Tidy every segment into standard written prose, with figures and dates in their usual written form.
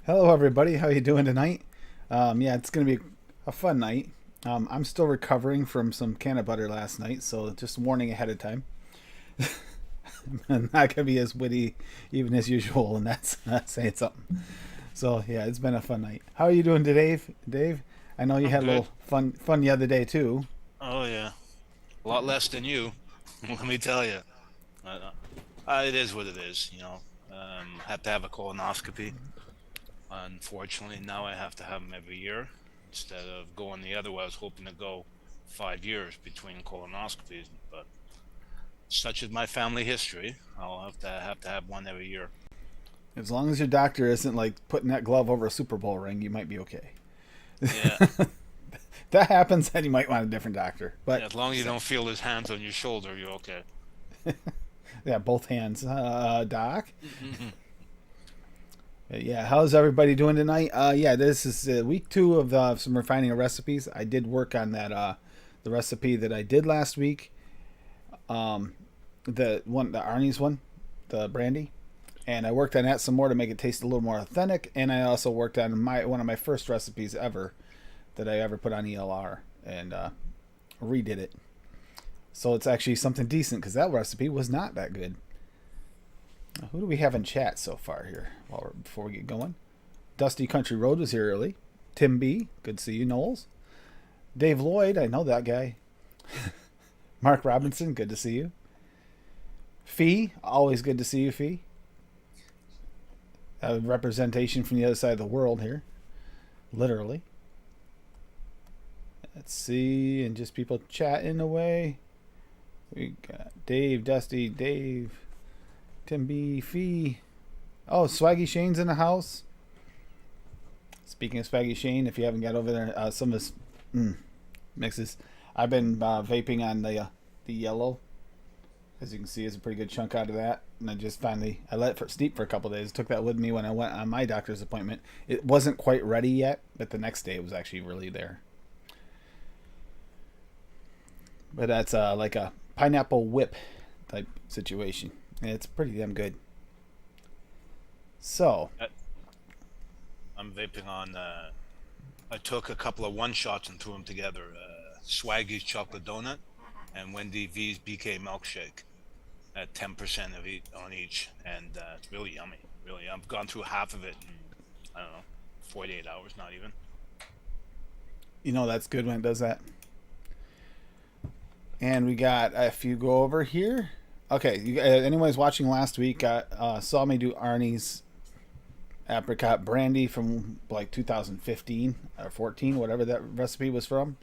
Hello, everybody. How you doing tonight? Yeah, it's gonna be a fun night. I'm still recovering from some can butter last night, so just warning ahead of time. I'm not gonna be as witty, even as usual, and that's not saying something. So yeah, it's been a fun night. How are you doing today, Dave? I know you I'm had a good. little fun the other day too. Oh yeah, a lot less than you. Let me tell you. It is what it is. Have to have a colonoscopy. Unfortunately, now I have to have them every year instead of going the other way. I was hoping to go 5 years between colonoscopies, but such is my family history. I'll have to have one every year. As long as your doctor isn't like putting that glove over a Super Bowl ring, you might be okay. Yeah, That happens, then you might want a different doctor. yeah. But As long as you just saying. don't feel his hands on your shoulder, you're okay. Yeah, both hands, Doc. Yeah, how's everybody doing tonight? Yeah, this is week two of some refining of recipes. I did work on that the recipe that I did last week. Um, the Arnie's one, the brandy, and I worked on that some more to make it taste a little more authentic. And I also worked on my one of my first recipes ever that I ever put on ELR and redid it. So it's actually something decent because that recipe was not that good. Who do we have in chat so far here? Before we get going, Dusty Country Road was here early. Tim B, good to see you. Knowles, Dave Lloyd, I know that guy. Mark Robinson, good to see you. Fee, always good to see you, Fee. A representation from the other side of the world here, literally. Let's see, and just people chatting away. We got Dave, Dusty, Dave, Tim B, Fee. Oh, Swaggy Shane's in the house. Speaking of Swaggy Shane, if you haven't got over there, some of his mixes. I've been vaping on the yellow. As you can see, it's a pretty good chunk out of that. And I just finally I let it for steep for a couple of days. Took that with me when I went on my doctor's appointment. It wasn't quite ready yet, but the next day it was actually really there. But that's like a pineapple whip type situation. And it's pretty damn good. So, I'm vaping on. I took a couple of one shots and threw them together. Swaggy's chocolate donut and Wendy V's BK milkshake at 10% of each on each, and it's really yummy. Really, I've gone through half of it in I don't know, 48 hours, not even. you know that's good when it does that. And we got, if you go over here, okay, anybody's watching last week saw me do Arnie's apricot brandy from like 2015 or 14, whatever that recipe was from,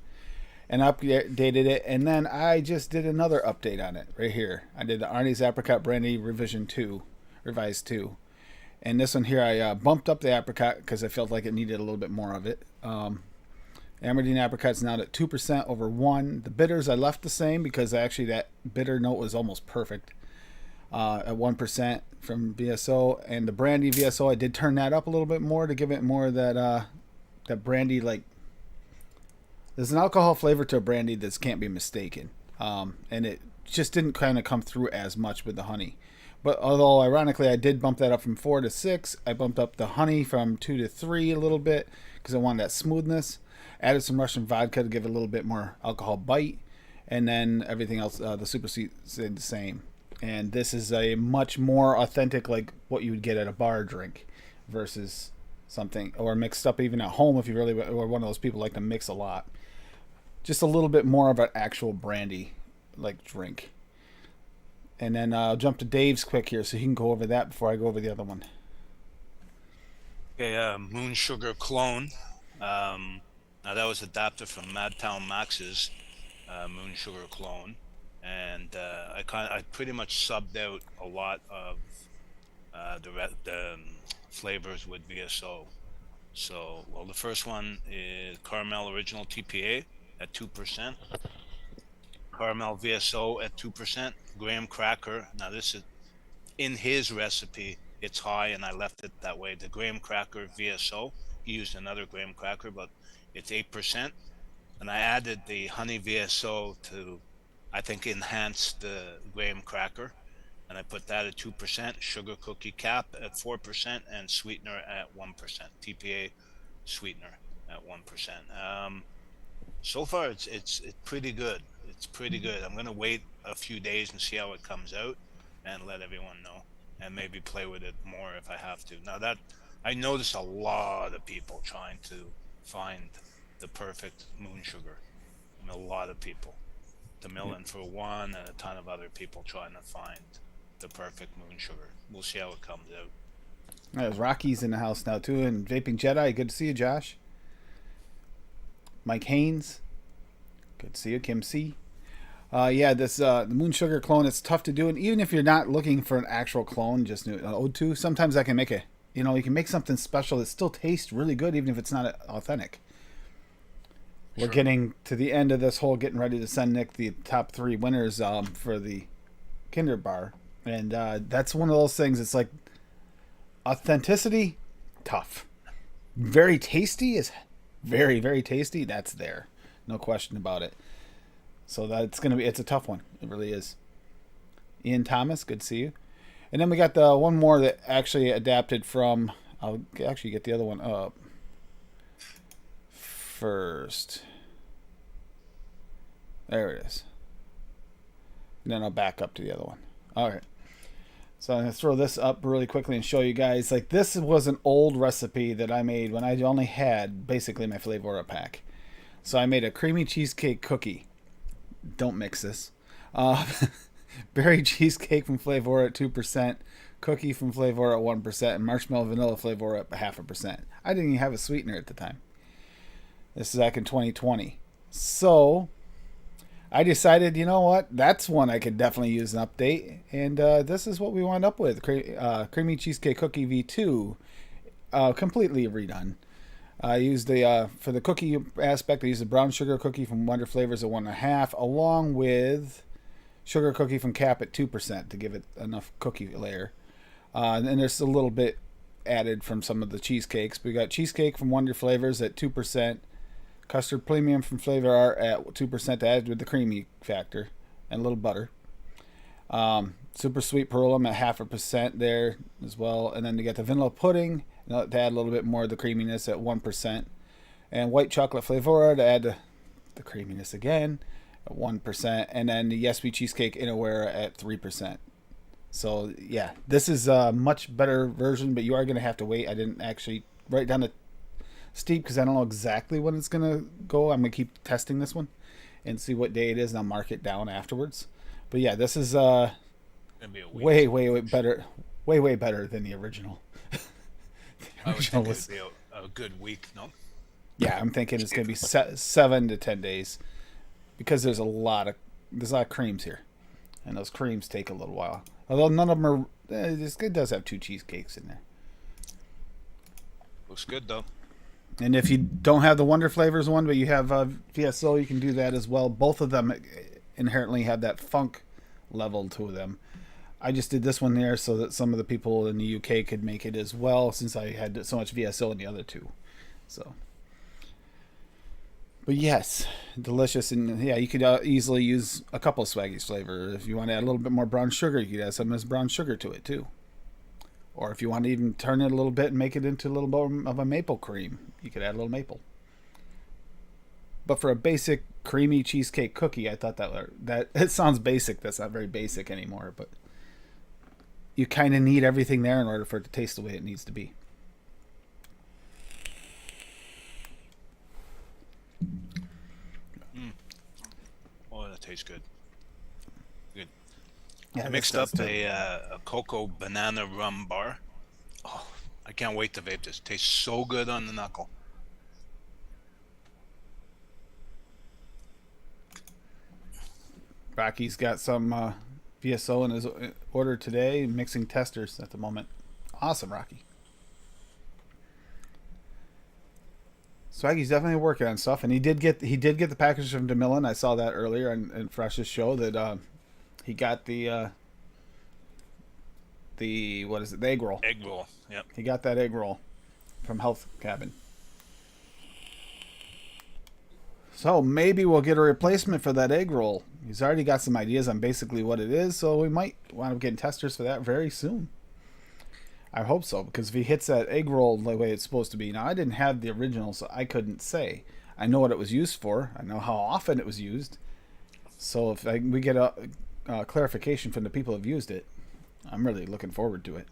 and updated it. And then I just did another update on it right here. I did the Arnie's apricot brandy revision 2, revised 2. And this one here, I bumped up the apricot because I felt like it needed a little bit more of it. Amardine apricot's now at 2% over 1. The bitters I left the same because actually that bitter note was almost perfect at 1% from VSO. And the brandy VSO, I did turn that up a little bit more to give it more of that brandy, like, there's an alcohol flavor to a brandy that can't be mistaken. And it just didn't kind of come through as much with the honey. But although ironically, I did bump that up from 4 to 6. I bumped up the honey from 2 to 3 a little bit because I wanted that smoothness. Added some Russian vodka to give it a little bit more alcohol bite, and then everything else, the super sweet stayed the same. And this is a much more authentic, like what you would get at a bar drink, versus something or mixed up even at home if you really or one of those people like to mix a lot. Just a little bit more of an actual brandy like drink. And then I'll jump to Dave's quick here so he can go over that before I go over the other one. Okay, Moon Sugar Clone. Now that was adapted from Madtown Max's Moon Sugar Clone, and I pretty much subbed out a lot of the flavors with VSO. So, well, the first one is caramel original TPA at 2%, caramel VSO at 2%, graham cracker. Now this is in his recipe. It's high, and I left it that way. The graham cracker VSO. He used another graham cracker, but it's 8%. And I added the honey VSO to, I think, enhance the graham cracker. and I put that at 2%, sugar cookie cap at 4%, and sweetener at 1%. TPA sweetener at 1%. So far, it's pretty good. It's pretty good. I'm gonna wait a few days and see how it comes out, and let everyone know, and maybe play with it more if I have to. Now that I noticed a lot of people trying to find the perfect moon sugar. I mean, a lot of people. DeMillan for one, and a ton of other people trying to find the perfect moon sugar. We'll see how it comes out. There's Rocky's in the house now too, and Vaping Jedi. Good to see you, Josh. Mike Haynes. Good to see you, Kim C. Yeah, this the Moon Sugar clone. It's tough to do, and even if you're not looking for an actual clone, just an ode to. Sometimes I can make a, you can make something special that still tastes really good, even if it's not authentic. We're Sure. getting to the end of this whole getting ready to send Nick the top 3 winners for the Kinder Bar, and that's one of those things. It's like authenticity, tough. Very tasty is very very tasty. That's there, no question about it. So it's a tough one. It really is. Ian Thomas, good to see you. And then we got the one more that actually adapted from. I'll actually get the other one up first. There it is. And then I'll back up to the other one. All right. So I'm going to throw this up really quickly and show you guys. Like, this was an old recipe that I made when I only had basically my Flavora pack. So I made a creamy cheesecake cookie. Don't mix this. Berry cheesecake from Flavora at 2%. Cookie from Flavora at 1%. And marshmallow vanilla Flavora at 0.5%. I didn't even have a sweetener at the time. This is back in 2020. So I decided, you know what? That's one I could definitely use an update. And this is what we wound up with. Creamy Cheesecake Cookie V2. Completely redone. I used for the cookie aspect, I used the brown sugar cookie from Wonder Flavors at 1.5, along with sugar cookie from Cap at 2% to give it enough cookie layer. And then there's a little bit added from some of the cheesecakes. We got cheesecake from Wonder Flavors at 2%. Custard Premium from Flavor Art at 2% added with the creamy factor and a little butter. Super Sweet Perulum at 0.5% there as well. And then you got the vanilla pudding to add a little bit more of the creaminess at 1%. And white chocolate Flavora to add the creaminess again at 1%. And then the Yes We Cheesecake Innerwear at 3%. So, yeah, this is a much better version, but you are going to have to wait. I didn't actually write down the steep because I don't know exactly when it's gonna go. I'm gonna keep testing this one and see what day it is, and I'll mark it down afterwards. But yeah, this is Gonna be a week. way better, way better than the original. The I would original think was, it'd be a good week, no? yeah, I'm thinking it's gonna be 7 to 10 days because there's a lot of creams here, and those creams take a little while. Although none of them are, it does have 2 cheesecakes in there. Looks good though. And if you don't have the Wonder Flavors one, but you have VSO, you can do that as well. Both of them inherently have that funk level to them. I just did this one there so that some of the people in the UK could make it as well, since I had so much VSO in the other two. So, but yes, delicious. And yeah, you could easily use a couple of Swaggy's flavor. If you want to add a little bit more brown sugar, you could add some of this brown sugar to it too. Or if you want to even turn it a little bit and make it into a little more of a maple cream, you could add a little maple. But for a basic creamy cheesecake cookie, I thought that it sounds basic. That's not very basic anymore, but you kind of need everything there in order for it to taste the way it needs to be. Oh, that tastes good. Good. Yeah, I mixed up a cocoa banana rum bar. Oh, I can't wait to vape this. Tastes so good on the knuckle. Rocky's got some VSO in his order today, mixing testers at the moment. Awesome, Rocky. Swaggy's definitely working on stuff, and he did get the package from DeMillan. I saw that earlier in Fresh's show that he got the what is it, the egg roll. Egg roll. Yep. He got that egg roll from Health Cabin. So maybe we'll get a replacement for that egg roll He's already got some ideas on basically what it is, so we might wind up getting testers for that very soon. I hope so, because if he hits that egg roll the way it's supposed to be. Now, I didn't have the original, so I couldn't say. I know what it was used for. I know how often it was used. So if we get a clarification from the people who've used it, I'm really looking forward to it.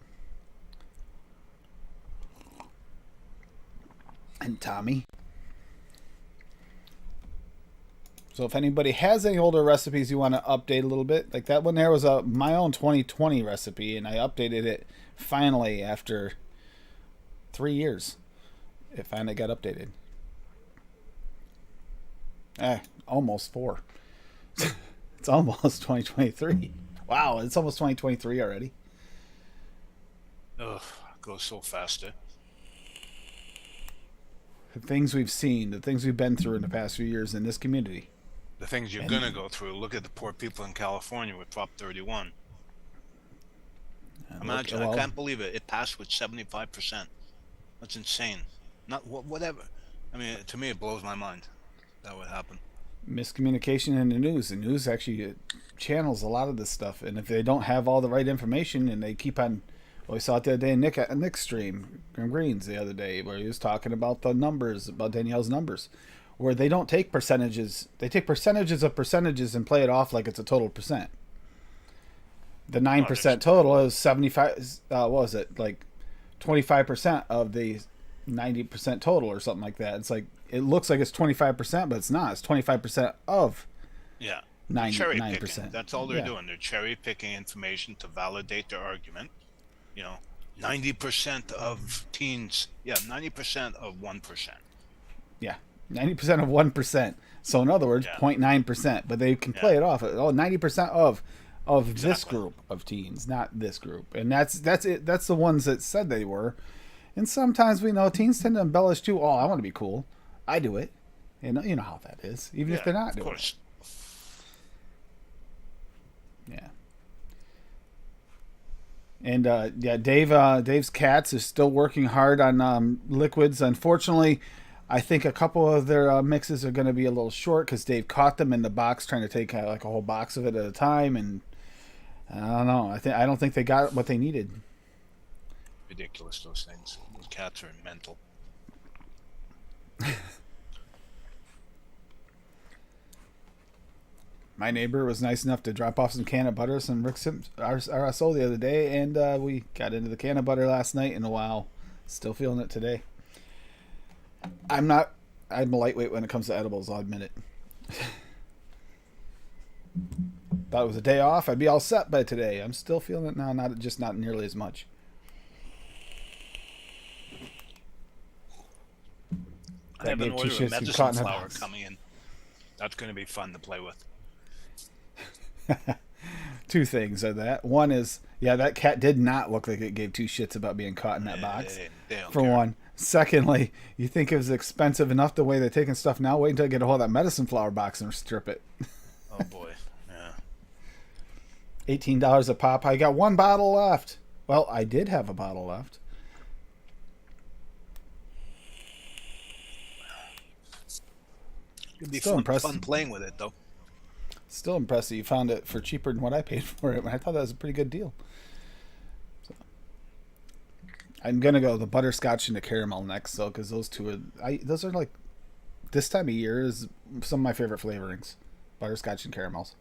And Tommy. So if anybody has any older recipes you want to update a little bit, like that one there was my own 2020 recipe, and I updated it finally after 3 years. It finally got updated. Almost 4. It's almost 2023. Wow, it's almost 2023 already. Ugh, it goes so faster. The things we've seen, the things we've been through in the past few years in this community. The things you're going to go through. Look at the poor people in California with Prop 31. Imagine, I can't believe it. It passed with 75%. That's insane. Not whatever. I mean, to me, it blows my mind that would happen. Miscommunication in the news. The news actually channels a lot of this stuff, and if they don't have all the right information, and they keep on, well, we saw it the other day in Nick's stream, Greens the other day, where he was talking about the numbers, about Danielle's numbers, where they don't take percentages. They take percentages of percentages and play it off like it's a total percent. The 9% total is 75. What was it, like 25% of the 90% total or something like that? It's like it looks like it's 25%, but it's not. It's 25% of 99%. That's all they're doing. They're cherry picking information to validate their argument. 90% of teens. Yeah, 90% of 1%. Yeah, 90% of 1%. So in other words, 0.9%. But they can play it off. 90% of this group of teens, not this group. And that's it. That's the ones that said they were. And sometimes we know teens tend to embellish too. Oh, I want to be cool. I do it. And you know how that is, even if they're not doing it. Yeah. And Dave's cats is still working hard on liquids. Unfortunately, I think a couple of their mixes are going to be a little short because Dave caught them in the box trying to take like a whole box of it at a time, and I don't know. I don't think they got what they needed. Ridiculous, those things. Those cats are mental. My neighbor was nice enough to drop off some can of butter, some Rick Sims RSO the other day, and we got into the can of butter last night, and wow, still feeling it today. I'm a lightweight when it comes to edibles, I'll admit it. Thought it was a day off, I'd be all set by today. I'm still feeling it now, not nearly as much. I have an order of medicine flower coming in. That's going to be fun to play with. Two things are that. One is, that cat did not look like it gave two shits about being caught in that box. They don't for care. One. Secondly, you think it was expensive enough the way they're taking stuff now? Wait until I get a hold of that medicine flower box and strip it. Oh boy, yeah. $18 a pop. I got one bottle left. Well, I did have a bottle left. It'd be fun playing with it, though. Still impressed that you found it for cheaper than what I paid for it. I thought that was a pretty good deal. So, I'm gonna go the butterscotch and the caramel next, though, because those two those are like this time of year is some of my favorite flavorings, butterscotch and caramels.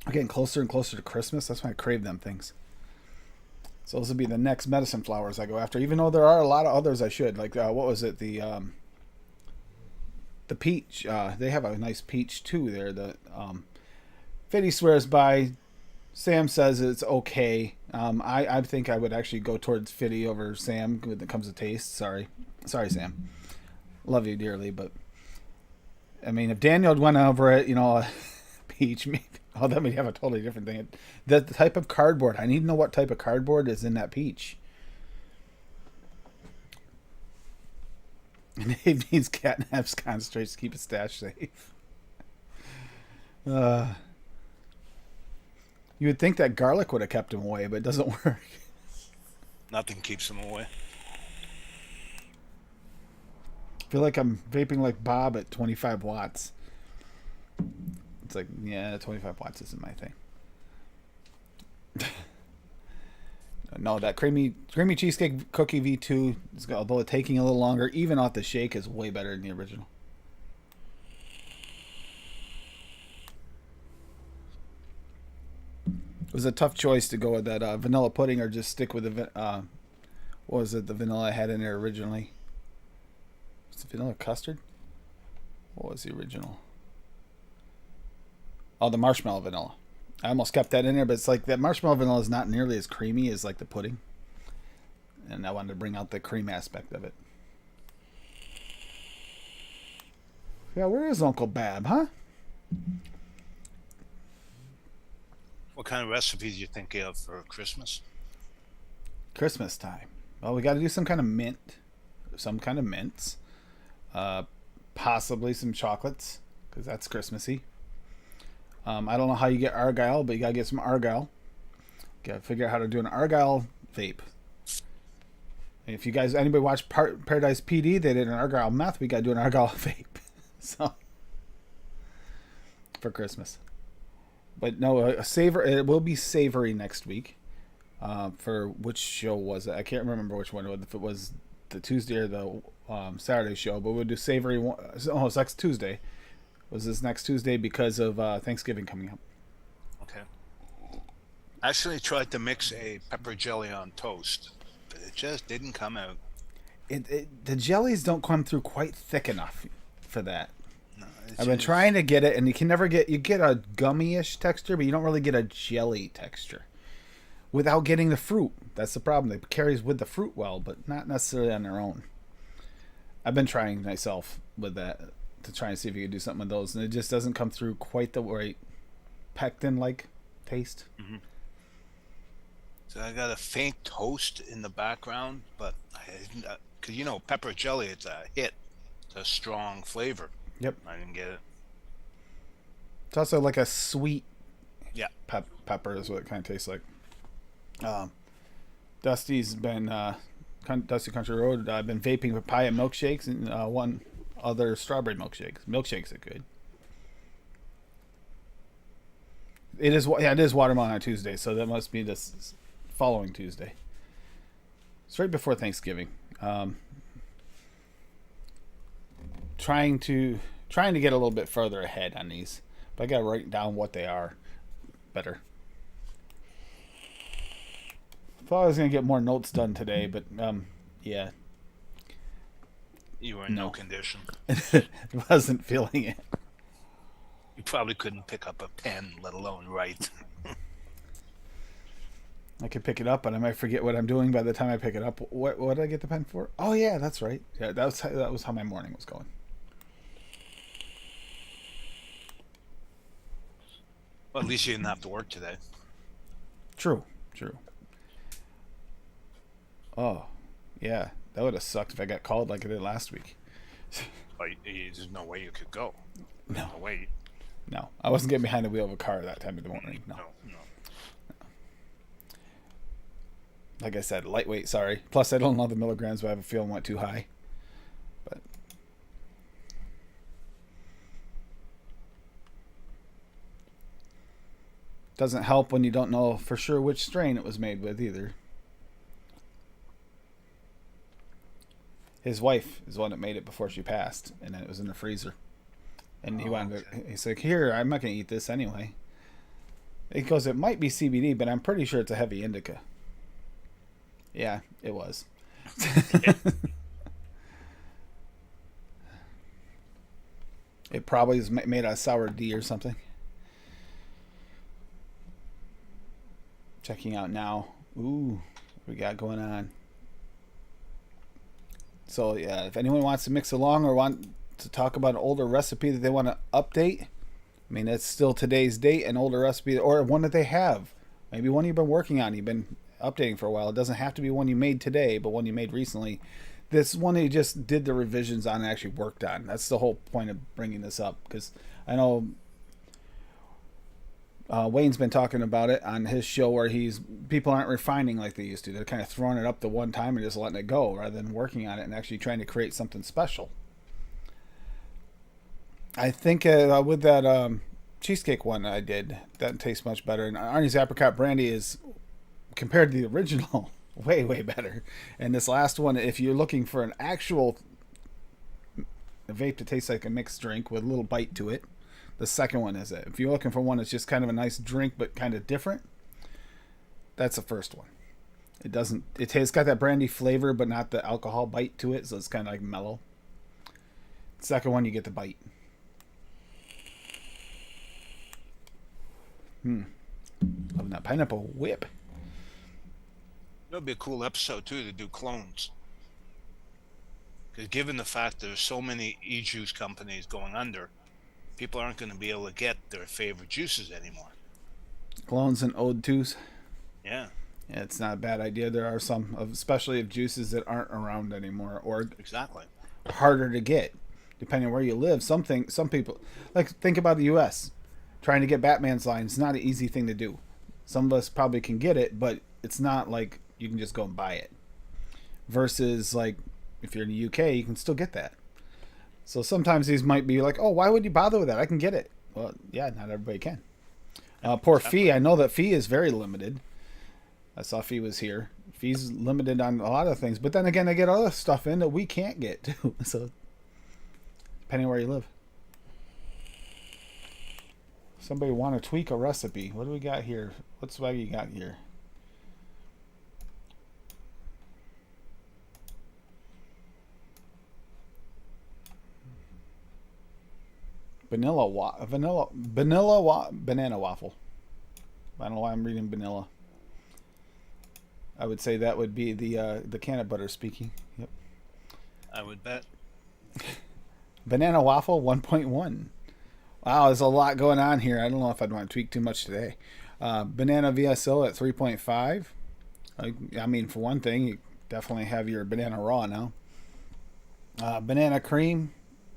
I'm getting closer and closer to Christmas. That's why I crave them things. So those will be the next medicine flowers I go after. Even though there are a lot of others I should like. What was it? The peach, they have a nice peach too there. The Fitty swears by. Sam says it's okay. I think I would actually go towards Fitty over Sam when it comes to taste. Sorry, Sam. Love you dearly, but I mean, if Daniel went over it, peach, maybe. Oh, then we'd have a totally different thing. The type of cardboard. I need to know what type of cardboard is in that peach. And Dave needs catnaps concentrates to keep his stash safe. You would think that garlic would have kept him away, but it doesn't work. Nothing keeps him away. I feel like I'm vaping like Bob at 25 watts. It's like, yeah, 25 watts isn't my thing. No, that creamy cheesecake cookie V2, although it's taking a little longer, even off the shake, is way better than the original. It was a tough choice to go with that vanilla pudding or just stick with the what was it? The vanilla I had in there originally. Was it vanilla custard? What was the original? Oh, the marshmallow vanilla. I almost kept that in there, but it's like that marshmallow vanilla is not nearly as creamy as like the pudding, and I wanted to bring out the cream aspect of it. Yeah, where is Uncle Bab, huh? What kind of recipes you thinking of for Christmas? Christmas time. Well, we got to do some kind of mint, some kind of mints, uh, possibly some chocolates because that's Christmassy. I don't know how you get argyle, but you gotta get some argyle. Gotta figure out how to do an argyle vape. And if you guys, anybody watch Paradise PD, they did an argyle meth. We gotta do an argyle vape. So for Christmas. But no, it will be savory next week. For which show was it? I can't remember which one. If it was the Tuesday or the Saturday show, but we'll do savory. Oh, it's next Tuesday. Was this next Tuesday because of Thanksgiving coming up? Okay. I actually tried to mix a pepper jelly on toast, but it just didn't come out. The jellies don't come through quite thick enough for that. No, I've been trying to get it, and you can never get. You get a gummy-ish texture, but you don't really get a jelly texture without getting the fruit. That's the problem. It carries with the fruit well, but not necessarily on their own. I've been trying myself with that to try and see if you can do something with those, and it just doesn't come through quite the right pectin-like taste. Mm-hmm. So I got a faint toast in the background, but because pepper jelly, it's a hit, it's a strong flavor. Yep. I didn't get it. It's also like a sweet Yeah. pepper is what it kind of tastes like. Dusty's been Dusty Country Road. I've been vaping papaya milkshakes and one other strawberry milkshakes. Milkshakes are good. It is watermelon on Tuesday, so that must be this following Tuesday. It's right before Thanksgiving. Trying to get a little bit further ahead on these, but I gotta write down what they are better. Thought I was gonna get more notes done today, but yeah. You were in no condition. Wasn't feeling it. You probably couldn't pick up a pen, let alone write. I could pick it up, but I might forget what I'm doing by the time I pick it up. What did I get the pen for? Oh yeah, that's right. Yeah, that was how my morning was going. Well, at least you didn't have to work today. True. Oh, yeah. That would have sucked if I got called like I did last week. There's no way you could go. No way. No, I wasn't getting behind the wheel of a car that time of the morning. No. Like I said, lightweight. Sorry. Plus, I don't know the milligrams, but I have a feeling went too high. But doesn't help when you don't know for sure which strain it was made with either. His wife is the one that made it before she passed, and it was in the freezer. And he's like, "Here, I'm not going to eat this anyway." He goes, "It might be CBD, but I'm pretty sure it's a heavy indica." Yeah, it was. It probably is made out of sour D or something. Checking out now. Ooh, what we got going on. So yeah, if anyone wants to mix along or want to talk about an older recipe that they want to update, I mean, it's still today's date, an older recipe, or one that they have. Maybe one you've been working on, you've been updating for a while. It doesn't have to be one you made today, but one you made recently. This one you just did the revisions on and actually worked on. That's the whole point of bringing this up, because I know Wayne's been talking about it on his show where people aren't refining like they used to. They're kind of throwing it up the one time and just letting it go rather than working on it and actually trying to create something special. I think with that cheesecake one I did, that tastes much better. And Arnie's apricot brandy is, compared to the original, way, way better. And this last one, if you're looking for an actual vape that tastes like a mixed drink with a little bite to it, the second one is it. If you're looking for one that's just kind of a nice drink but kind of different, that's the first one. It doesn't. It's got that brandy flavor, but not the alcohol bite to it, so it's kind of like mellow. Second one, you get the bite. Loving that pineapple whip. It would be a cool episode too to do clones. Because given the fact there's so many e-juice companies going under, people aren't going to be able to get their favorite juices anymore. Clones and ode tos. Yeah. Yeah, it's not a bad idea. There are some, especially of juices that aren't around anymore or Exactly. harder to get, depending on where you live. Some people, like think about the U.S. Trying to get Batman's line is not an easy thing to do. Some of us probably can get it, but it's not like you can just go and buy it. Versus like if you're in the UK, you can still get that. So sometimes these might be like, oh, why would you bother with that? I can get it. Well, yeah, not everybody can. Poor Fee. I know that Fee is very limited. I saw Fee was here. Fee's limited on a lot of things, but then again, they get other stuff in that we can't get too. So depending on where you live. Somebody want to tweak a recipe. What do we got here? What swag you got here? Banana waffle. I don't know why I'm reading vanilla. I would say that would be the can butter speaking. Yep. I would bet. Banana waffle 1.1. Wow, there's a lot going on here. I don't know if I'd want to tweak too much today. Banana VSO at 3.5. I mean, for one thing, you definitely have your banana raw now. Banana cream,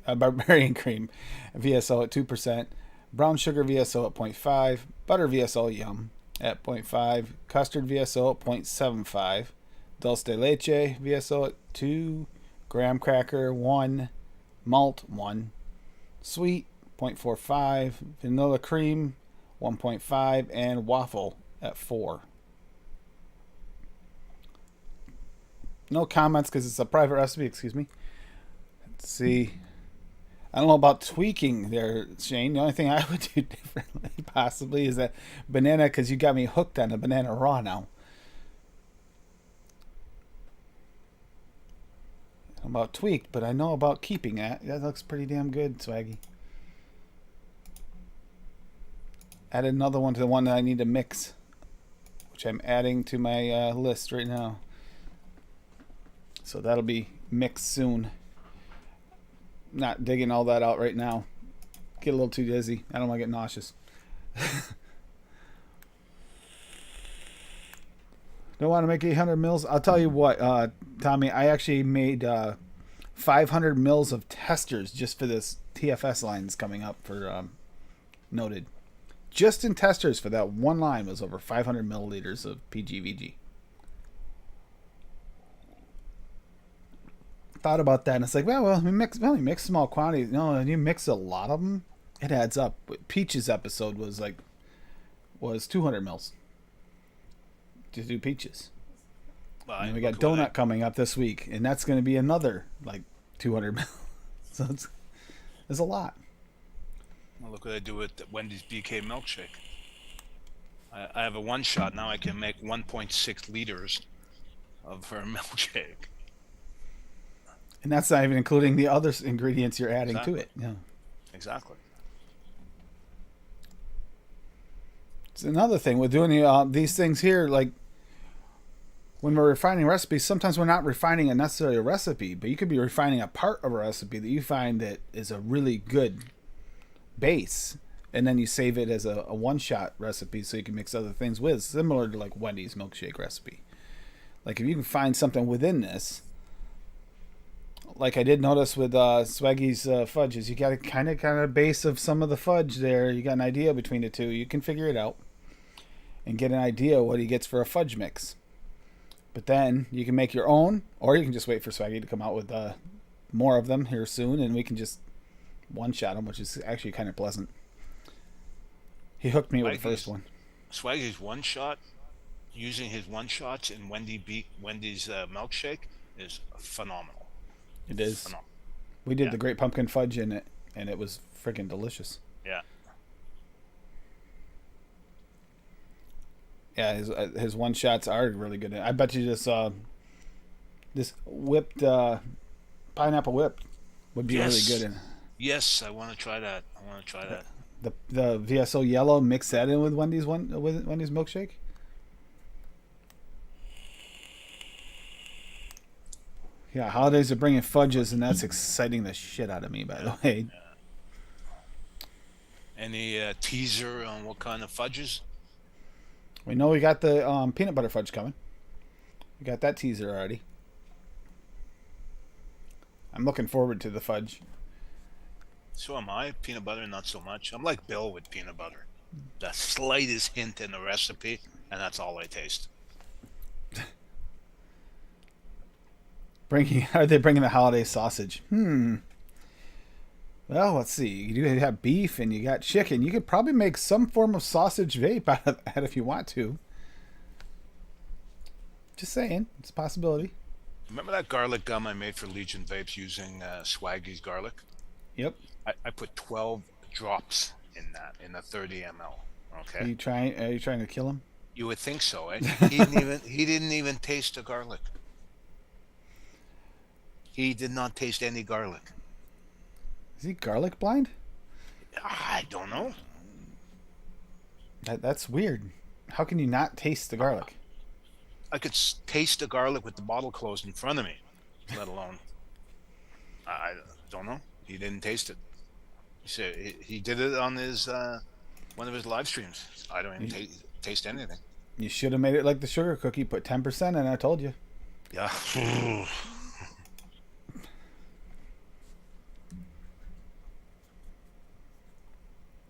barbarian cream VSO at 2%. Brown sugar VSO at 0.5. Butter VSO yum at 0.5. Custard VSO at 0.75. Dulce de leche VSO at 2. Graham cracker 1. Malt 1. Sweet 0.45. Vanilla cream 1.5. And waffle at 4. No comments because it's a private recipe. Excuse me. Let's see. I don't know about tweaking there, Shane. The only thing I would do differently possibly is that banana, because you got me hooked on the banana raw now. I don't know about tweaked, but I know about keeping that. That looks pretty damn good, Swaggy. Add another one to the one that I need to mix, which I'm adding to my list right now. So that'll be mixed soon. Not digging all that out right now. Get a little too dizzy. I don't want to get nauseous. Don't want to make 800 mils. I'll tell you what, Tommy. I actually made 500 mils of testers just for this TFS line that's coming up for noted. Just in testers for that one line was over 500 milliliters of PGVG. Thought about that and it's like, well, we mix small quantities. No, and you mix a lot of them, it adds up. Peaches episode was 200 mils to do peaches. Well, and we got donut coming up this week, and that's going to be another like 200 mils. So it's a lot. Well, look what I do with Wendy's BK milkshake. I have a one shot now. I can make 1.6 liters of her milkshake. And that's not even including the other ingredients you're adding to it. Yeah. Exactly. It's another thing with doing these things here, like when we're refining recipes, sometimes we're not refining necessarily a recipe, but you could be refining a part of a recipe that you find that is a really good base, and then you save it as a one-shot recipe so you can mix other things with, similar to like Wendy's milkshake recipe. Like if you can find something within this, like I did notice with Swaggy's fudges, you got a kind of base of some of the fudge there. You got an idea between the two. You can figure it out and get an idea what he gets for a fudge mix. But then you can make your own, or you can just wait for Swaggy to come out with more of them here soon, and we can just one shot him, which is actually kind of pleasant. He hooked me with the first one. Swaggy's one shot, using his one shots in Wendy's milkshake is phenomenal. It is. Phenomenal. We did Yeah. the Great Pumpkin Fudge in it, and it was freaking delicious. Yeah. Yeah, his one shots are really good. I bet you this whipped pineapple whip would be Yes. really good in Yes, I want to try that. I want to try that. the VSO yellow. Mix that in with Wendy's milkshake. Yeah, holidays are bringing fudges, and that's exciting the shit out of me. By the way, Any teaser on what kind of fudges? we know we got the peanut butter fudge coming. We got that teaser already. I'm looking forward to the fudge. So am I. Peanut butter, not so much. I'm like Bill with peanut butter. The slightest hint in the recipe, and that's all I taste. Are they bringing the holiday sausage? Well, let's see. You do have beef and you got chicken. You could probably make some form of sausage vape out of that if you want to. Just saying, it's a possibility. Remember that garlic gum I made for Legion Vapes using Swaggy's garlic? Yep. I put 12 drops in that in a 30 ml. Okay. Are you trying to kill him? You would think so, eh? He didn't even taste the garlic. He did not taste any garlic. Is he garlic blind? I don't know. That's weird. How can you not taste the garlic? I could taste the garlic with the bottle closed in front of me, let alone. I don't know. He didn't taste it. He said he did it on his one of his live streams. I don't even taste anything. You should have made it like the sugar cookie. Put 10% in. I told you. Yeah.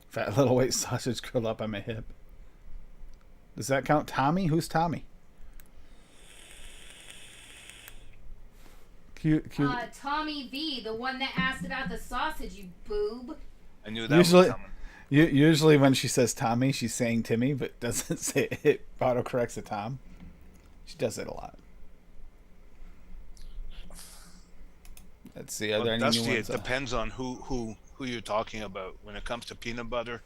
Fat little white sausage curled up on my hip. Does that count? Tommy? Who's Tommy? Cute. Tommy V, the one that asked about the sausage, you boob. I knew that was coming. Usually when she says Tommy, she's saying Timmy, but doesn't say it. Autocorrects to Tom. She does it a lot. Let's see. Are there any Dusty, new ones? it depends on who you're talking about. When it comes to peanut butter,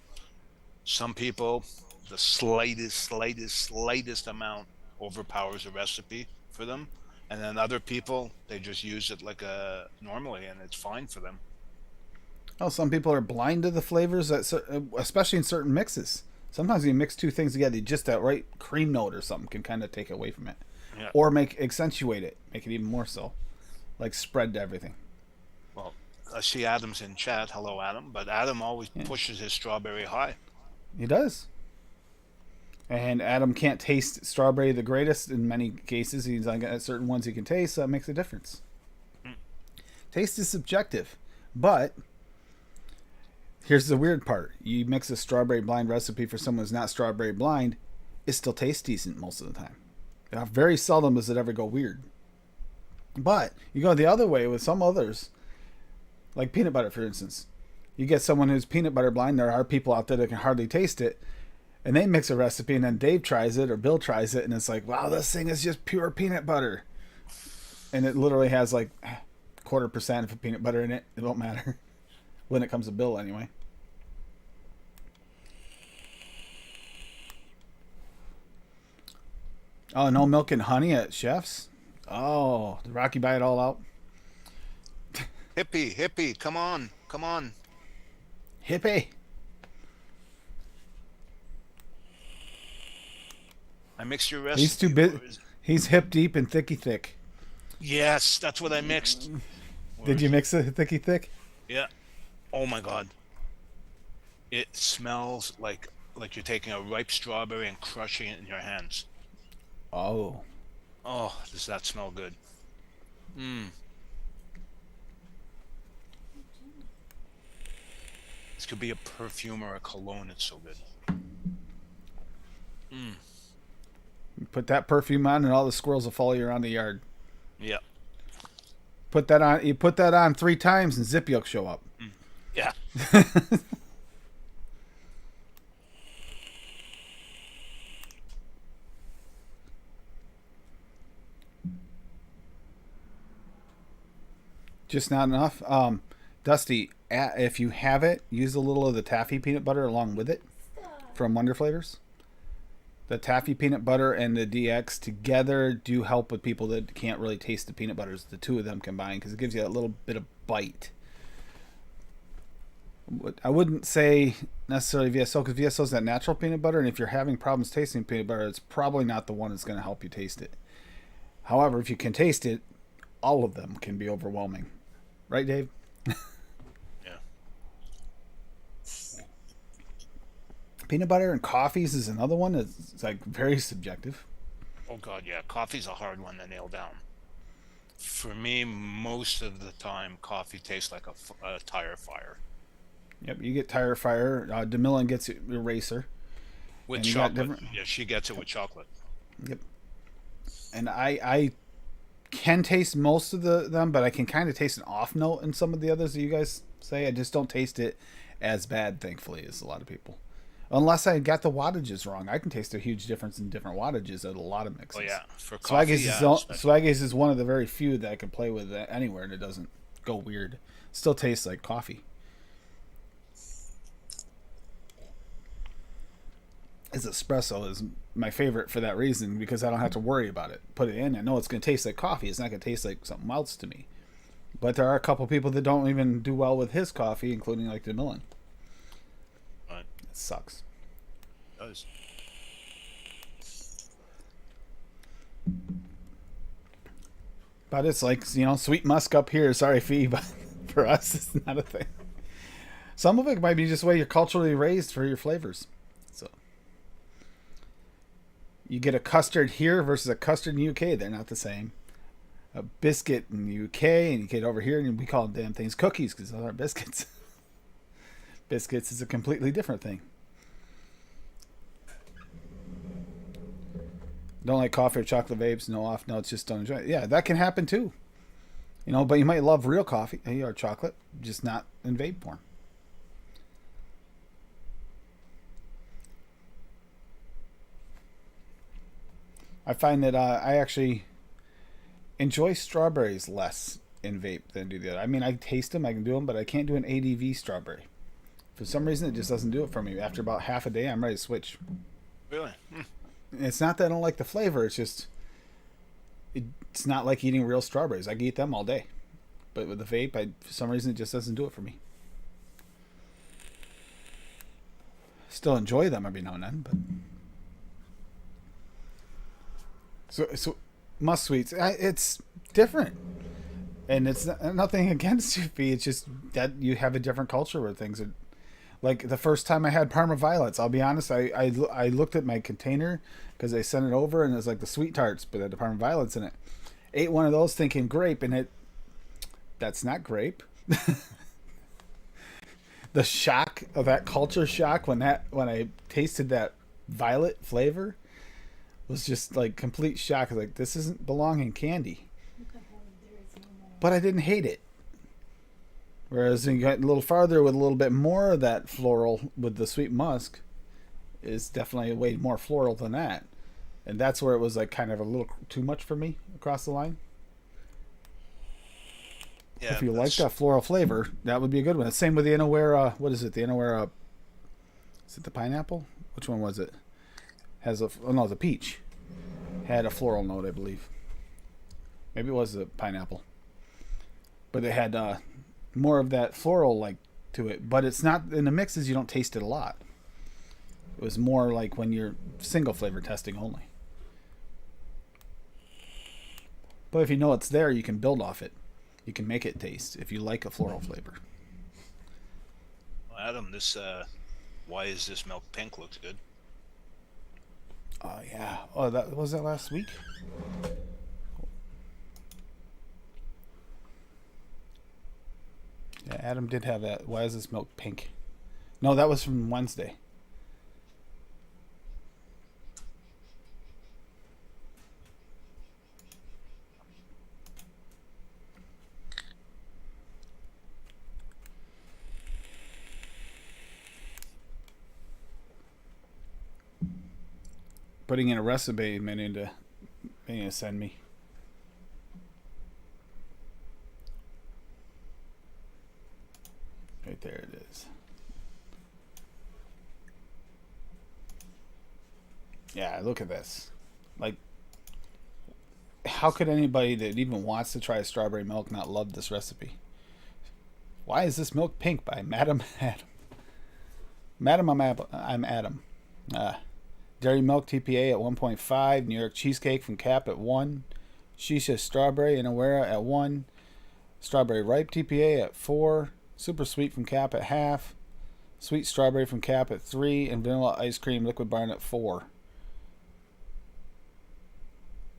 some people, the slightest amount overpowers a recipe for them, and then other people, they just use it like normally, and it's fine for them. Oh, some people are blind to the flavors, especially in certain mixes. Sometimes you mix two things together, just that right cream note or something can kind of take away from it, Yeah. or accentuate it, make it even more so, like spread to everything. Well, I see Adam's in chat. Hello, Adam. But Adam always pushes his strawberry high. He does. And Adam can't taste strawberry the greatest in many cases. He's like certain ones he can taste, so that makes a difference. Taste is subjective, but here's the weird part. You mix a strawberry blind recipe for someone who's not strawberry blind, it still tastes decent most of the time. Now, very seldom does it ever go weird. But you go the other way with some others, like peanut butter, for instance. You get someone who's peanut butter blind. There are people out there that can hardly taste it, and they mix a recipe, and then Dave tries it or Bill tries it, and it's like, wow, this thing is just pure peanut butter. And it literally has like 0.25% of peanut butter in it. It won't matter when it comes to Bill, anyway. Oh, no milk and honey at Chef's? Oh, did Rocky buy it all out? Hippie, come on. Hippie. I mixed your recipe. He's too big. He's hip deep and thicky thick. Yes, that's what I mixed. Did you mix it thicky thick? Yeah. Oh my God. It smells like you're taking a ripe strawberry and crushing it in your hands. Oh. Oh, does that smell good? This could be a perfume or a cologne. It's so good. You put that perfume on and all the squirrels will follow you around the yard. Yeah. Put that on. You put that on 3 times and Zippy will show up. Yeah. Just not enough. Dusty, if you have it, use a little of the taffy peanut butter along with it from Wonder Flavors. The taffy peanut butter and the DX together do help with people that can't really taste the peanut butters. The two of them combined because it gives you a little bit of bite. I wouldn't say necessarily VSO because VSO is that natural peanut butter, and if you're having problems tasting peanut butter, it's probably not the one that's going to help you taste it. However, if you can taste it, all of them can be overwhelming. Right, Dave? Yeah. Peanut butter and coffees is another one that's like very subjective. Oh God, yeah. Coffee's a hard one to nail down. For me, most of the time, coffee tastes like a tire fire Yep, you get tire fire. DeMillan gets eraser, with and you got chocolate. different. Yeah, she gets it with chocolate. Yep, and I can taste most of them, but I can kind of taste an off note in some of the others that you guys say. I just don't taste it as bad, thankfully, as a lot of people. Unless I got the wattages wrong, I can taste a huge difference in different wattages at a lot of mixes. Oh yeah, for coffee, Swaggaze is one of the very few that I can play with anywhere and it doesn't go weird. Still tastes like coffee. His espresso is my favorite for that reason because I don't have to worry about it. Put it in, I know it's going to taste like coffee. It's not going to taste like something else to me. But there are a couple people that don't even do well with his coffee, including like DeMillan. Right. It sucks. It does. But it's like, sweet musk up here. Sorry, Fee, but for us, it's not a thing. Some of it might be just the way you're culturally raised for your flavors. So you get a custard here versus a custard in the UK. They're not the same. A biscuit in the UK and you get over here and we call damn things cookies because those aren't biscuits. Biscuits is a completely different thing. Don't like coffee or chocolate vapes, no off notes, just don't enjoy it. Yeah, that can happen too. But you might love real coffee or chocolate, just not in vape form. I find that I actually enjoy strawberries less in vape than do the other. I mean, I taste them, I can do them, but I can't do an ADV strawberry. For some reason, it just doesn't do it for me. After about half a day, I'm ready to switch. Really? It's not that I don't like the flavor. It's just, it's not like eating real strawberries. I can eat them all day. But with the vape, for some reason, it just doesn't do it for me. Still enjoy them every now and then, but... So musk sweets, it's different. And it's nothing against you, Fee. It's just that you have a different culture where things are... Like the first time I had Parma Violets, I'll be honest, I looked at my container because they sent it over and it was like the sweet tarts, but it had the Parma Violets in it. Ate one of those thinking grape, and that's not grape. The shock of that culture shock when I tasted that violet flavor was just like complete shock. Like, this doesn't belong in candy. But I didn't hate it. Whereas when you get a little farther with a little bit more of that floral with the sweet musk is definitely way more floral than that. And that's where it was like kind of a little too much for me across the line. Yeah, if you like that floral flavor, that would be a good one. Same with the Inawera, what is it? The Inawera, is it the pineapple? Which one was it? The peach. Had a floral note, I believe. Maybe it was the pineapple. But it had more of that floral like to it, but it's not in the mixes. You don't taste it a lot. It was more like when you're single flavor testing only. But if you know it's there, you can build off it. You can make it taste if you like a floral flavor. Well, Adam, this why is this milk pink? Looks good. Oh yeah. Oh, that was that last week. Yeah, Adam did have that. Why is this milk pink? No, that was from Wednesday. putting in a recipe meaning to send me. Right there it is. Yeah, look at this. Like, how could anybody that even wants to try strawberry milk not love this recipe? Why is this milk pink? By Madam Adam. Madam, I'm Adam. Dairy milk TPA at 1.5. New York cheesecake from Cap at 1. Shisha strawberry and Awara at 1. Strawberry ripe TPA at 4. Super sweet from Cap at half. Sweet strawberry from Cap at 3. And vanilla ice cream liquid barn at 4.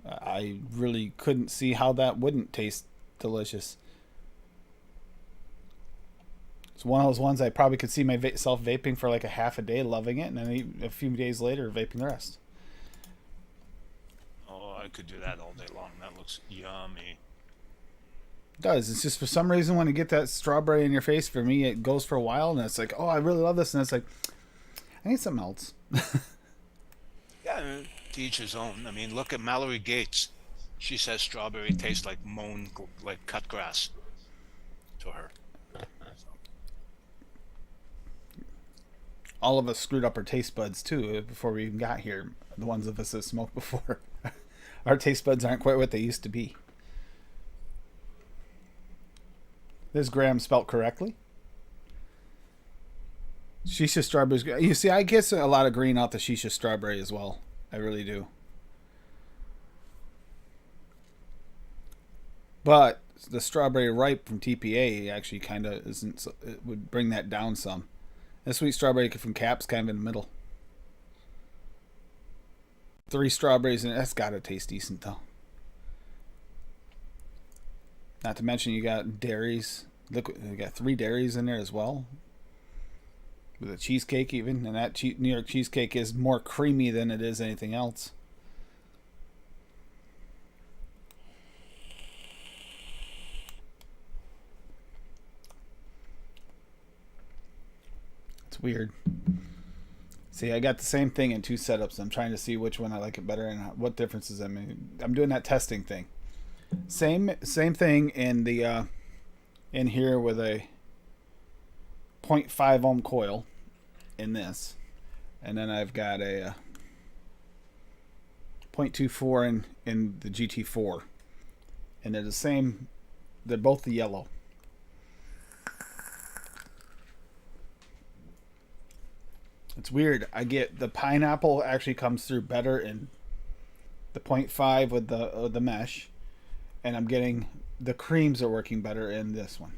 I really couldn't see how that wouldn't taste delicious. It's one of those ones I probably could see myself vaping for like a half a day, loving it, and then a few days later vaping the rest. Oh, I could do that all day long. That looks yummy. It does. It's just for some reason when you get that strawberry in your face, for me, it goes for a while, and it's like, oh, I really love this, and it's like, I need something else. Yeah, to each his own. I mean, look at Mallory Gates. She says strawberry tastes like like cut grass to her. All of us screwed up our taste buds too before we even got here. The ones of us that smoked before, our taste buds aren't quite what they used to be. This Graham spelt correctly. Shisha strawberries. You see, I get a lot of green out the shisha strawberry as well. I really do. But the strawberry ripe from TPA actually kind of isn't. It would bring that down some. The sweet strawberry from Cap's kind of in the middle. 3 strawberries, and that's gotta taste decent though. Not to mention you got dairies. Look, you got 3 dairies in there as well. With a cheesecake even, and that New York cheesecake is more creamy than it is anything else. It's weird. See, I got the same thing in 2 setups. I'm trying to see which one I like it better and what differences I mean. I'm doing that testing thing. Same thing in the in here with a 0.5 ohm coil in this, and then I've got a 0.24 in the GT4, and they're the same. They're both the yellow. It's weird. I get the pineapple actually comes through better in the 0.5 with the mesh, and I'm getting the creams are working better in this one.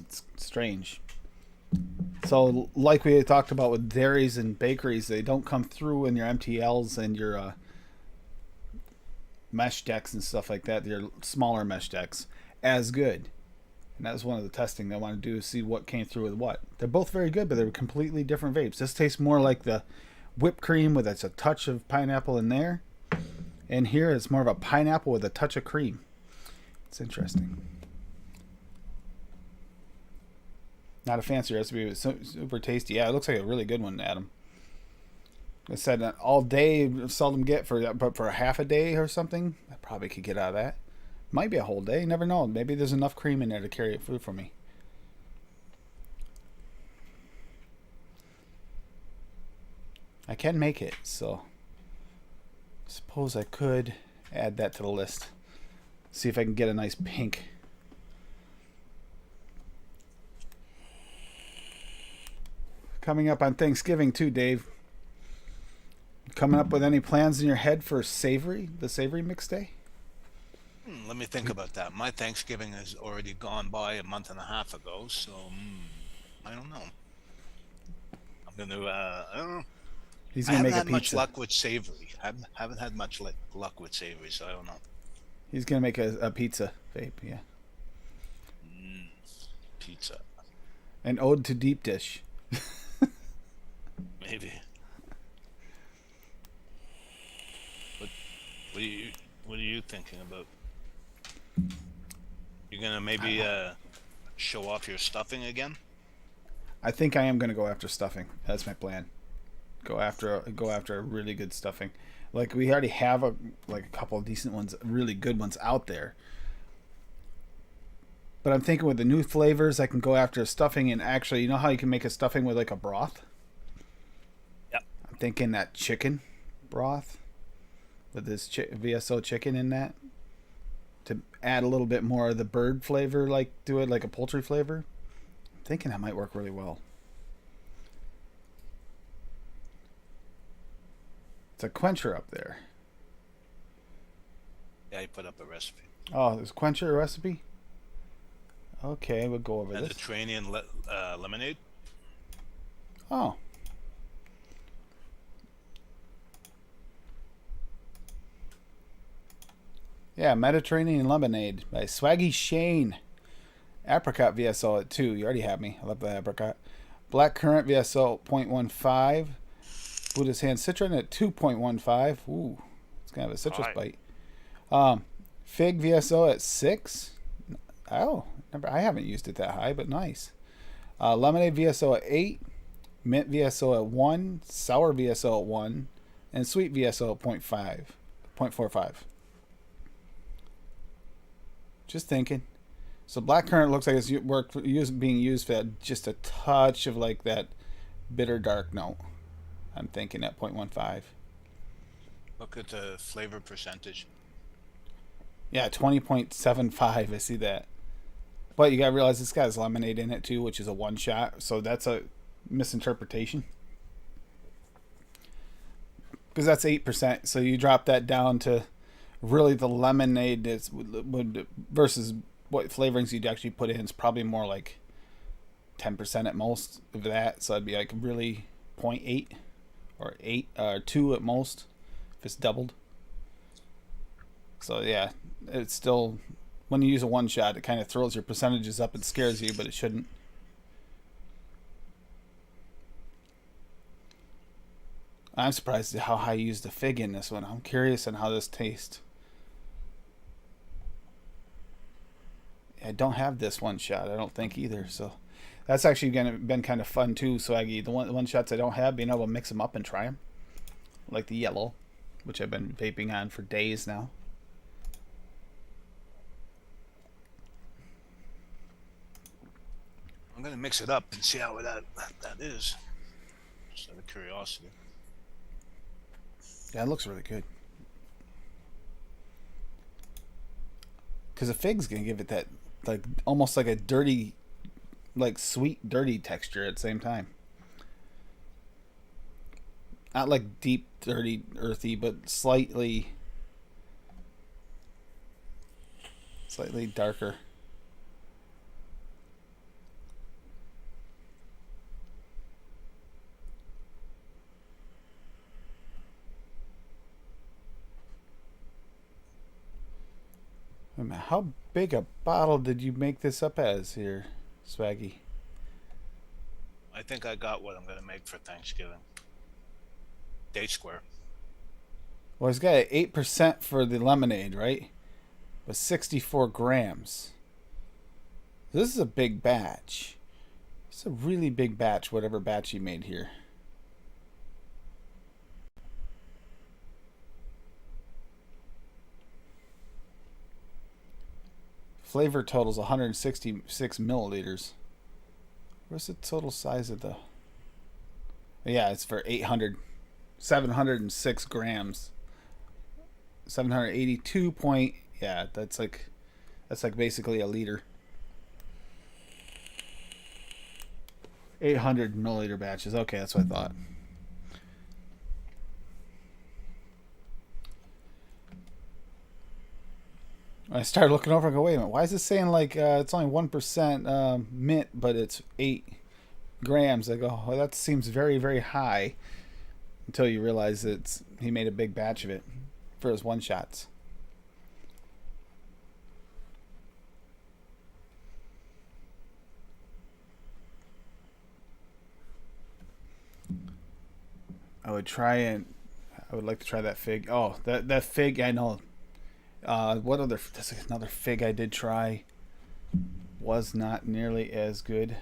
It's strange. So, like we talked about with dairies and bakeries, they don't come through in your MTLs and your mesh decks and stuff like that. Your smaller mesh decks as good. And that was one of the testing I want to do, is see what came through with what. They're both very good, but they're completely different vapes. This tastes more like the whipped cream with a touch of pineapple in there. And here it's more of a pineapple with a touch of cream. It's interesting. Not a fancy recipe, but super tasty. Yeah, it looks like a really good one, Adam. I said all day, seldom get but for a half a day or something, I probably could get out of that. Might be a whole day. You never know. Maybe there's enough cream in there to carry it through for me. I can make it, so I suppose I could add that to the list. See if I can get a nice pink. Coming up on Thanksgiving too, Dave. Coming up with any plans in your head for the savory mix day? Let me think about that. My Thanksgiving has already gone by a month and a half ago, so I don't know. I'm gonna. I don't know. He's I gonna haven't make a had pizza. much luck with savory. Haven't had much luck with savory, so I don't know. He's gonna make a pizza vape, yeah. Pizza, An ode to deep dish. maybe. What are you thinking about? You're gonna maybe show off your stuffing again? I think I am going to go after stuffing. That's my plan. Go after a really good stuffing. Like we already have a couple of decent ones, really good ones out there. But I'm thinking with the new flavors, I can go after a stuffing and actually, you know how you can make a stuffing with like a broth? Yep. I'm thinking that chicken broth with this VSO chicken in that to add a little bit more of the bird flavor, like do it like a poultry flavor. I'm thinking that might work really well. It's a quencher up there. Yeah, you put up a recipe. Oh, there's a quencher recipe? Okay, we'll go over this. Mediterranean lemonade. Oh. Yeah, Mediterranean Lemonade by Swaggy Shane. Apricot VSO at 2. You already have me. I love the apricot. Black Currant VSO 0.15. Buddha's Hand Citron at 2.15. Ooh, it's kind of a citrus bite. Fig VSO at 6. Oh, I haven't used it that high, but nice. Lemonade VSO at 8. Mint VSO at 1. Sour VSO at 1. And sweet VSO at 0.45. Just thinking. So black currant looks like it's being used for that, just a touch of like that bitter dark note. I'm thinking at 0.15. Look at the flavor percentage. Yeah, 20.75. I see that. But you gotta realize this guy's lemonade in it too, which is a one shot. So that's a misinterpretation. Because that's 8%. So you drop that down to really the lemonade would versus what flavorings you'd actually put in is probably more like 10% at most of that. So it'd be like really 0.8 or 8 or 2 at most if it's doubled. So yeah, it's still, when you use a one shot, it kind of throws your percentages up and scares you, but it shouldn't. I'm surprised at how high you used the fig in this one. I'm curious on how this tastes. I don't have this one shot, I don't think either. So that's actually been kind of fun too, Swaggy. The one shots I don't have, being able to mix them up and try them, like the yellow, which I've been vaping on for days now. I'm gonna mix it up and see how that is. Just out of curiosity. Yeah, it looks really good. Because the fig's gonna give it that, like, almost like a dirty, like sweet, dirty texture at the same time. Not like deep, dirty, earthy, but slightly darker. How big a bottle did you make this up as here, Swaggy? I think I got what I'm gonna make for Thanksgiving. Day square. Well, it's got 8% for the lemonade, right? But 64 grams. This is a big batch. It's a really big batch, whatever batch you made here. Flavor totals 166 milliliters. What's the total size of the... Yeah, it's for 706 grams. 782 point... Yeah, that's like basically a liter. 800 milliliter batches. Okay, that's what I thought. I started looking over and go, wait a minute, why is it saying like it's only 1% mint, but it's 8 grams? I go, well, that seems very, very high, until you realize he made a big batch of it for his one shots. I would like to try that fig. Oh, that fig, I know. There's another fig I did try. Was not nearly as good.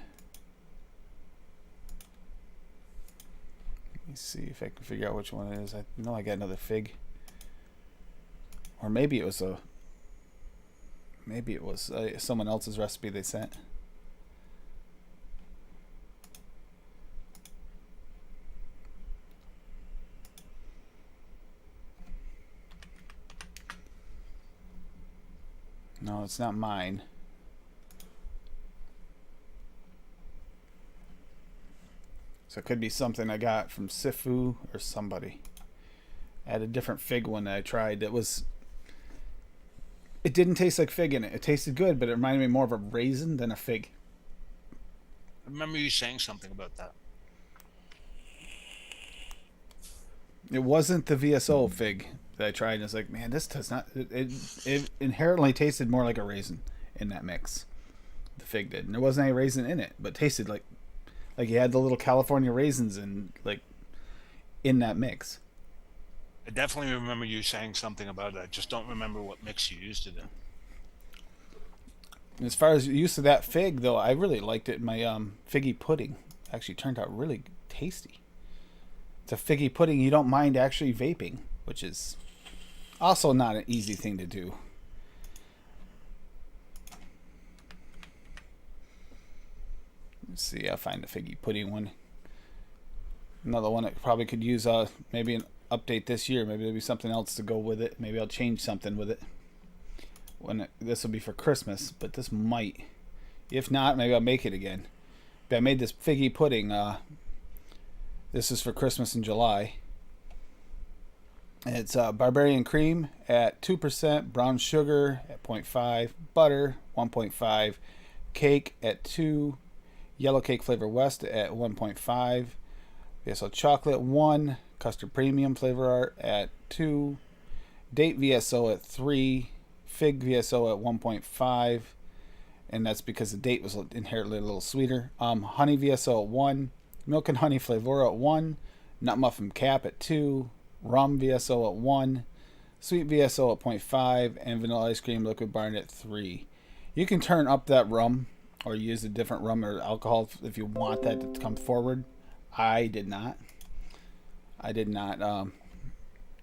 me see if I can figure out which one it is. I know I got another fig. Or maybe it was someone else's recipe they sent. No, it's not mine. So it could be something I got from Sifu or somebody. I had a different fig one that I tried that was... It didn't taste like fig in it. It tasted good, but it reminded me more of a raisin than a fig. I remember you saying something about that. It wasn't the VSO fig that I tried. And it's like, man, this does not... It inherently tasted more like a raisin in that mix. The fig did. And there wasn't any raisin in it, but it tasted like you had the little California raisins in that mix. I definitely remember you saying something about it. I just don't remember what mix you used it in. As far as use of that fig, though, I really liked it in my figgy pudding. Actually turned out really tasty. It's a figgy pudding you don't mind actually vaping, which is also not an easy thing to do. Let's see, I'll find the figgy pudding one. Another one that probably could use maybe an update this year. Maybe there'll be something else to go with it. Maybe I'll change something with it. This will be for Christmas, but this might. If not, maybe I'll make it again. But I made this figgy pudding. This is for Christmas in July. And it's barbarian cream at 2%, brown sugar at 0.5, butter 1.5, cake at 2, yellow cake flavor west at 1.5, VSO chocolate 1, custard premium flavor art at 2, date VSO at 3, fig VSO at 1.5, and that's because the date was inherently a little sweeter. Honey VSO at 1, milk and honey flavor at 1, nut muffin cap at 2, rum VSO at 1, sweet VSO at 0.5, and vanilla ice cream liquid barn at 3. You can turn up that rum or use a different rum or alcohol if you want that to come forward. I did not.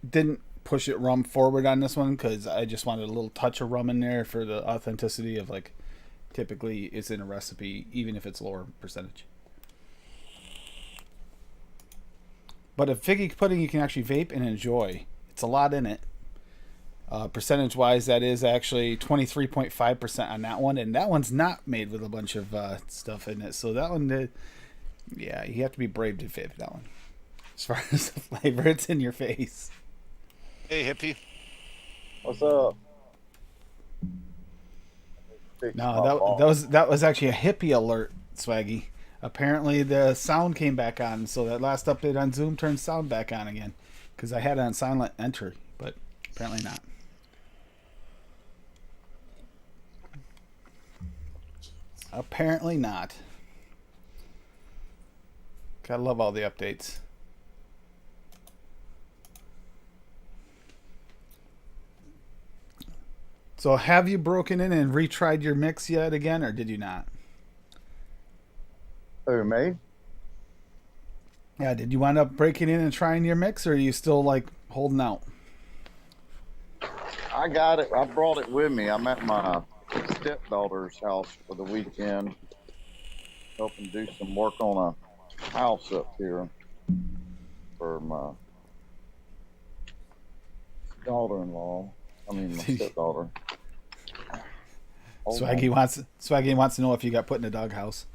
Didn't push it rum forward on this one because I just wanted a little touch of rum in there for the authenticity of, like, typically it's in a recipe even if it's lower percentage. But a figgy pudding you can actually vape and enjoy. It's a lot in it. Percentage wise, that is actually 23.5% on that one, and that one's not made with a bunch of stuff in it. So that one, yeah, you have to be brave to vape that one. As far as the flavor, it's in your face. Hey, hippie. What's up? No, that was actually a hippie alert, Swaggy. Apparently the sound came back on, so that last update on Zoom turned sound back on again. Because I had it on silent entry, but apparently not. Apparently not. Gotta love all the updates. So have you broken in and retried your mix yet again, or did you not? Who, me? Yeah, did you wind up breaking in and trying your mix, or are you still, like, holding out? I got it. I brought it with me. I'm at my stepdaughter's house for the weekend, helping do some work on a house up here for my daughter-in-law. I mean, my stepdaughter. Swaggy wants to know if you got put in a doghouse.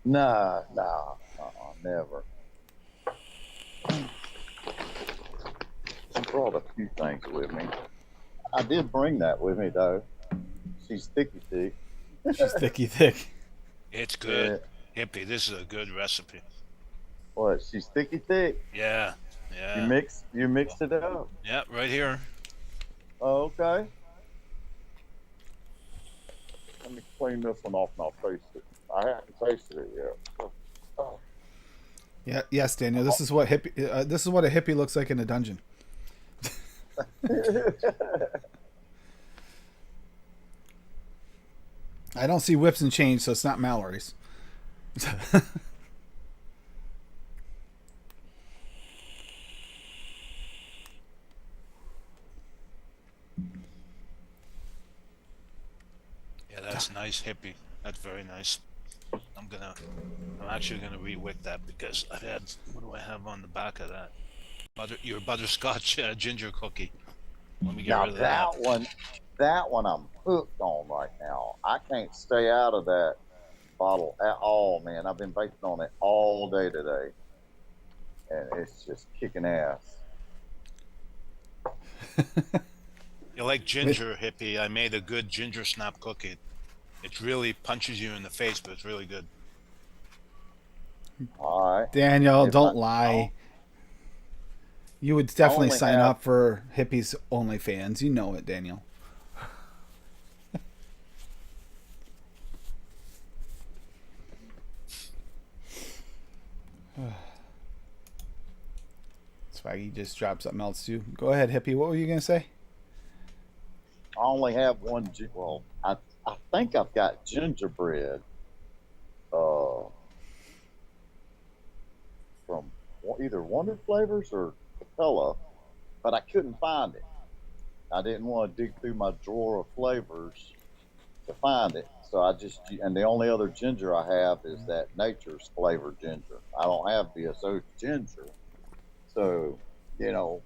Nah, never. She brought a few things with me. I did bring that with me, though. She's thicky thick. She's thicky thick. It's good. Yeah. Hippie, this is a good recipe. What? She's thicky thick? Yeah. You mixed it up? Yeah, right here. Oh, okay. Let me clean this one off and I'll taste it. I haven't tasted it yet. Oh. Yeah, yes, Daniel. This is what a hippie looks like in a dungeon. I don't see whips and chains, so it's not Mallory's. That's nice, hippie. That's very nice. I'm actually gonna re-wick that because I've had. What do I have on the back of that? Your butterscotch ginger cookie. Let me get Now rid of that. that one I'm hooked on right now. I can't stay out of that bottle at all, man. I've been baking on it all day today, and it's just kicking ass. You like ginger, hippie? I made a good ginger snap cookie. It really punches you in the face, but it's really good. All right. Daniel, If I, don't lie. You would I definitely only sign have up for Hippie's OnlyFans. You know it, Daniel. Swaggy just dropped something else too. Go ahead, Hippie. What were you gonna say? I only have one. Well, I think I've got gingerbread from either Wonder Flavors or Capella, but I couldn't find it. I didn't want to dig through my drawer of flavors to find it. So and the only other ginger I have is that Nature's Flavor ginger. I don't have VSO's ginger. So, you know,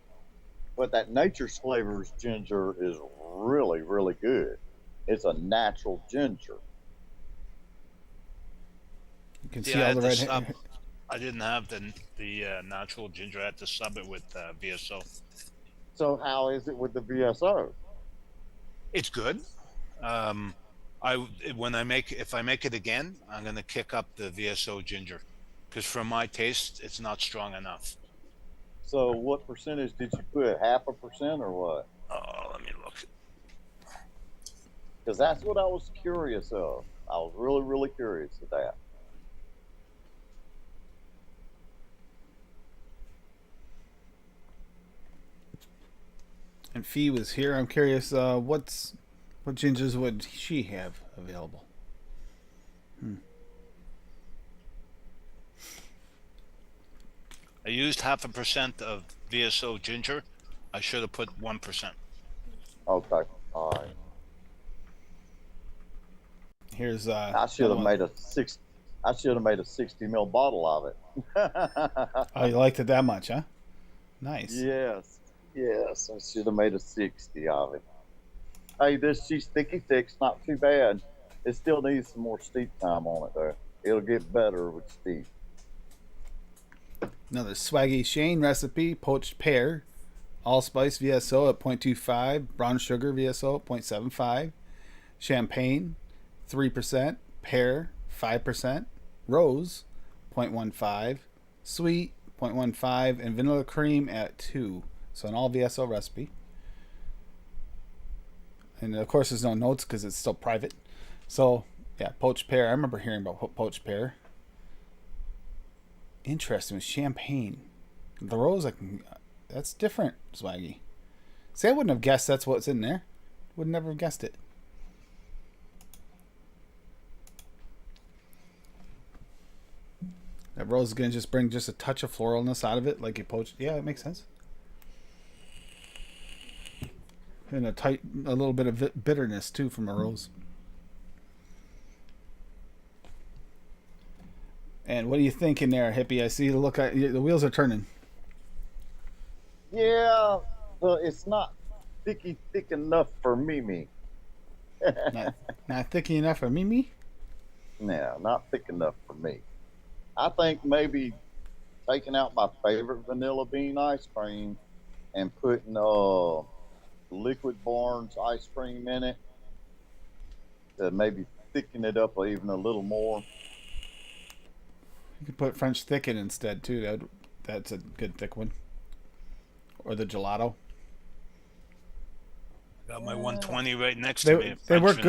but that Nature's Flavors ginger is really, really good. It's a natural ginger. You can See, see I all had the to red sub. hair. I didn't have the natural ginger. I had to sub it with VSO. So how is it with the VSO? It's good. Um, I when I make if I make it again, I'm gonna kick up the VSO ginger, because for my taste, it's not strong enough. So what percentage did you put? 0.5% or what? Oh, let me look. Because that's what I was curious of. I was really, really curious of that. And Fee was here. I'm curious, what gingers would she have available? I used 0.5% of VSO ginger. I should have put 1%. Okay. All right. Here's I should have made a 60 ml bottle of it. Oh, you liked it that much, huh? Nice. Yes. Yes. I should have made a 60 of it. Hey, this cheese sticky thick's not too bad. It still needs some more steep time on it though. It'll get better with steep. Another Swaggy Shane recipe: poached pear, allspice VSO at 0.25, brown sugar VSO at 0.75, champagne 3%, pear 5%, rose 0.15, sweet 0.15, and vanilla cream at 2. So an all VSO recipe. And of course, there's no notes because it's still private. So yeah, poached pear. I remember hearing about poached pear. Interesting with champagne. The rose, that's different, Swaggy. See, I wouldn't have guessed that's what's in there. Would never have guessed it. That rose is gonna just bring just a touch of floralness out of it, like you poached. Yeah, it makes sense. And a little bit of bitterness too from a rose. And what are you thinking there, Hippie? I see the wheels are turning. Yeah, but it's not thick enough for Mimi. Not thick enough for Mimi? No, not thick enough for me. I think maybe taking out my favorite vanilla bean ice cream and putting Liquid Barnes ice cream in it to maybe thicken it up even a little more. You could put French thicken instead too. That's a good thick one. Or the gelato. Got my 120 right next to me. They work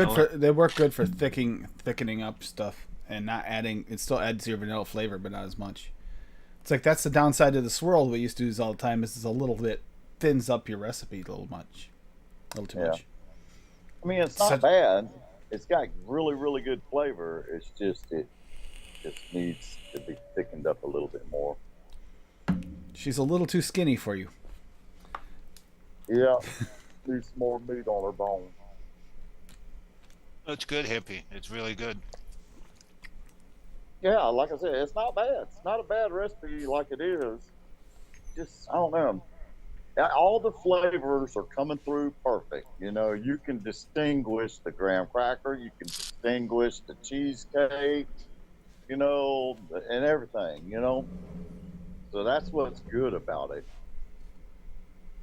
good for thickening up stuff and not adding. It still adds your vanilla flavor, but not as much. It's like that's the downside of the swirl we used to use all the time. Is it's a little bit thins up your recipe a little too much. I mean, it's not bad. It's got really, really good flavor. It's just it needs to be thickened up a little bit more. She's a little too skinny for you. Yeah, needs more meat on her bone. It's good, hippie. It's really good. Yeah, like I said, it's not bad. It's not a bad recipe like it is. Just I don't know. All the flavors are coming through perfect. You know, you can distinguish the graham cracker, you can distinguish the cheesecake, you know, and everything, you know. So that's what's good about it.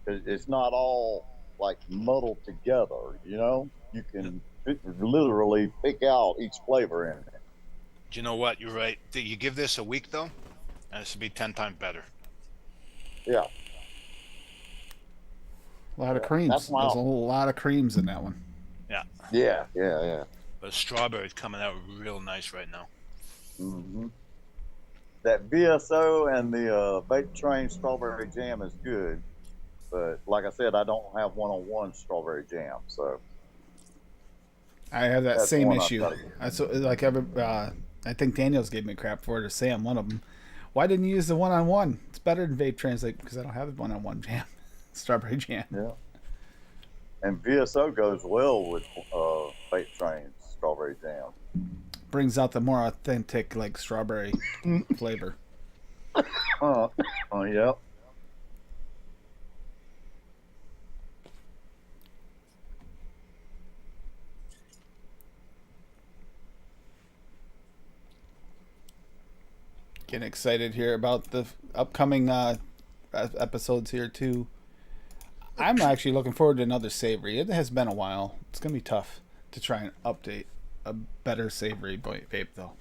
It's not all like muddled together, you know. You can literally pick out each flavor in it. Do you know what? You're right. You give this a week though, and it should be 10 times better. Yeah, A lot of yeah. That's creams. my There's a whole lot of creams in that one. Yeah, yeah. but strawberry's coming out real nice right now. Hmm. That VSO and the Baked Train strawberry jam is good, but like I said, I don't have one-on-one strawberry jam, so I have that that's same one I've issue. got to get. That's like I think Daniels gave me crap for it, or Sam, one of them. Why didn't you use the one-on-one? It's better than vape translate because I don't have the one-on-one jam, strawberry jam. Yeah, and VSO goes well with Baked Train's strawberry jam. Brings out the more authentic like strawberry flavor. Uh, yeah. Getting excited here about the upcoming episodes here too. I'm actually looking forward to another savory. It has been a while. It's gonna be tough to try and update a better savory vape though.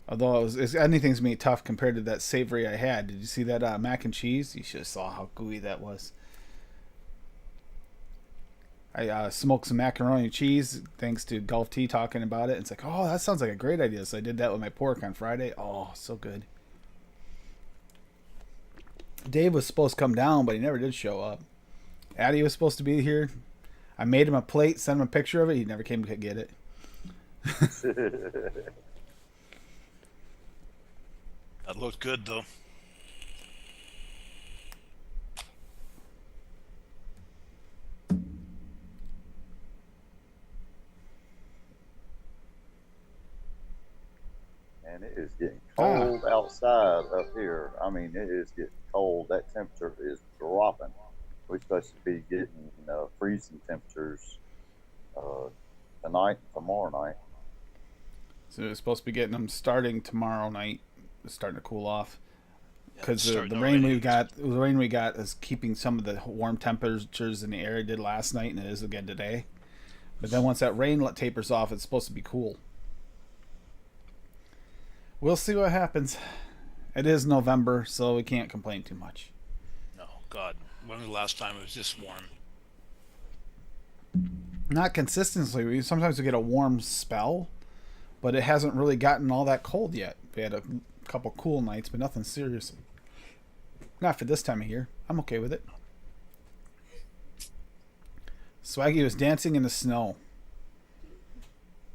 Although anything's gonna be tough compared to that savory I had. Did you see that mac and cheese? You should have saw how gooey that was. I smoked some macaroni and cheese thanks to Gulf Tea talking about it. It's like, oh, that sounds like a great idea. So I did that with my pork on Friday. Oh, so good. Dave was supposed to come down, but he never did show up. Addie was supposed to be here. I made him a plate, sent him a picture of it. He never came to get it. That looked good though. And it is getting cold outside up here. I mean, it is getting cold. That temperature is dropping. We're supposed to be getting freezing temperatures tonight and tomorrow night. So we're supposed to be getting them starting tomorrow night. It's starting to cool off. Because the rain we got is keeping some of the warm temperatures in the air. It did last night and it is again today. But then once that rain tapers off, it's supposed to be cool. We'll see what happens. It is November, so we can't complain too much. No, God, when was the last time it was this warm? Not consistently. Sometimes we get a warm spell, but it hasn't really gotten all that cold yet. We had a couple cool nights, but nothing serious. Not for this time of year. I'm okay with it. Swaggy was dancing in the snow.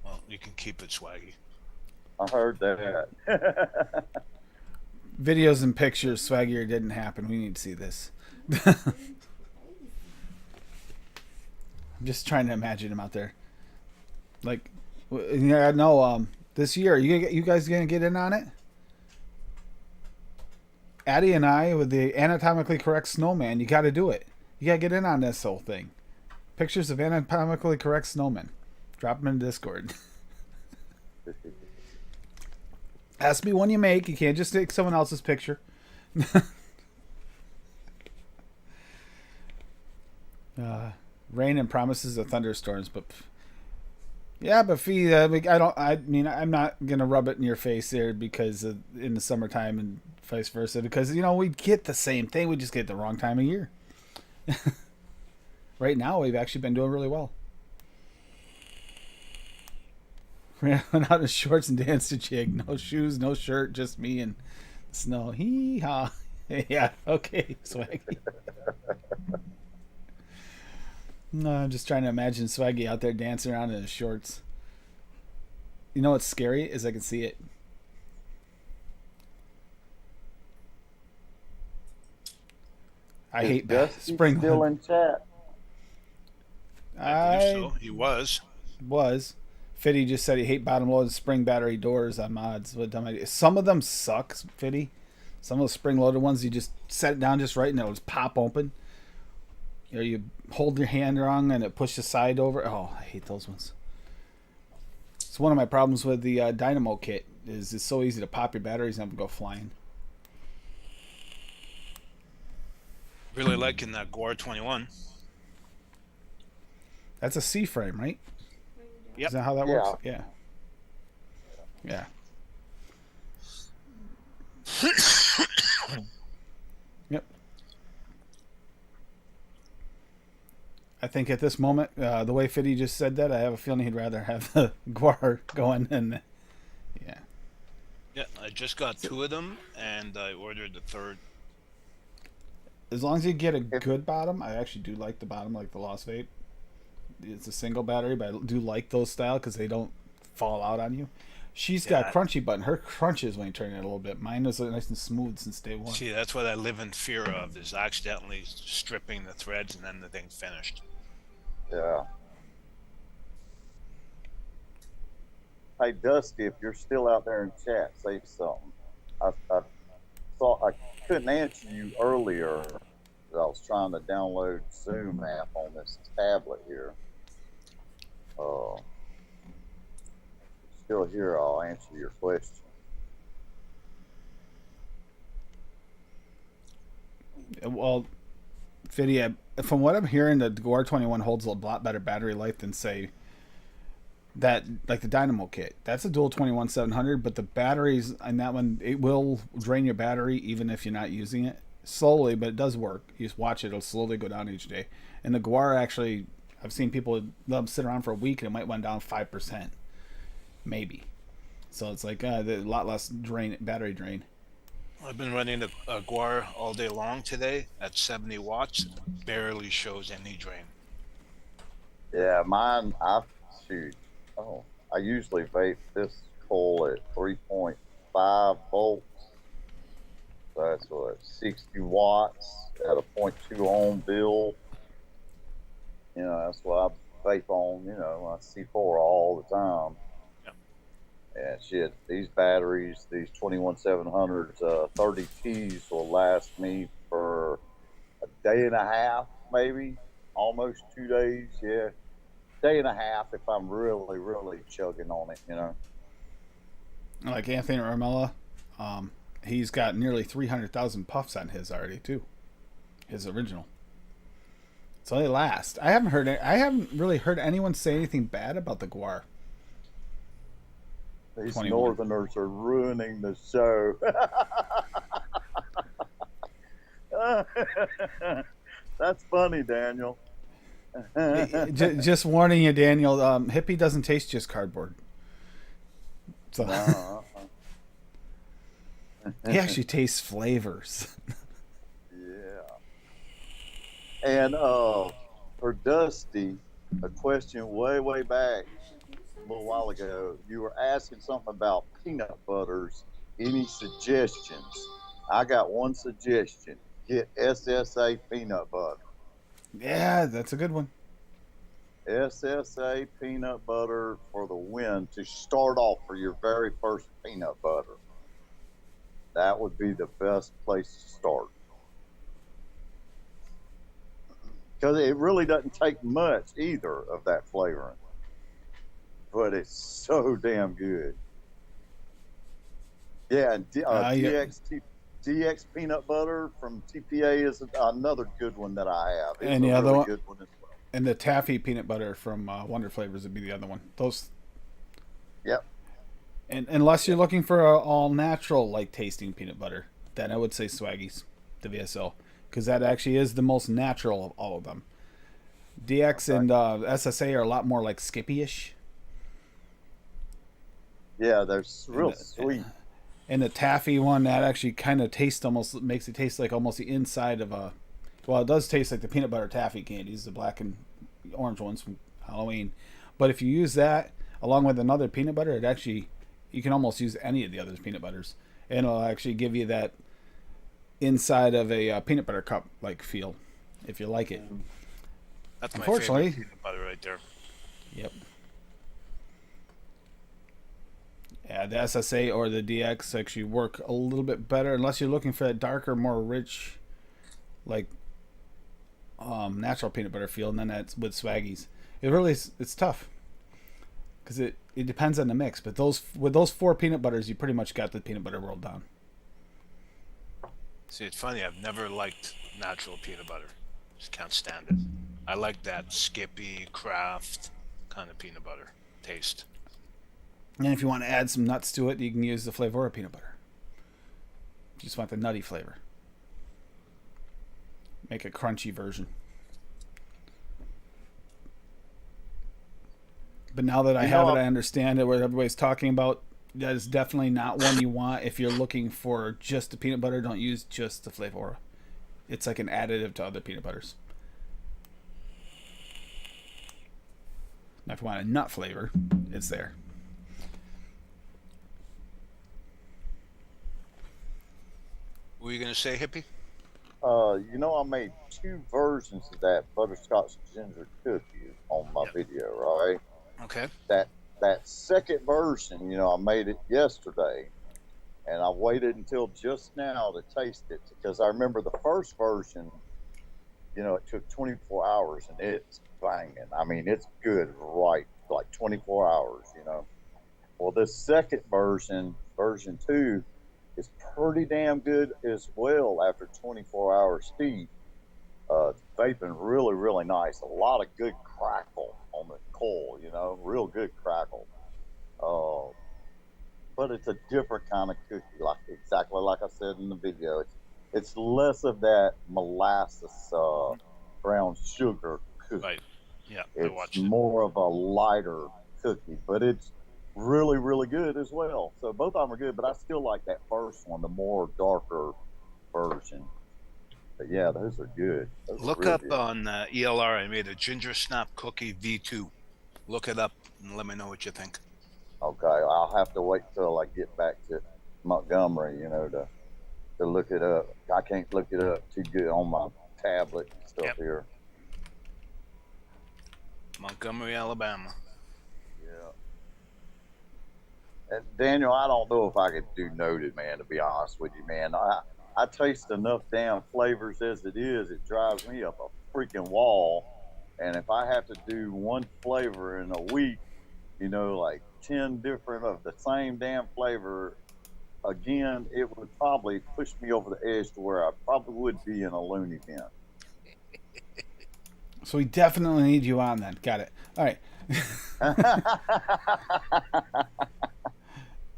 Well, you can keep it, Swaggy. I heard that. Videos and pictures, Swaggier didn't happen. We need to see this. I'm just trying to imagine him out there. Like, yeah, no. This year, you guys gonna get in on it? Addie and I with the anatomically correct snowman. You got to do it. You got to get in on this whole thing. Pictures of anatomically correct snowmen. Drop them in Discord. Has to be one you make. You can't just take someone else's picture. Rain and promises of thunderstorms, but yeah, but Fee, I'm not gonna rub it in your face there because in the summertime and vice versa. Because we get the same thing. We just get the wrong time of year. Right now, we've actually been doing really well. Ran out in shorts and danced to jig. No shoes, no shirt, just me and snow. Hee haw. Yeah, okay, Swaggy. No, I'm just trying to imagine Swaggy out there dancing around in his shorts. You know what's scary is I can see it. I hate Dusty spring. Still in chat. I believe I so. He was. was. Fitty just said he hate bottom loaded spring battery doors on mods. What dumb idea. Some of them suck, Fitty. Some of the spring loaded ones, you just set it down just right and it'll just pop open. You hold your hand wrong and it pushes the side over. Oh, I hate those ones. It's one of my problems with the Dynamo kit. Is it's so easy to pop your batteries and have them go flying. Really liking that Gore 21. That's a C frame, right? Yep. Is that how that Yeah. works? Yeah. Yeah. Yep. I think at this moment, the way Fitty just said that, I have a feeling he'd rather have the Guar going than. Yeah. Yeah, I just got 2 of them, and I ordered the 3rd. As long as you get a good bottom, I actually do like the bottom, like the Lost Vape. It's a single battery, but I do like those style because they don't fall out on you. She's got Yeah. crunchy button. Her crunches when you turn it a little bit. Mine was nice and smooth since day one. See, that's what I live in fear of, is accidentally stripping the threads and then the thing's finished. Yeah. Hey, Dusty, if you're still out there in chat, say something. I thought I couldn't answer you earlier. I was trying to download Zoom app on this tablet here. Still here, I'll answer your question. Well, Fiddy, from what I'm hearing, the Guar 21 holds a lot better battery life than, say, that, like the Dynamo kit. That's a dual 21700, but the batteries on that one, it will drain your battery even if you're not using it. Slowly, but it does work. You just watch it, it'll slowly go down each day. And the Guar actually, I've seen people let them sit around for a week and it might went down 5%. Maybe. So it's like a lot less battery drain. I've been running a Guar all day long today at 70 watts. Barely shows any drain. Yeah, mine, I usually vape this coil at 3.5 volts. So that's what, 60 watts at a 0.2 ohm build. You know, that's what I vape on, I C4 all the time. Yep. And shit, these batteries, these 21700s, 30Ts will last me for a day and a half, maybe, almost 2 days. Yeah, day and a half if I'm really, really chugging on it. Like Anthony Ramella, he's got nearly 300,000 puffs on his already too. His original. So they last. I haven't really heard anyone say anything bad about the Guar. These 21. Northerners are ruining the show. That's funny, Daniel. Just warning you, Daniel. Hippie doesn't taste just cardboard. So he actually tastes flavors. Yeah. And for Dusty, a question way back a little while ago, you were asking something about peanut butters. Any suggestions? I got one suggestion. Get SSA peanut butter. Yeah, that's a good one. SSA peanut butter for the win to start off for your very first peanut butter. That would be the best place to start. Because it really doesn't take much either of that flavoring. But it's so damn good. Yeah, and DX peanut butter from TPA is another good one that I have. It's And the a other really one- good one as well. And the taffy peanut butter from Wonder Flavors would be the other one. Those. Yep. And unless you're looking for a all natural like tasting peanut butter, then I would say Swaggy's, the VSL, because that actually is the most natural of all of them. DX and SSA are a lot more like Skippy-ish. Yeah, they're real the- sweet. And the taffy one, that actually kind of makes it taste like almost the inside of a. Well, it does taste like the peanut butter taffy candies, the black and orange ones from Halloween. But if you use that along with another peanut butter, it actually, you can almost use any of the other peanut butters, and it'll actually give you that inside of a peanut butter cup like feel, if you like it. That's my Unfortunately. favorite peanut butter right there. Yep. Yeah, the SSA or the DX actually work a little bit better unless you're looking for that darker, more rich, like natural peanut butter feel, and then that's with Swaggies. It really is, it's tough because it depends on the mix. But with those 4 peanut butters, you pretty much got the peanut butter world down. See, it's funny. I've never liked natural peanut butter. Just can't stand it. I like that Skippy, Kraft kind of peanut butter taste. And if you want to add some nuts to it, you can use the Flavora peanut butter. If you just want the nutty flavor. Make a crunchy version. But now that I have it, I understand it. What everybody's talking about, that is definitely not one you want if you're looking for just the peanut butter. Don't use just the Flavora. It's like an additive to other peanut butters. Now, if you want a nut flavor, it's there. What were you gonna say, hippie? I made 2 versions of that butterscotch ginger cookie on my video, right? Okay. That second version, I made it yesterday, and I waited until just now to taste it because I remember the first version, it took 24 hours and it's banging. I mean, it's good, right? Like 24 hours. Well, this second version, version 2, is pretty damn good as well after 24 hours heat. Vaping really, really nice. A lot of good crackle on the coal, real good crackle. But it's a different kind of cookie, exactly like I said in the video. It's less of that molasses brown sugar cookie. Right. Yeah, I watched It's it. more of a lighter cookie, but it's really, really good as well. So both of them are good, but I still like that first one, the more darker version. But yeah, those are good. Those are Look real up good. on ELR. I made a ginger snap cookie V2. Look it up and let me know what you think. Okay, I'll have to wait till I get back to Montgomery, to look it up. I can't look it up too good on my tablet and stuff here. Montgomery, Alabama. Yeah. And Daniel, I don't know if I could do noted, man, to be honest with you, man. I taste enough damn flavors as it is. It drives me up a freaking wall. And if I have to do one flavor in a week, like 10 different of the same damn flavor, again, it would probably push me over the edge to where I probably would be in a loony bin. So we definitely need you on then. Got it. All right.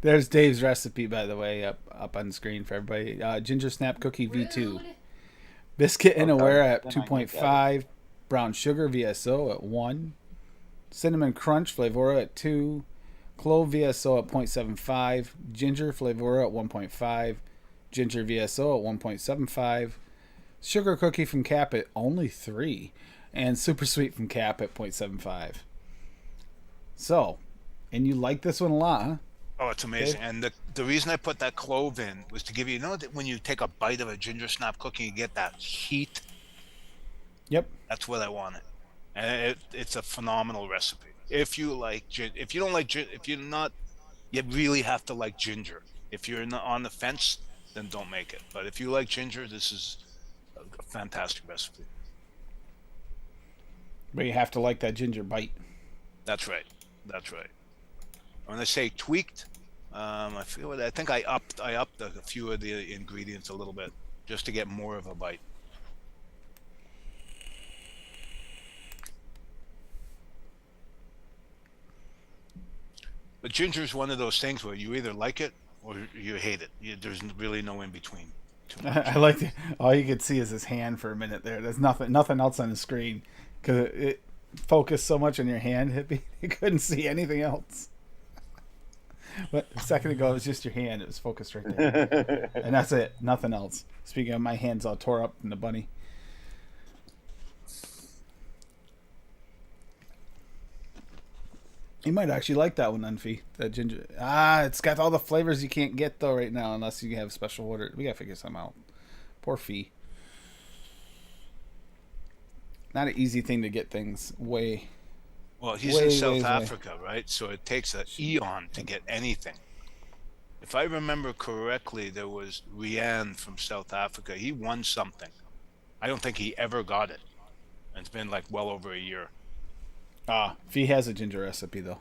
There's Dave's recipe, by the way, up on the screen for everybody. Ginger snap cookie V2. Rude. Biscuit in aware at Then I get 2.5. Brown sugar VSO at 1. Cinnamon crunch Flavora at 2. Clove VSO at 0.75. Ginger Flavora at 1.5. Ginger VSO at 1.75. Sugar cookie from Cap at only 3. And super sweet from Cap at 0.75. So, and you like this one a lot, huh? Oh, it's amazing. And the reason I put that clove in was to give you, that when you take a bite of a ginger snap cookie, you get that heat. Yep. That's what I wanted. And it's a phenomenal recipe. If you don't like, if you're not, you really have to like ginger. If you're not on the fence, then don't make it. But if you like ginger, this is a fantastic recipe. But you have to like that ginger bite. That's right. That's right. When I say tweaked, I think I upped a few of the ingredients a little bit just to get more of a bite. But ginger is one of those things where you either like it or you hate it. There's really no in between. I like the, all you could see is his hand for a minute there. There's nothing else on the screen because it focused so much on your hand, hippie. You couldn't see anything else. But a second ago, it was just your hand. It was focused right there, and that's it. Nothing else. Speaking of, my hand's all tore up from the bunny. You might actually like that one, Unfee. That ginger. It's got all the flavors you can't get though right now, unless you have special order. We gotta figure something out. Poor Fee. not an easy thing to get things way. Well, he's Way, in South ways away. Africa, right? So it takes an eon to get anything. If I remember correctly, there was Rian from South Africa. He won something. I don't think he ever got it. And it's been like well over a year. Fee has a ginger recipe though.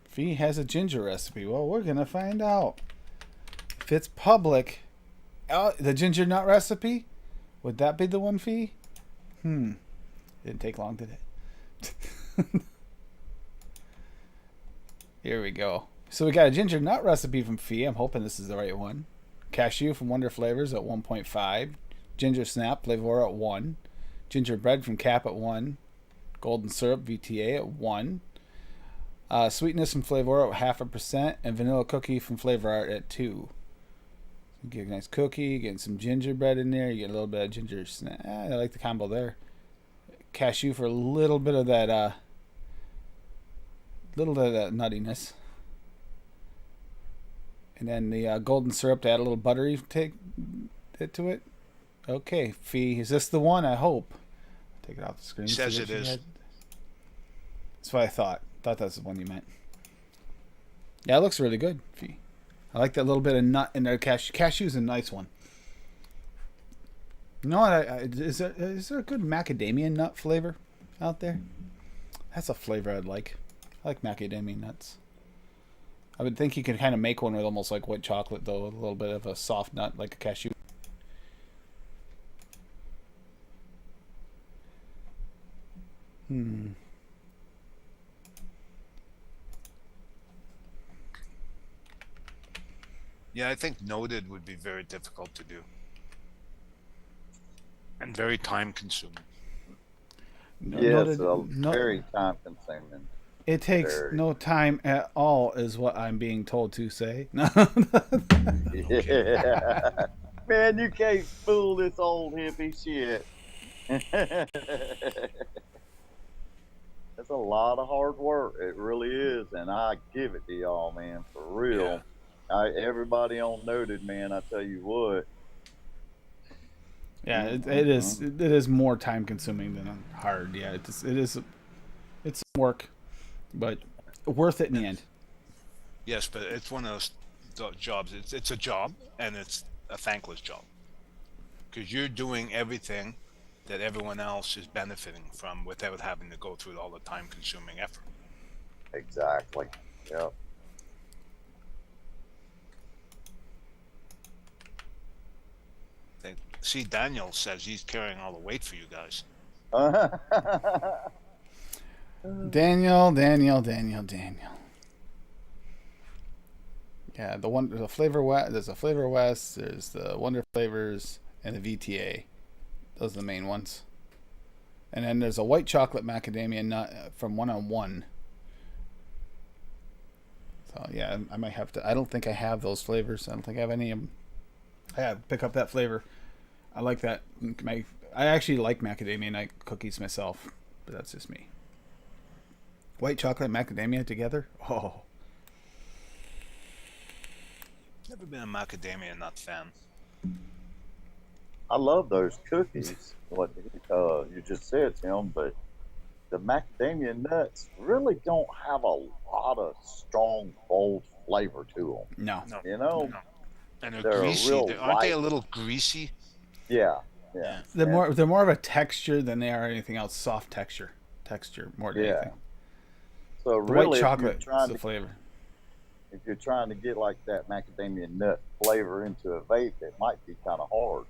Fee has a ginger recipe. Well, we're gonna find out. If it's public, the ginger nut recipe, would that be the one, Fee? Didn't take long, did it? Here we go. So we got a ginger nut recipe from Fee. I'm hoping this is the right one. Cashew from Wonder Flavors at 1.5. Ginger Snap Flavor at 1. Gingerbread from Cap at 1. Golden Syrup VTA at 1. Sweetness from Flavor at 0.5%. And Vanilla Cookie from Flavor Art at 2. Get a nice cookie, getting some gingerbread in there. You get a little bit of ginger snap. I like the combo there. Cashew for a little bit of that nuttiness. And then the golden syrup to add a little buttery take to it. Okay, Fee, is this the one? I hope. Take it off the screen. He says it is. That's what I thought. Thought that's the one you meant. Yeah, it looks really good, Fee. I like that little bit of nut in there. Cashew's a nice one. You know what? Is there a good macadamia nut flavor out there? That's a flavor I'd like. I like macadamia nuts. I would think you could kind of make one with almost like white chocolate, though. A little bit of a soft nut, like a cashew. Yeah, I think noted would be very difficult to do. And very time consuming. Yes, very time consuming. It takes no time at all, is what I'm being told to say. Yeah. Man, you can't fool this old hippie shit. It's a lot of hard work. It really is. And I give it to y'all, man, for real. Yeah. Everybody on Noted, man, I tell you what. Yeah, it is more time consuming than hard. Yeah, it's work, but worth it in the end. Yes, but it's one of those jobs. It's a job, and it's a thankless job because you're doing everything that everyone else is benefiting from without having to go through all the time consuming effort. Exactly. Yep. See, Daniel says he's carrying all the weight for you guys. Daniel. Yeah, there's a Flavor West, there's the Wonder Flavors, and the VTA. Those are the main ones. And then there's a white chocolate macadamia nut from 1-on-1. So yeah, I might have to. I don't think I have those flavors. I don't think I have any of them. I have to pick up that flavor. I like that. I actually like macadamia nut cookies myself, but that's just me. White chocolate and macadamia together? Oh. Never been a macadamia nut fan. I love those cookies, what you just said, Tim, but the macadamia nuts really don't have a lot of strong, bold flavor to them. No. You know? No. And they're greasy. Aren't they a little greasy? Yeah. They're more of a texture than they are anything else. Soft texture more than anything. So the really, white chocolate is the flavor. If you're trying to get like that macadamia nut flavor into a vape, it might be kind of hard.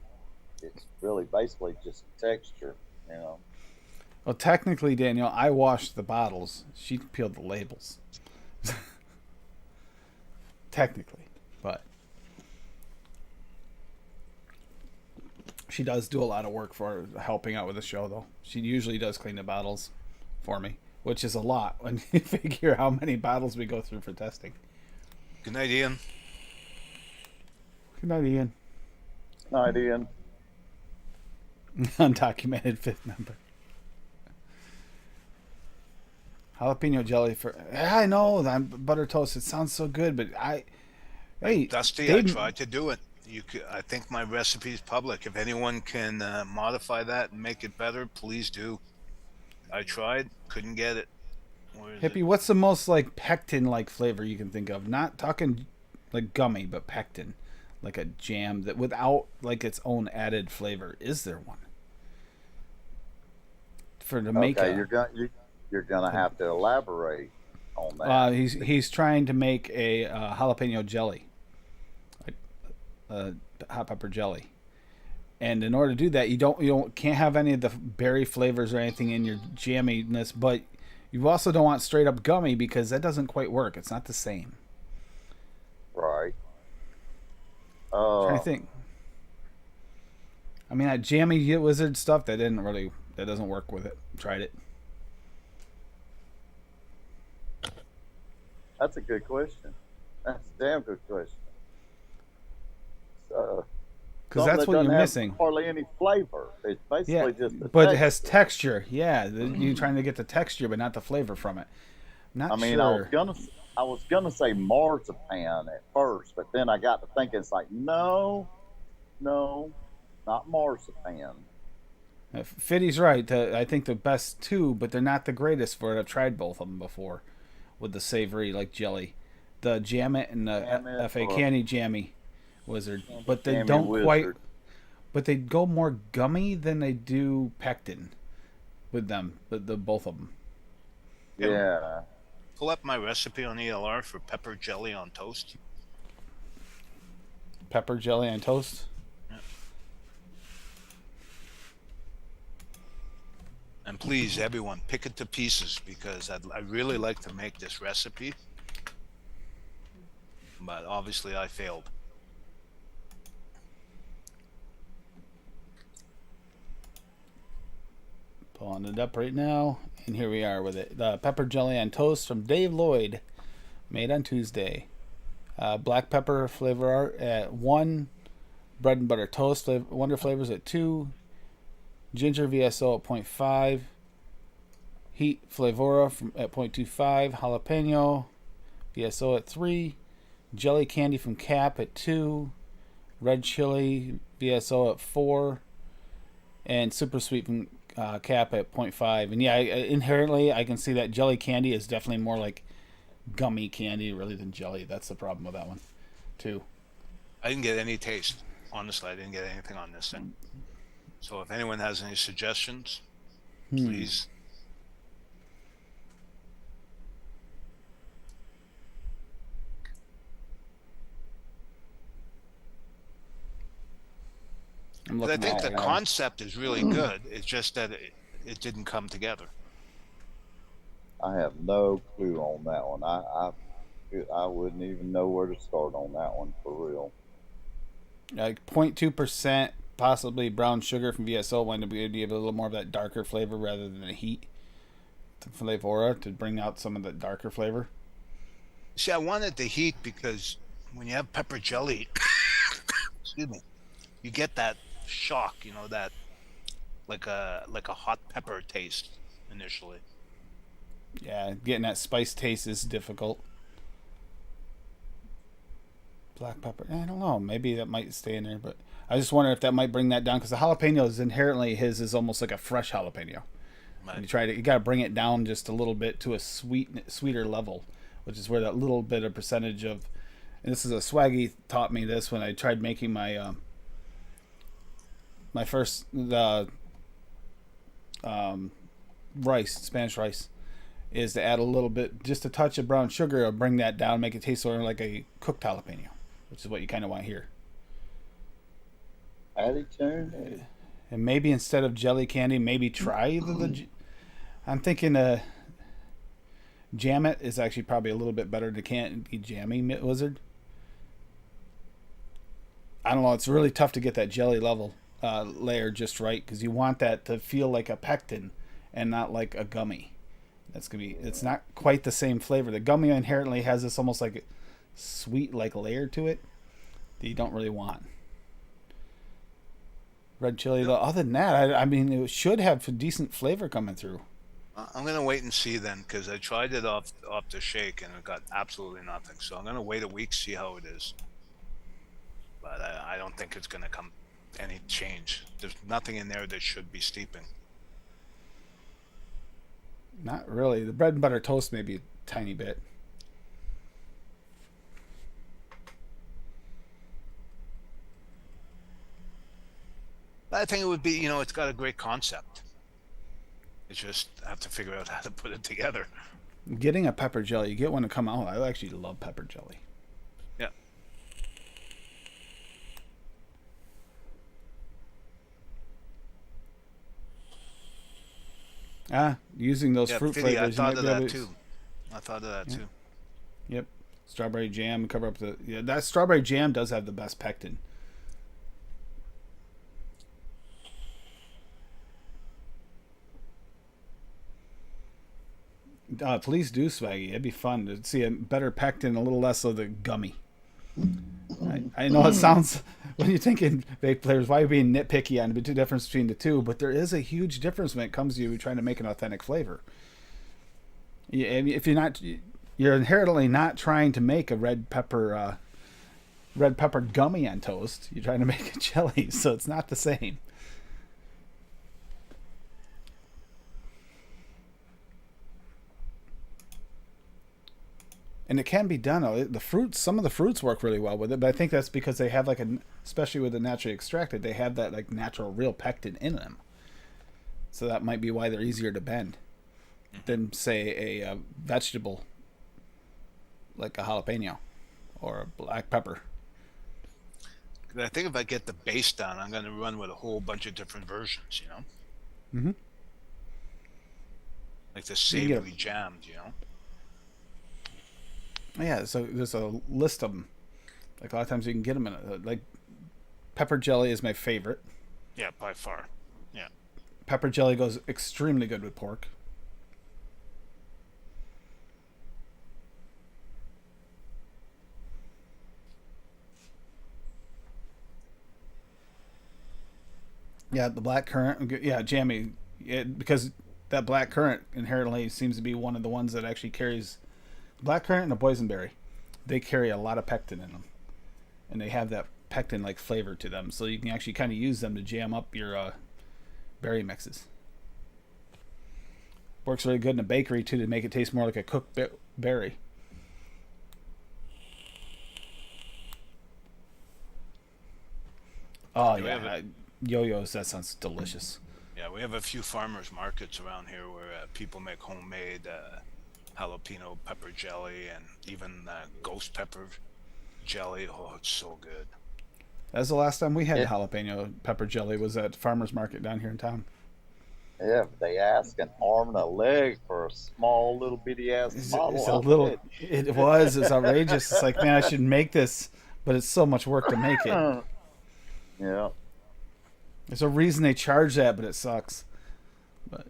It's really basically just texture, you know. Well, technically, Daniel, I washed the bottles. She peeled the labels. Technically, but she does do a lot of work for helping out with the show, though. She usually does clean the bottles for me, which is a lot when you figure how many bottles we go through for testing. Good night, Ian. Good night, Ian. Night, Ian. Undocumented fifth member. Jalapeno jelly for. I know that butter toast. It sounds so good, but hey, Dusty, I tried to do it. You could, I think my recipe is public. If anyone can modify that and make it better, please do. I tried, couldn't get it. Where is it? Hippie, what's the most like pectin like flavor you can think of? Not talking like gummy, but pectin, like a jam that without like its own added flavor. Is there one? For to make Okay, you're gonna have to elaborate on that. he's trying to make a jalapeno jelly, like hot pepper jelly. And in order to do that, you can't have any of the berry flavors or anything in your jamminess, but you also don't want straight up gummy because that doesn't quite work. It's not the same. Right. I'm trying to think. I mean, that jammy wizard stuff that doesn't work with it. Tried it. That's a good question. That's a damn good question. So, Because that's what you're missing. Hardly any flavor. It's basically just the but texture. it has texture. Yeah, you're trying to get the texture, but not the flavor from it. Not I mean, sure. I was gonna say marzipan at first, but then I got to thinking, it's like, no, not marzipan. Fiddy's right. I think the best two, but they're not the greatest for it. I've tried both of them before with the savory like jelly. The Jammet and the FA Candy Jammy Wizard. But they don't quite. But they go more gummy than they do pectin with them, the both of them. Yeah. Pull up my recipe on ELR for pepper jelly on toast. Pepper jelly on toast? And please, everyone, pick it to pieces because I really like to make this recipe. But obviously I failed. Pulling it up right now, and here we are with it. The pepper jelly on toast from Dave Lloyd, made on Tuesday. Black pepper flavor art at 1, bread and butter toast wonder flavors at 2, ginger VSO at 0.5, heat flavora at 0.25, jalapeno VSO at 3, jelly candy from Cap at 2, red chili VSO at 4, and super sweet from Cap at 0.5. And yeah, inherently I can see that jelly candy is definitely more like gummy candy really than jelly. That's the problem with that one too. I didn't get any taste. Honestly, I didn't get anything on this thing. So if anyone has any suggestions, please. I think the concept is really good. It's just that it didn't come together. I have no clue on that one. I wouldn't even know where to start on that one for real. Like 0.2%, possibly brown sugar from VSO, wanted to give it a little more of that darker flavor rather than the heat flavora to bring out some of the darker flavor. See, I wanted the heat because when you have pepper jelly, excuse me, you get that shock, that like a hot pepper taste initially. Yeah, getting that spice taste is difficult. Black pepper, I don't know, maybe that might stay in there, but I just wonder if that might bring that down because the jalapeno is inherently is almost like a fresh jalapeno. Right. You got to bring it down just a little bit to a sweeter level, which is where that little bit of percentage of, and this is a Swaggy taught me this when I tried making my my first rice, Spanish rice, is to add a little bit, just a touch of brown sugar, or bring that down, make it taste sort of like a cooked jalapeno, which is what you kind of want here. Attitude. And maybe instead of jelly candy, maybe try I'm thinking Jammet is actually probably a little bit better to candy jammy wizard. I don't know. It's really tough to get that jelly level layer just right because you want that to feel like a pectin and not like a gummy. It's not quite the same flavor. The gummy inherently has this almost like sweet like layer to it that you don't really want. Red chili, though. Other than that, I mean, it should have a decent flavor coming through. I'm gonna wait and see then, because I tried it off the shake and it got absolutely nothing. So I'm gonna wait a week, see how it is. But I don't think it's gonna come any change. There's nothing in there that should be steeping. Not really. The bread and butter toast maybe a tiny bit. But I think it would be, it's got a great concept. It's just I have to figure out how to put it together. Getting a pepper jelly, you get one to come out. I actually love pepper jelly. Yeah. Using those Yeah, fruit Fiddy, I flavors. thought of that to, too. I thought of that too. Yep. Strawberry jam, cover up the. Yeah, that strawberry jam does have the best pectin. Please do, Swaggy. It'd be fun to see a better pectin, a little less of the gummy. I know it sounds, when you're thinking vape flavors, why are you being nitpicky on the difference between the two? But there is a huge difference when it comes to you trying to make an authentic flavor. If you're inherently not trying to make a red pepper gummy on toast. You're trying to make a jelly, so it's not the same. And it can be done. Some of the fruits work really well with it, but I think that's because they have especially with the naturally extracted, they have that like natural real pectin in them. So that might be why they're easier to bend than say a vegetable like a jalapeno or a black pepper. I think if I get the base down, I'm going to run with a whole bunch of different versions. Mm-hmm. Like the savory jammed. Yeah, so there's a list of them. Like a lot of times you can get them in like pepper jelly is my favorite. Yeah, by far. Yeah. Pepper jelly goes extremely good with pork. Yeah, the black currant. Yeah, jammy. Because that black currant inherently seems to be one of the ones that actually carries black currant and the boysenberry. They carry a lot of pectin in them, and they have that pectin like flavor to them. So you can actually kind of use them to jam up your berry mixes. Works really good in a bakery too to make it taste more like a cooked berry. Oh yeah, yo-yos. That sounds delicious. Yeah, we have a few farmers markets around here where people make homemade jalapeno pepper jelly and even ghost pepper jelly. Oh, it's so good. That's the last time we had jalapeno pepper jelly was at farmers market down here in town. Yeah, they ask an arm and a leg for a small little bitty ass bottle. It's a little. It was. It's outrageous. It's like, man, I should make this, but it's so much work to make it. Yeah. There's a reason they charge that, but it sucks. But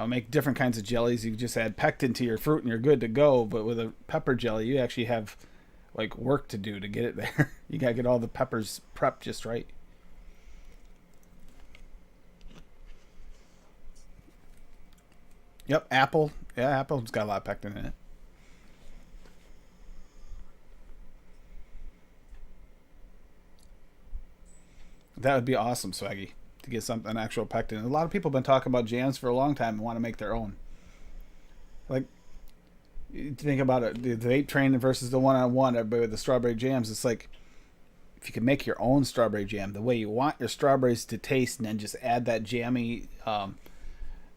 make different kinds of jellies. You just add pectin to your fruit and you're good to go. But with a pepper jelly, you actually have like work to do to get it there. You gotta get all the peppers prepped just right. Yep, apple. Yeah, apple's got a lot of pectin in it. That would be awesome, Swaggy, to get an actual pectin. A lot of people have been talking about jams for a long time and want to make their own. Like, you think about it, the vape train versus the one-on-one, everybody with the strawberry jams, it's like, if you can make your own strawberry jam the way you want your strawberries to taste and then just add that jammy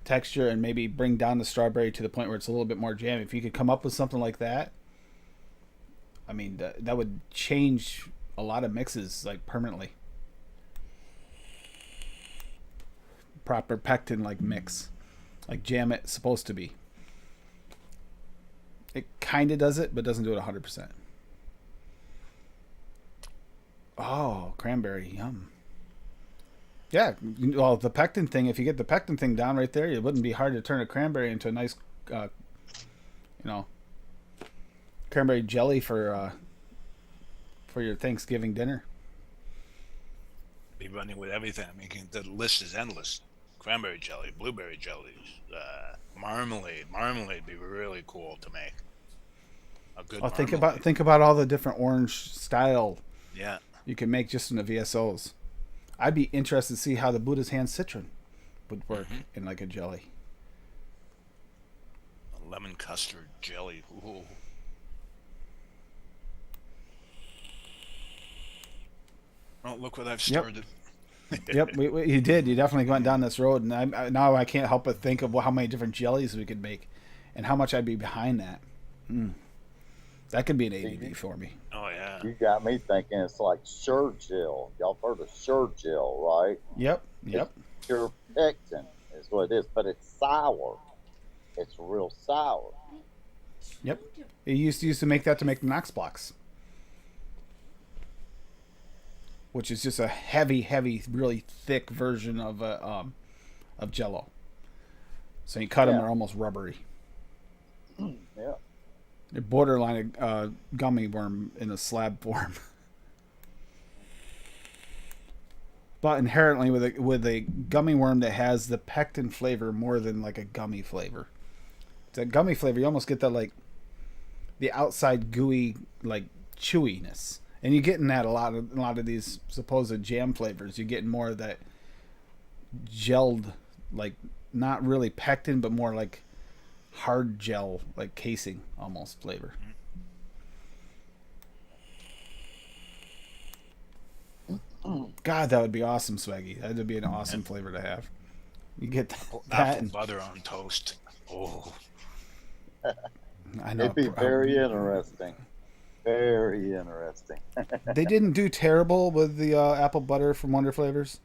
texture and maybe bring down the strawberry to the point where it's a little bit more jammy. If you could come up with something like that, I mean, that would change a lot of mixes, like, permanently. Proper pectin like mix, like jam it's supposed to be. It kind of does it, but doesn't do it 100%. Oh, cranberry, yum. Yeah, well, the pectin thing, if you get the pectin thing down right there, it wouldn't be hard to turn a cranberry into a nice cranberry jelly for your Thanksgiving dinner. Be running with everything. I mean, the list is endless. Cranberry jelly, blueberry jellies, marmalade. Marmalade would be really cool to make. A good Oh, marmalade. think about all the different orange style Yeah. you can make just in the VSOs. I'd be interested to see how the Buddha's hand citron would work in like a jelly. A lemon custard jelly. Ooh. Oh, look what I've started. Yep, you did. You definitely went down this road, and now I can't help but think of how many different jellies we could make, and how much I'd be behind that. That could be an ADD for me. Oh yeah. You got me thinking it's like Surgel. Y'all heard of Surgel, right? Yep. It's pure pectin is what it is, but it's sour. It's real sour. Yep. It used to make that to make the Knox blocks, which is just a heavy, really thick version of Jello. So you cut them, they're almost rubbery. Yeah. They're borderline a gummy worm in a slab form. But inherently, with a gummy worm that has the pectin flavor more than like a gummy flavor. That gummy flavor, you almost get that like the outside gooey like chewiness, and you're getting that a lot of these supposed jam flavors. You're getting more of that gelled, like not really pectin, but more like hard gel, like casing almost flavor. God, that would be awesome, Swaggy. That would be an awesome flavor to have. You get that Apple and butter on toast. Oh. I know. It'd be very interesting. Very interesting. They didn't do terrible with the apple butter from Wonder Flavors.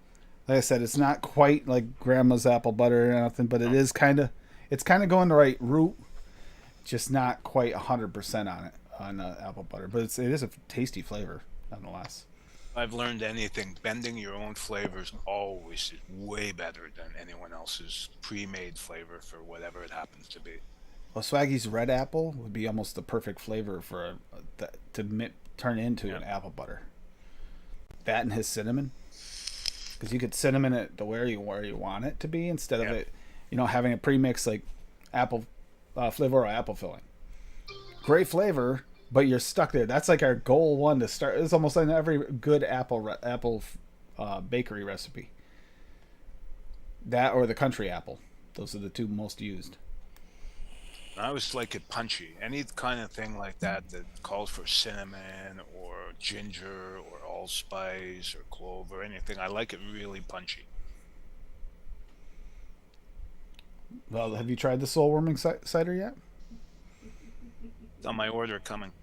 Like I said, it's not quite like Grandma's apple butter or nothing, but it's kind of going the right route. Just not quite 100% on it on apple butter, but it is a tasty flavor nonetheless. I've learned anything. Bending your own flavors always is way better than anyone else's pre-made flavor for whatever it happens to be. Well, Swaggy's red apple would be almost the perfect flavor for turn into an apple butter. That and his cinnamon, because you could cinnamon it to where you want it to be instead of it, having a pre-mix like apple flavor or apple filling. Great flavor, but you're stuck there. That's like our goal one to start. It's almost like every good apple bakery recipe. That or the country apple. Those are the two most used. I always like it punchy. Any kind of thing like that calls for cinnamon or ginger or allspice or clove or anything. I like it really punchy. Well, have you tried the soul warming cider yet? It's on my order coming.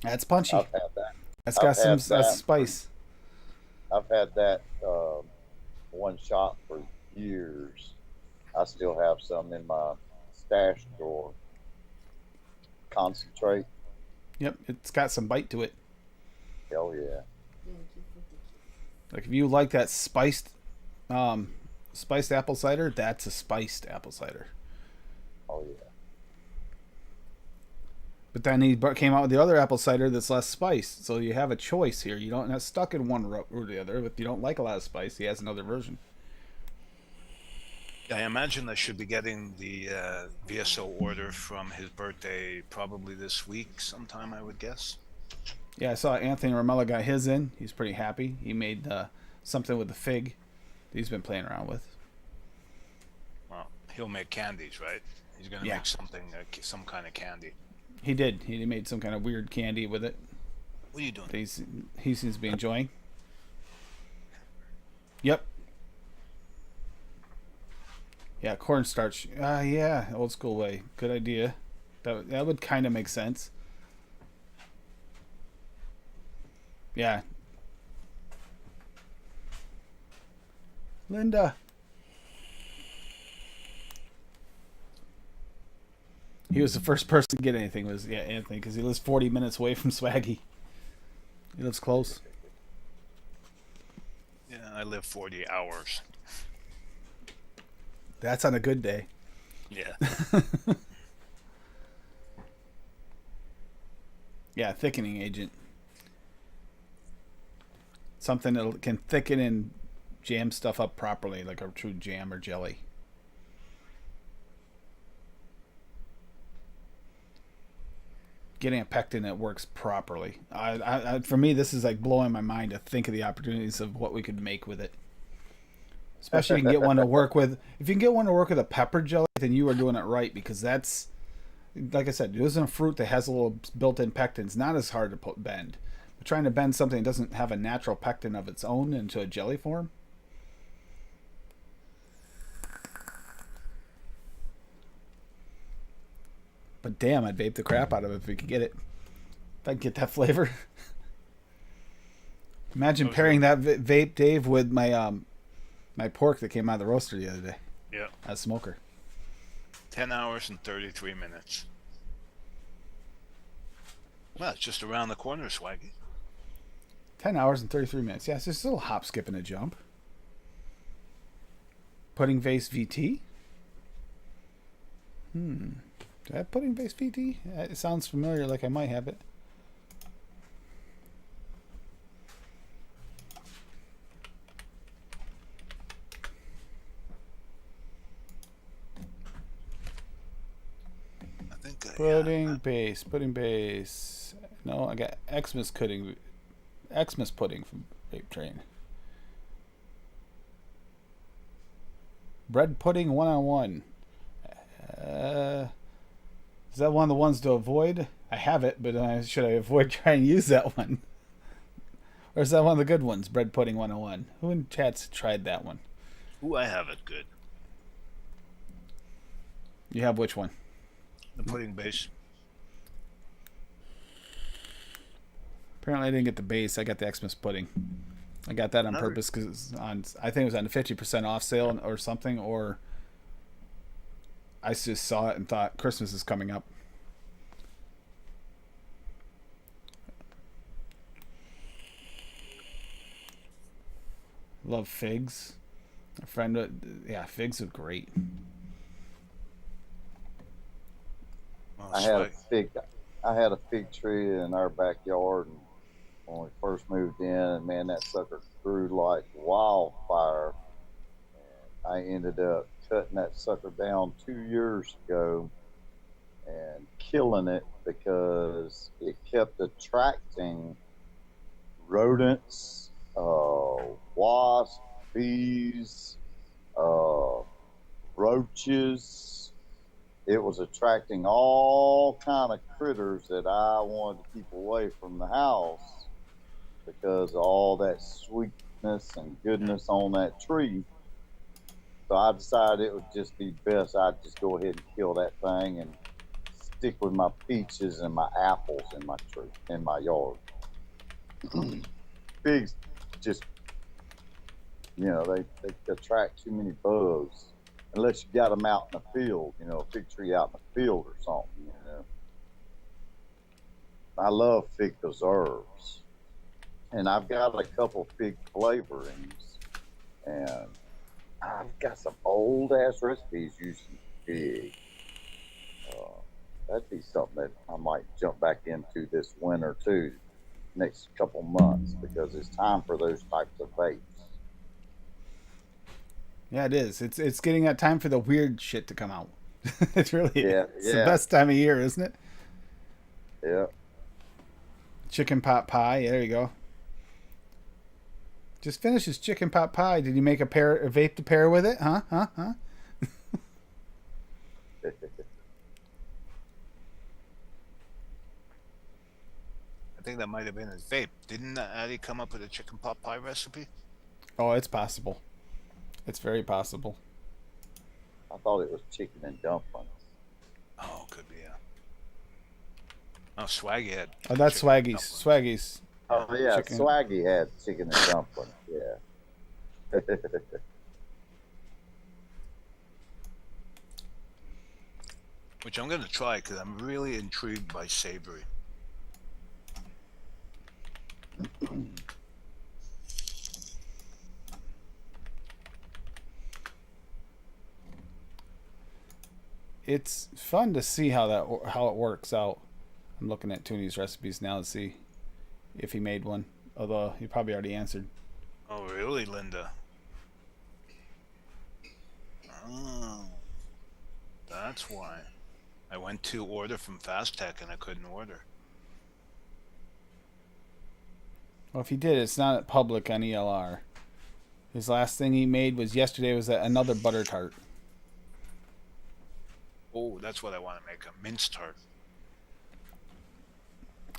That's punchy. I've had that. That's got some spice. I've had that one shot for years. I still have some in my stash drawer. Concentrate. Yep, it's got some bite to it. Hell yeah. Like if you like that spiced apple cider, that's a spiced apple cider. Oh yeah. But then he came out with the other apple cider that's less spiced. So you have a choice here. You don't have stuck in one route or the other. If you don't like a lot of spice, he has another version. I imagine I should be getting the VSO order from his birthday probably this week sometime, I would guess. Yeah, I saw Anthony Romella got his in. He's pretty happy. He made something with the fig that he's been playing around with. Well, he'll make candies, right? He's going to make something, some kind of candy. He did. He made some kind of weird candy with it. What are you doing? He seems to be enjoying. Yep. Yeah, cornstarch. Yeah, old school way. Good idea. That would kind of make sense. Yeah. Linda. He was the first person to get anything. Was Anthony, because he lives 40 minutes away from Swaggy. He lives close. Yeah, I live 40 hours. That's on a good day. Yeah. Yeah, thickening agent. something that can thicken and jam stuff up properly, like a true jam or jelly. Getting a pectin that works properly. For me, this is like blowing my mind to think of the opportunities of what we could make with it. Especially if you can get one to work with. If you can get one to work with a pepper jelly, then you are doing it right, because that's, like I said, it isn't a fruit that has a little built-in pectin. It's not as hard to bend. But trying to bend something that doesn't have a natural pectin of its own into a jelly form. But damn, I'd vape the crap out of it if we could get it. If I could get that flavor. Imagine pairing that vape, Dave, with my my pork that came out of the roaster the other day. Yeah. As smoker. 10 hours and 33 minutes. Well, it's just around the corner, Swaggy. 10 hours and 33 minutes. Yeah, it's just a little hop, skip, and a jump. Pudding Vase VT? Do I have Pudding Vase VT? It sounds familiar, like I might have it. I think Pudding Base. No, I got Xmas pudding from Vape Train. Bread pudding 1-on-1. Is that one of the ones to avoid? I have it, but should I avoid trying to use that one? Or is that one of the good ones? Bread pudding 101. Who in chat's tried that one? Ooh, I have it good. You have which one? The pudding base. Apparently I didn't get the base. I got the Xmas pudding. I got that on purpose because I think it was on a 50% off sale or something, or I just saw it and thought Christmas is coming up. Love figs. A friend, yeah, figs are great. Oh, I had a fig tree in our backyard, and when we first moved in, and man, that sucker grew like wildfire. I ended up cutting that sucker down 2 years ago and killing it because it kept attracting rodents, wasps, bees, roaches. It was attracting all kind of critters that I wanted to keep away from the house because of all that sweetness and goodness on that tree. So I decided it would just be best I'd just go ahead and kill that thing and stick with my peaches and my apples in my tree, in my yard. Pigs just, they attract too many bugs unless you got them out in the field, a fig tree out in the field or something, I love fig preserves. And I've got a couple fig flavorings, and I've got some old ass recipes using fig. That'd be something that I might jump back into this winter too, next couple months, because it's time for those types of vapes. Yeah, it is. It's getting that time for the weird shit to come out. It's really it's the yeah. best time of year, isn't it? Yeah. Chicken pot pie. There you go. Just finished his chicken pot pie. Did you make a vape to pair with it? Huh? I think that might have been his vape. Didn't Addy come up with a chicken pot pie recipe? Oh, it's possible. It's very possible. I thought it was chicken and dumplings. Oh, could be, yeah. Oh, Swaggy had. Oh, that's Swaggy's. Swaggy's. Oh yeah, chicken. Swaggy had chicken and dumplings. Yeah. Which I'm gonna try because I'm really intrigued by savory. It's fun to see how it works out. I'm looking at Tooney's recipes now to see if he made one. although you probably already answered. Oh, really, Linda? Oh, that's why. I went to order from Fast Tech and I couldn't order. Well, if he did, it's not public on ELR. His last thing he made was yesterday was another butter tart. Oh, that's what I want to make, a mince tart.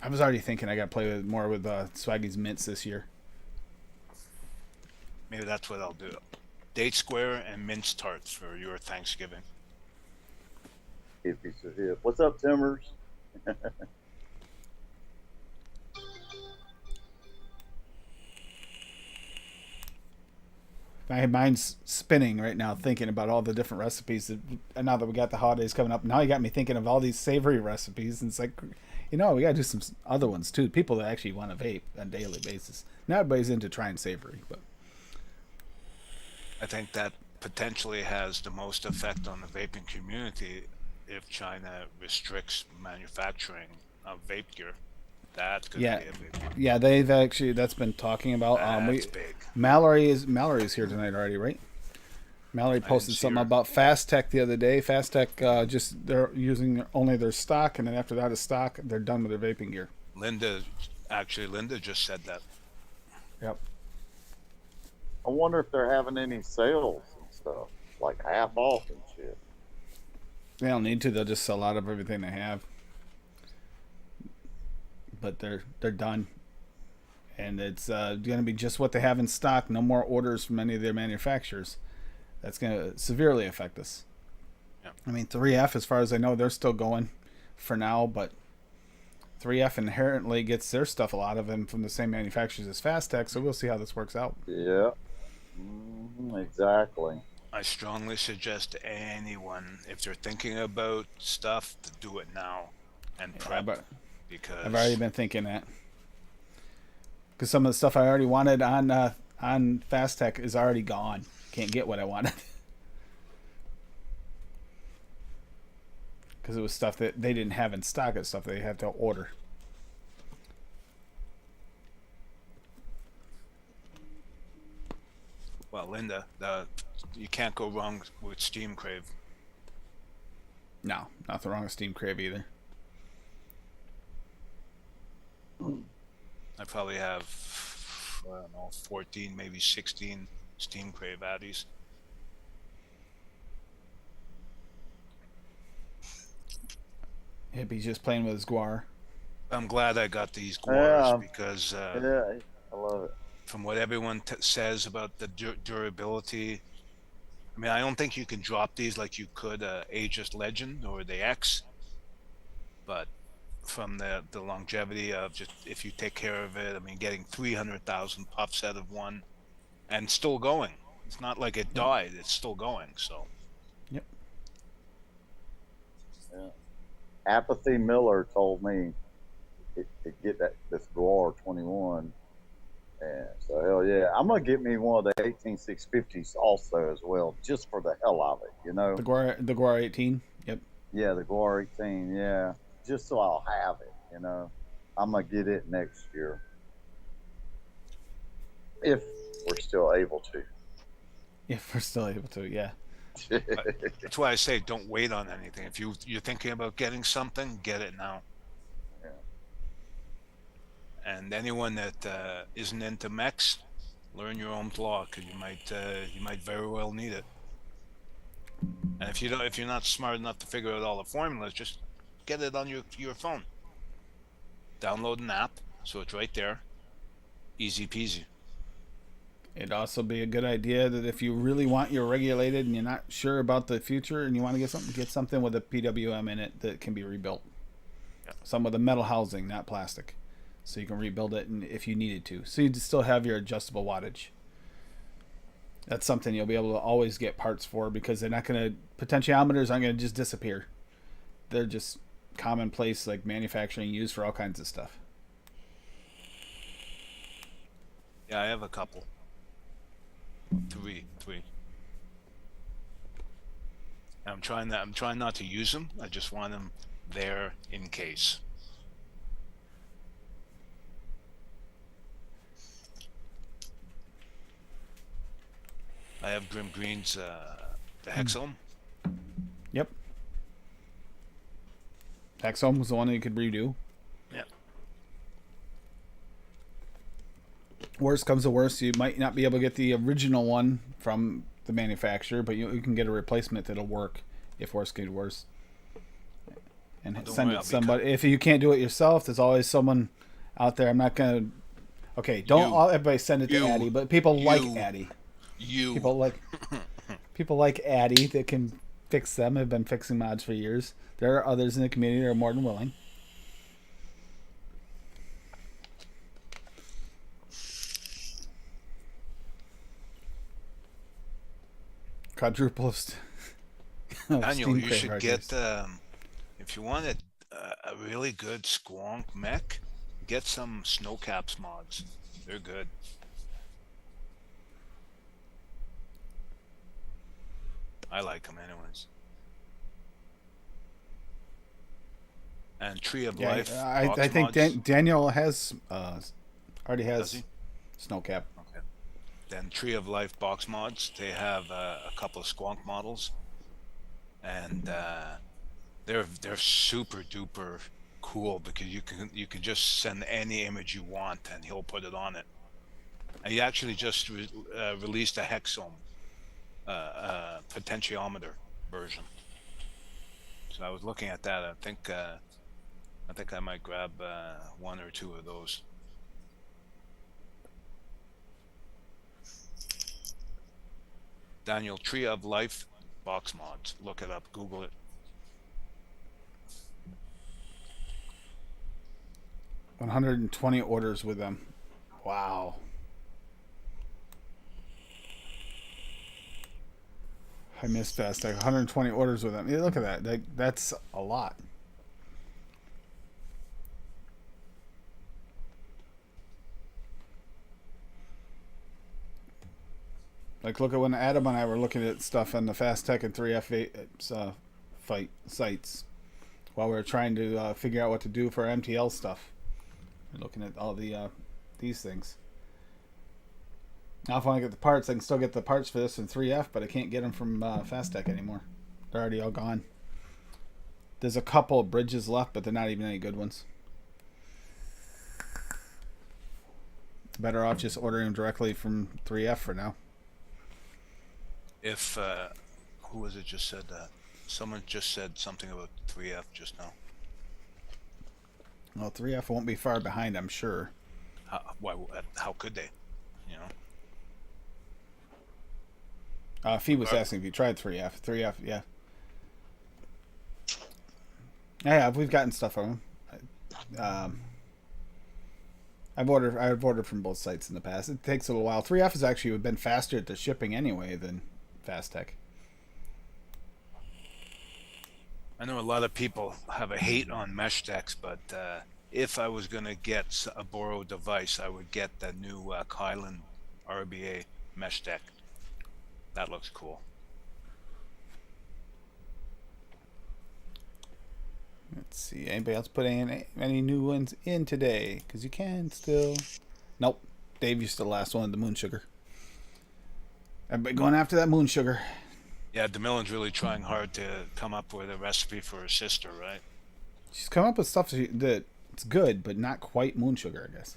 I was already thinking I got to play more with Swaggy's mints this year. Maybe that's what I'll do. Date square and mince tarts for your Thanksgiving. Hip piece of hip. What's up, Timbers? My mind's spinning right now thinking about all the different recipes. And now that we got the holidays coming up, now you got me thinking of all these savory recipes. And it's like, we got to do some other ones too. People that actually want to vape on a daily basis. Not everybody's into trying savory, but I think that potentially has the most effect on the vaping community if China restricts manufacturing of vape gear. That could yeah, be a big one. yeah, that's been talking about. That's big. Mallory's here tonight already, right? Mallory didn't posted see something her. about Fast Tech the other day. Fast Tech they're using only their stock, and then after that is stock, they're done with their vaping gear. Linda just said that. Yep. I wonder if they're having any sales and stuff, like half off and shit. They don't need to. They'll just sell out of everything they have. But they're done, and it's going to be just what they have in stock. No more orders from any of their manufacturers. That's going to severely affect us. Yeah. I mean, 3F, as far as I know, they're still going for now, but 3F inherently gets their stuff, a lot of them, from the same manufacturers as Fast Tech. So we'll see how this works out. Yeah, exactly. I strongly suggest to anyone, if they're thinking about stuff, to do it now and prep. Because I've already been thinking that. Because some of the stuff I already wanted on Fast Tech is already gone. Can't get what I wanted. Because it was stuff that they didn't have in stock. It's stuff they had to order. Well, Linda, you can't go wrong with Steam Crave. No, nothing wrong with Steam Crave either. I probably have, I don't know, 14, maybe 16 Steam Crave Addies. Hippie's just playing with his guar. I'm glad I got these Guars Yeah. because Yeah, I love it. from what everyone says about the durability, I mean, I don't think you can drop these like you could Aegis Legend or the X, but from the longevity of just if you take care of it, I mean, getting 300,000 puffs out of one and still going. It's not like it died; it's still going. So. Yep. Yeah. Apathy Miller told me to get this Guar 21. And so, hell yeah. I'm going to get me one of the 18650s also as well, just for the hell of it, The Guar 18. Yep. Yeah, the Guar 18, yeah. Just so I'll have it, I'm going to get it next year. If we're still able to. If we're still able to, yeah. That's why I say don't wait on anything. If you're thinking about getting something, get it now. Yeah. And anyone that isn't into mechs, learn your own law because you might very well need it. And if you're not smart enough to figure out all the formulas, just get it on your phone. Download an app, so it's right there. Easy peasy. It'd also be a good idea that if you really want your regulated and you're not sure about the future and you want to get something with a PWM in it that can be rebuilt. Yeah. Some with a metal housing, not plastic. So you can rebuild it if you needed to. So you'd still have your adjustable wattage. That's something you'll be able to always get parts for because they're not going to, potentiometers aren't going to just disappear. They're just commonplace, like manufacturing used for all kinds of stuff. Yeah, I have a couple. Three. I'm trying not to use them. I just want them there in case. I have Grim Green's the Hexome. Yep. Hexome was the one that you could redo. Yeah. Worst comes to worst, you might not be able to get the original one from the manufacturer, but you can get a replacement that'll work if worst comes to worst. And Don't send worry, it I'll to be somebody. If you can't do it yourself, there's always someone out there. I'm not gonna. Okay, don't You. all everybody send it to You. Addy, but people like You. Addy. You. People like Addy that can fix them. Have been fixing mods for years. There are others in the community that are more than willing. Quadruplest. Daniel, you should get if you want a really good squonk mech, get some snowcaps mods. They're good. I like them anyways. And Tree of Life. I think Daniel has already Does has he? Snowcap. Okay. Then Tree of Life box mods. They have a couple of squonk models, and they're super duper cool because you can just send any image you want and he'll put it on it. And he actually just released a Hexome potentiometer version. So I was looking at that. I think I might grab one or two of those. Daniel, Tree of Life box mods. Look it up. Google it. $120 orders with them. Wow. I missed Fast. 120 orders with them. Yeah, look at that. That's a lot. Like, look at when Adam and I were looking at stuff on the Fast Tech and 3F fight sites while we were trying to figure out what to do for MTL stuff. We're looking at all the these things. Now, if I want to get the parts, I can still get the parts for this from 3F, but I can't get them from Fast Tech anymore. They're already all gone. There's a couple of bridges left, but they're not even any good ones. Better off just ordering them directly from 3F for now. If who was it just said that? Someone just said something about 3F just now. Well, 3F won't be far behind, I'm sure. How could they? You know. Fee was asking if you tried 3F. 3F, yeah. Yeah, we've gotten stuff from them. I've ordered from both sites in the past. It takes a little while. 3F has actually been faster at the shipping anyway than Fast Tech. I know a lot of people have a hate on mesh decks, but if I was going to get a borrowed device, I would get the new Kylan RBA mesh deck. That looks cool. Let's see. Anybody else put any new ones in today? Because you can still. Nope. Dave used the last one, the Moon Sugar. Everybody going after that Moon Sugar. Yeah, DeMillen's really trying hard to come up with a recipe for her sister, right? She's come up with stuff that's good, but not quite Moon Sugar, I guess.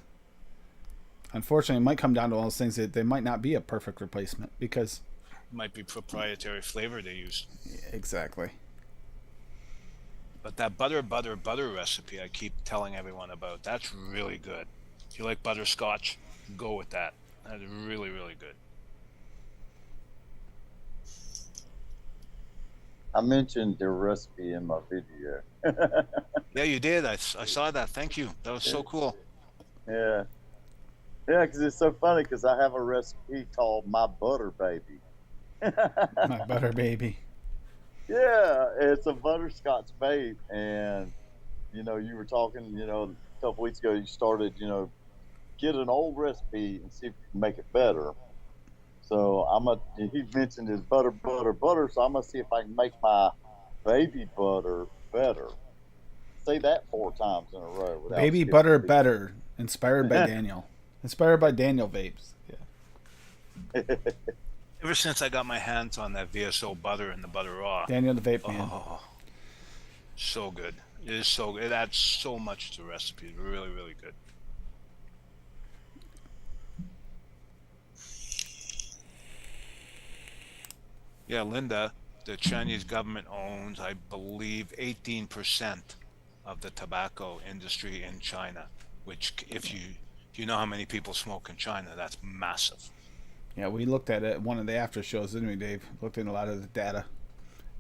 Unfortunately, it might come down to all those things that they might not be a perfect replacement because... Might be proprietary flavor they use. Yeah, exactly. But that butter recipe I keep telling everyone about, that's really good. If you like butterscotch, go with that. That's really, really good. I mentioned the recipe in my video. Yeah, you did. I saw that. Thank you. That was so cool. Yeah. Yeah, because it's so funny because I have a recipe called My Butter Baby. My butter baby. Yeah, it's a butterscotch babe. And, you know, you were talking, you know, a couple weeks ago, you started, you know, get an old recipe and see if you can make it better. So he mentioned his butter, so I'm going to see if I can make my baby butter better. Say that 4 times in a row. Baby butter better. Inspired by Daniel. Inspired by Daniel Vapes. Yeah. Ever since I got my hands on that VSO butter and the butter raw, Daniel the Vape Man. oh, so good. It is so good. It adds so much to the recipe. Really, really good. Yeah, Linda, the Chinese government owns, I believe, 18% of the tobacco industry in China, which if you know how many people smoke in China, that's massive. Yeah, we looked at it at one of the after shows, didn't we, Dave? Looked at a lot of the data.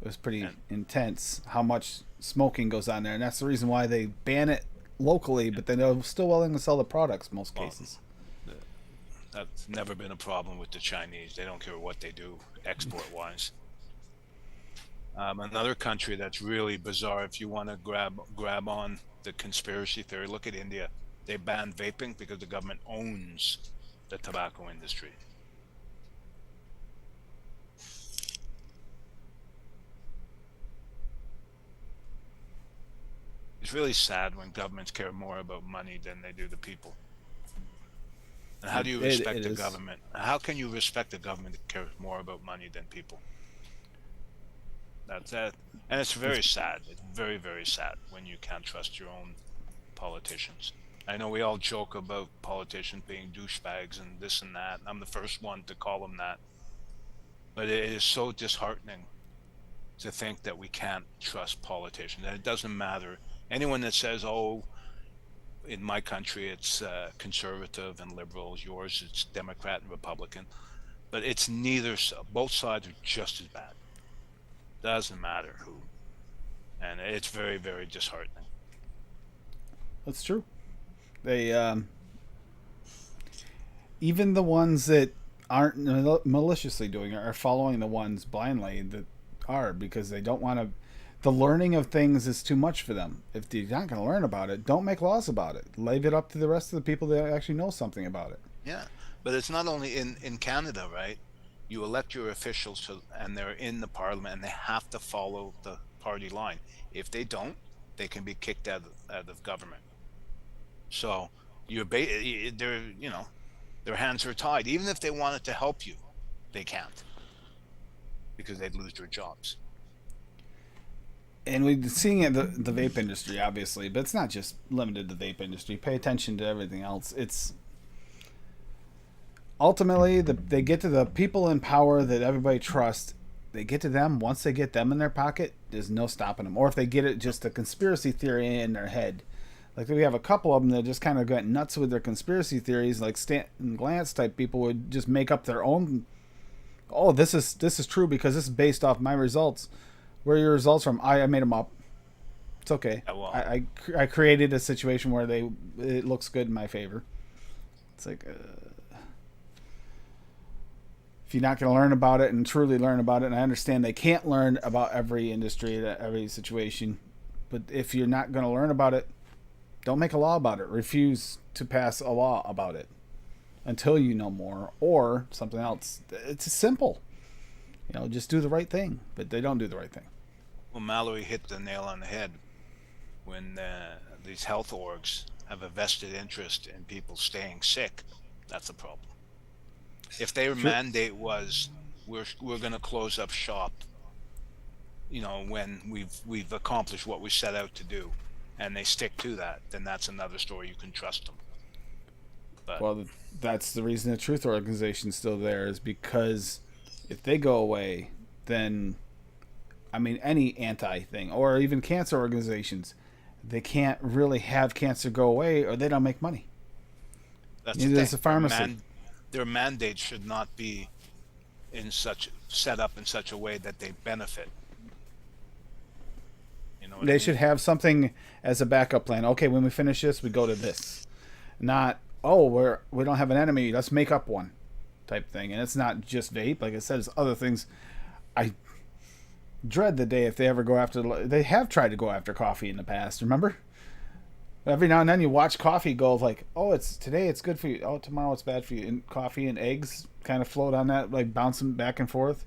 It was pretty And intense how much smoking goes on there, and that's the reason why they ban it locally, but then they're still willing to sell the products most well, cases. that's never been a problem with the Chinese. They don't care what they do export wise. Another country that's really bizarre, if you want to grab on the conspiracy theory, look at India. They banned vaping because the government owns the tobacco industry. It's really sad when governments care more about money than they do the people. And how do you respect It the is. government? How can you respect a government that cares more about money than people? That's that. And it's very sad. It's very, very sad when you can't trust your own politicians. I know we all joke about politicians being douchebags and this and that. I'm the first one to call them that. But it is so disheartening to think that we can't trust politicians. And it doesn't matter. Anyone that says, oh, in my country it's conservative and liberals, yours it's Democrat and Republican. But it's neither. Both sides are just as bad. Doesn't matter who. And it's very, very disheartening. That's true. They even the ones that aren't maliciously doing it are following the ones blindly that are, because they don't want to. The learning of things is too much for them. If you're not going to learn about it, don't make laws about it. Leave it up to the rest of the people that actually know something about it. Yeah. But it's not only in Canada, right? You elect your officials and they're in the parliament and they have to follow the party line. If they don't, they can be kicked out of government. So they're, their hands are tied. Even if they wanted to help you, they can't because they'd lose their jobs. And we're seeing it the vape industry, obviously, but it's not just limited to the vape industry. Pay attention to everything else. It's ultimately they get to the people in power that everybody trusts. They get to them. Once they get them in their pocket, there's no stopping them. Or if they get it just a conspiracy theory in their head, like we have a couple of them that just kind of got nuts with their conspiracy theories, like Stanton Glantz type people would just make up their own. Oh, this is true because this is based off my results. Where are your results from? I made them up. It's okay. Yeah, well, I created a situation where it looks good in my favor. It's like if you're not going to learn about it and truly learn about it, and I understand they can't learn about every industry, every situation, but if you're not going to learn about it, don't make a law about it. Refuse to pass a law about it until you know more, or something else. It's simple. Just do the right thing, but they don't do the right thing. well, Mallory hit the nail on the head when these health orgs have a vested interest in people staying sick. That's a problem. If their mandate was we're going to close up shop, when we've accomplished what we set out to do, and they stick to that, then that's another story. You can trust them. But Well, that's the reason the Truth Organization's still there, is because if they go away, then, any anti thing, or even cancer organizations, they can't really have cancer go away, or they don't make money. that's Neither the does thing. the pharmacy. Their mandate should not be set up in such a way that they benefit. You know what I They mean? should have something as a backup plan. Okay, when we finish this, we go to this. Not, we don't have an enemy, let's make up one type thing. And it's not just vape. Like I said, it's other things. I dread the day if they ever go after. They have tried to go after coffee in the past. Remember? Every now and then you watch coffee go like, oh, today it's good for you. Oh, tomorrow it's bad for you. And coffee and eggs kind of float on that, like bouncing back and forth.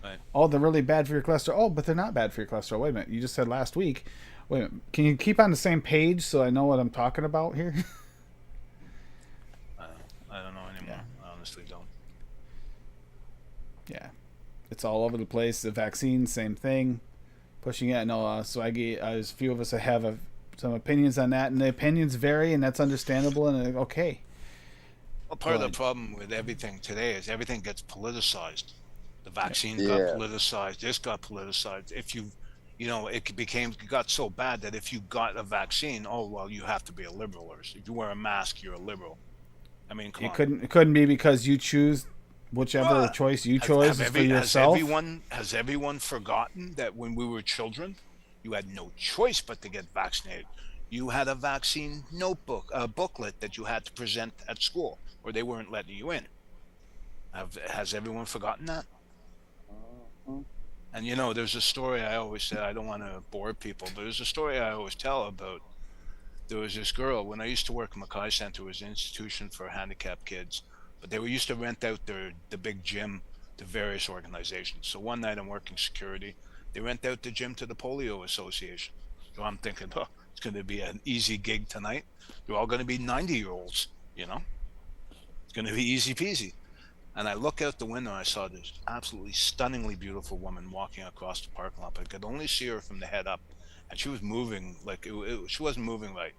Right. Oh, they're really bad for your cholesterol. Oh, but they're not bad for your cholesterol. Wait a minute. You just said last week. Wait a minute. Can you keep on the same page so I know what I'm talking about here? I don't know anymore. Yeah. I honestly don't. Yeah, it's all over the place. The vaccine, same thing. Pushing it. No, Swaggy, there's a few of us that have some opinions on that, and the opinions vary, and that's understandable, and okay. Well, part of the problem with everything today is everything gets politicized. The vaccines got Yeah. politicized. This got politicized. If it got so bad that if you got a vaccine, oh well, you have to be a liberal, or if you wear a mask, you're a liberal. I mean, come on. It couldn't be because you choose whichever choice you chose is for yourself. Has everyone forgotten that when we were children, you had no choice but to get vaccinated? You had a vaccine notebook, a booklet that you had to present at school, or they weren't letting you in. Has everyone forgotten that? And there's a story I always say. I don't want to bore people, but there's a story I always tell about. There was this girl when I used to work at Mackay Center. It was an institution for handicapped kids, but they used to rent out the big gym to various organizations. So one night I'm working security. They rent out the gym to the Polio Association. So I'm thinking, oh, it's going to be an easy gig tonight. They're all going to be 90-year-olds, It's going to be easy peasy. And I look out the window and I saw this absolutely stunningly beautiful woman walking across the parking lot. I could only see her from the head up. And she was moving like she wasn't moving right.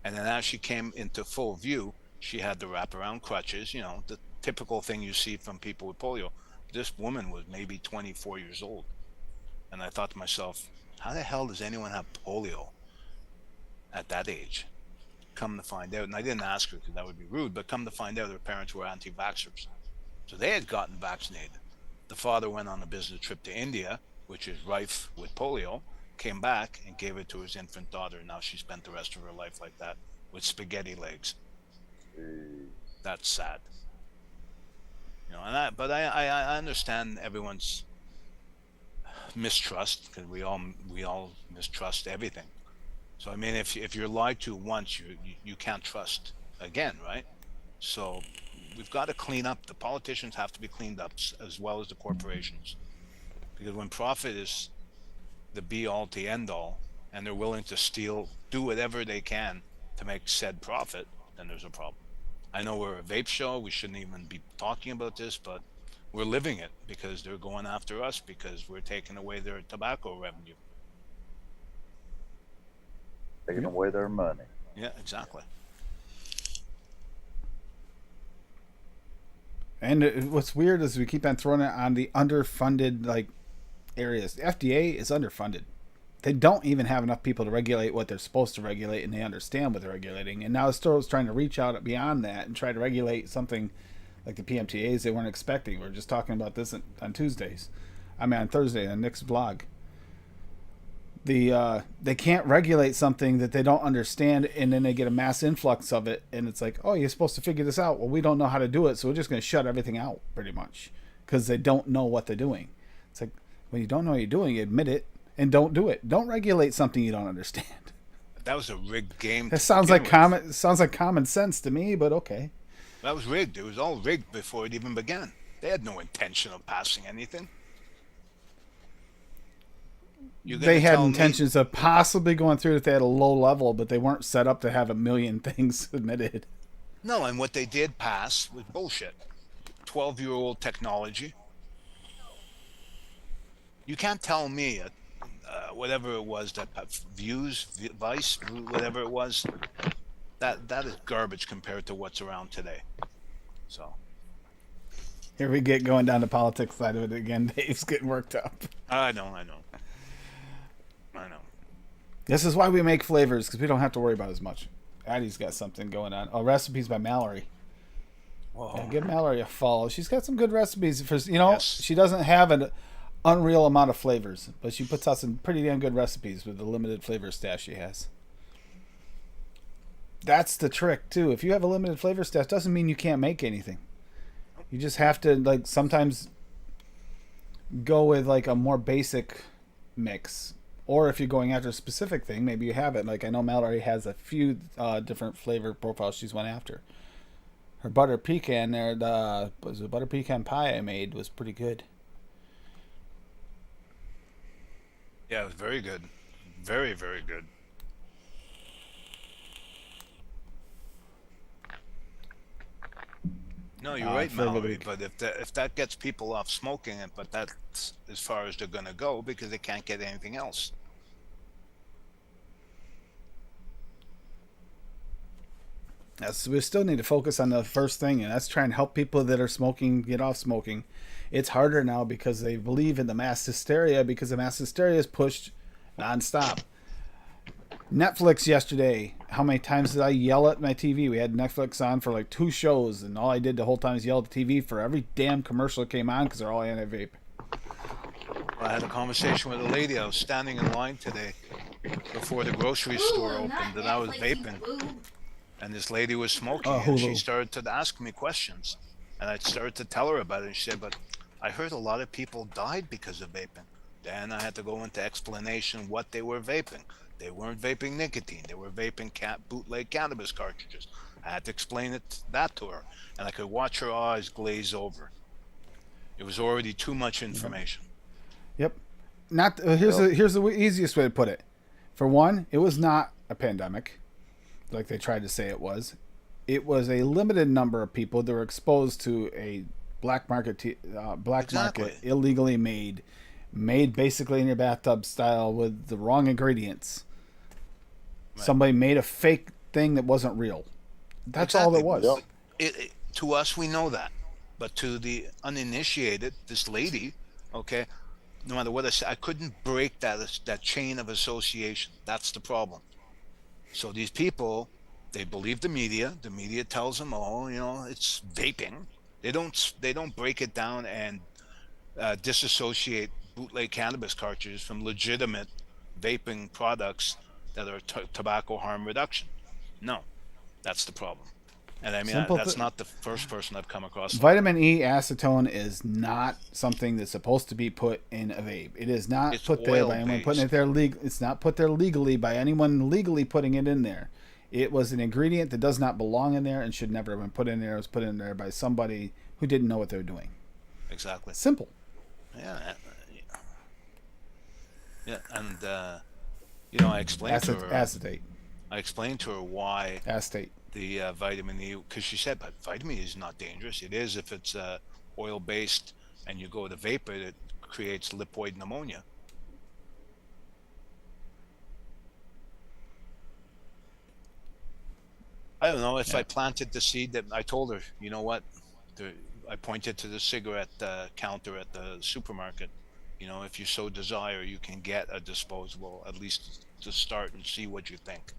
And then as she came into full view, she had the wraparound crutches, the typical thing you see from people with polio. This woman was maybe 24 years old. And I thought to myself, how the hell does anyone have polio at that age? Come to find out, and I didn't ask her because that would be rude, but come to find out her parents were anti-vaxxers. So they had gotten vaccinated. The father went on a business trip to India, which is rife with polio, came back and gave it to his infant daughter. Now she spent the rest of her life like that with spaghetti legs. That's sad. But I understand everyone's mistrust because we all mistrust everything. So I mean, if you're lied to once, you can't trust again, right? So we've got to clean up. The politicians have to be cleaned up as well as the corporations, because when profit is the be all to end all, and they're willing to do whatever they can to make said profit, then there's a problem. I know we're a vape show. We shouldn't even be talking about this, but we're living it because they're going after us because we're taking away their tobacco revenue. Taking away their money. Yeah, exactly. And what's weird is we keep on throwing it on the underfunded areas. The FDA is underfunded. They don't even have enough people to regulate what they're supposed to regulate, and they understand what they're regulating. And now Stroh's trying to reach out beyond that and try to regulate something like the PMTAs they weren't expecting. We were just talking about this on Tuesdays. On Thursday on Nick's blog. They can't regulate something that they don't understand, and then they get a mass influx of it, and it's like, oh, you're supposed to figure this out. Well, we don't know how to do it, so we're just going to shut everything out, pretty much, because they don't know what they're doing. It's like, when you don't know what you're doing, admit it and don't do it. Don't regulate something you don't understand. That was a rigged game. It sounds like common sense to me, but okay. That was rigged. It was all rigged before it even began. They had no intention of passing anything. They had intentions of possibly going through it at a low level, but they weren't set up to have a million things submitted. No, and what they did pass was bullshit. 12-year-old technology. You can't tell me whatever it was that Vice, whatever it was, that is garbage compared to what's around today. So here we get going down the politics side of it again. Dave's getting worked up. I know. This is why we make flavors, because we don't have to worry about as much. Addie's got something going on. Oh, recipes by Mallory. Yeah, give Mallory a follow. She's got some good recipes. Yes. She doesn't have an unreal amount of flavors, but she puts out some pretty damn good recipes with the limited flavor stash she has. That's the trick, too. If you have a limited flavor stash, doesn't mean you can't make anything. You just have to, sometimes go with, a more basic mix. Or if you're going after a specific thing, maybe you have it. I know Mallory has a few different flavor profiles she's went after. Her butter pecan there, the butter pecan pie I made was pretty good. Yeah, it was very good. Very, very good. No, you're right, for the Mallory. week. But if that gets people off smoking it, but that's as far as they're gonna go because they can't get anything else. Yes, we still need to focus on the first thing, and that's trying to help people that are smoking get off smoking. It's harder now because they believe in the mass hysteria, because the mass hysteria is pushed nonstop. Netflix yesterday. How many times did I yell at my TV? We had Netflix on for like 2 shows, and all I did the whole time is yell at the TV for every damn commercial that came on because they're all anti-vape. I had a conversation with a lady. I was standing in line today before the grocery store Ooh, opened, not and I was Netflix, you vaping. boob. And this lady was smoking, and she Hulu. started to ask me questions. And I started to tell her about it. And she said, "But I heard a lot of people died because of vaping." Then I had to go into explanation what they were vaping. They weren't vaping nicotine. They were vaping bootleg cannabis cartridges. I had to explain that to her, and I could watch her eyes glaze over. It was already too much information. Yep. Not here's the easiest way to put it. For one, it was not a pandemic, like they tried to say it was. It was a limited number of people that were exposed to a black market Exactly. illegally made basically in your bathtub style with the wrong ingredients. Right. Somebody made a fake thing that wasn't real. That's all it was. Yep. To us, we know that, but to the uninitiated, this lady, okay, no matter what I say, I couldn't break that chain of association. That's the problem. So these people, they believe the media. The media tells them, "Oh, it's vaping." They don't break it down and disassociate bootleg cannabis cartridges from legitimate vaping products that are tobacco harm reduction. No, that's the problem. And I mean, that's not the first person I've come across. Vitamin E acetone is not something that's supposed to be put in a vape. It is not It's put there by anyone putting it there It's not put there legally by anyone legally putting it in there. It was an ingredient that does not belong in there and should never have been put in there. It was put in there by somebody who didn't know what they were doing. Exactly. Simple. Yeah. Yeah, and I explained to her. Acetate. I explained to her why Acetate. the vitamin E, because she said, "But vitamin E is not dangerous. It is if it's oil based and you go to vapor, it creates lipoid pneumonia." I don't know if I planted the seed that I told her. You know what? I pointed to the cigarette counter at the supermarket. If you so desire, you can get a disposable, at least to start and see what you think.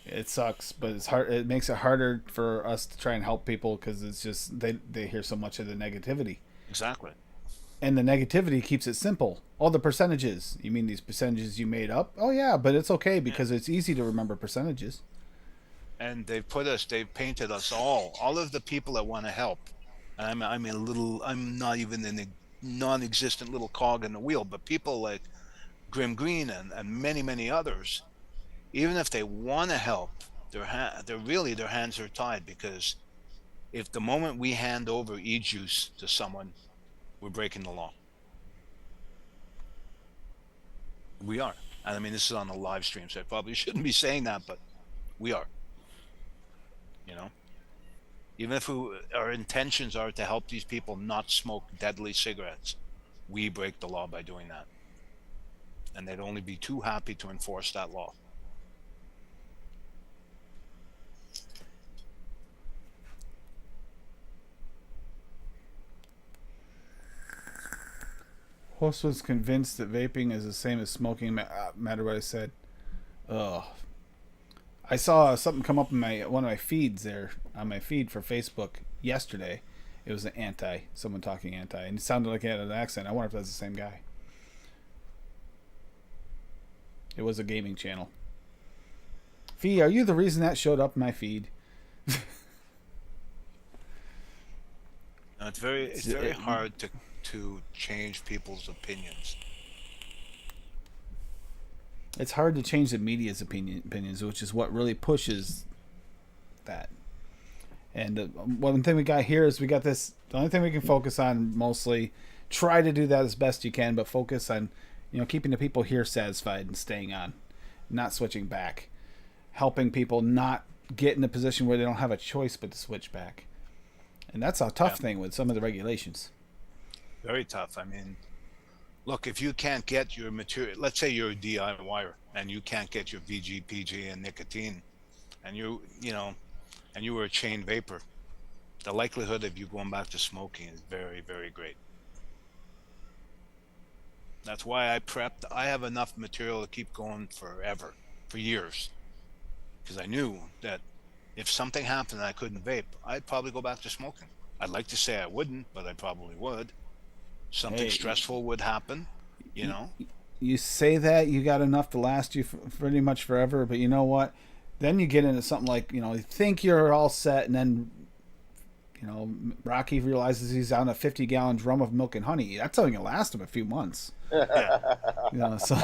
It sucks, but it's hard. It makes it harder for us to try and help people because it's just they hear so much of the negativity. Exactly. And the negativity keeps it simple. All the percentages. You mean these percentages you made up? Oh yeah, but it's okay because it's easy to remember percentages. And they've painted us all of the people that want to help. And I'm not even a non-existent little cog in the wheel, but people like Grim Green and many, many others, even if they want to help, their hands are tied, because if the moment we hand over e-juice to someone, we're breaking the law. We are. And I mean, this is on a live stream, so I probably shouldn't be saying that, but we are. Even if our intentions are to help these people not smoke deadly cigarettes, we break the law by doing that. And they'd only be too happy to enforce that law. Host was convinced that vaping is the same as smoking. Matter what I said. Ugh. I saw something come up in one of my feeds there on my feed for Facebook yesterday. It was someone talking anti, and it sounded like it had an accent. I wonder if that's the same guy. It was a gaming channel. Fee, are you the reason that showed up in my feed? Now, it's very hard to change people's opinions. It's hard to change the media's opinions, which is what really pushes that. And one thing we got here is we got this. The only thing we can focus on mostly, try to do that as best you can, but focus on keeping the people here satisfied and staying on, not switching back. helping people not get in a position where they don't have a choice but to switch back. And that's a tough thing with some of the regulations. Very tough. I mean, look, if you can't get your material, let's say you're a DIYer and you can't get your VG, PG, and nicotine, and and you were a chain vapor, the likelihood of you going back to smoking is very, very great. That's why I prepped. I have enough material to keep going forever, for years, because I knew that if something happened and I couldn't vape, I'd probably go back to smoking. I'd like to say I wouldn't, but I probably would. Something Hey, stressful would happen, you know. you say that you got enough to last you pretty much forever, but you know what? Then you get into something like, you think you're all set, and then, Rocky realizes he's on a 50-gallon drum of milk and honey. That's only going to last him a few months. Yeah. So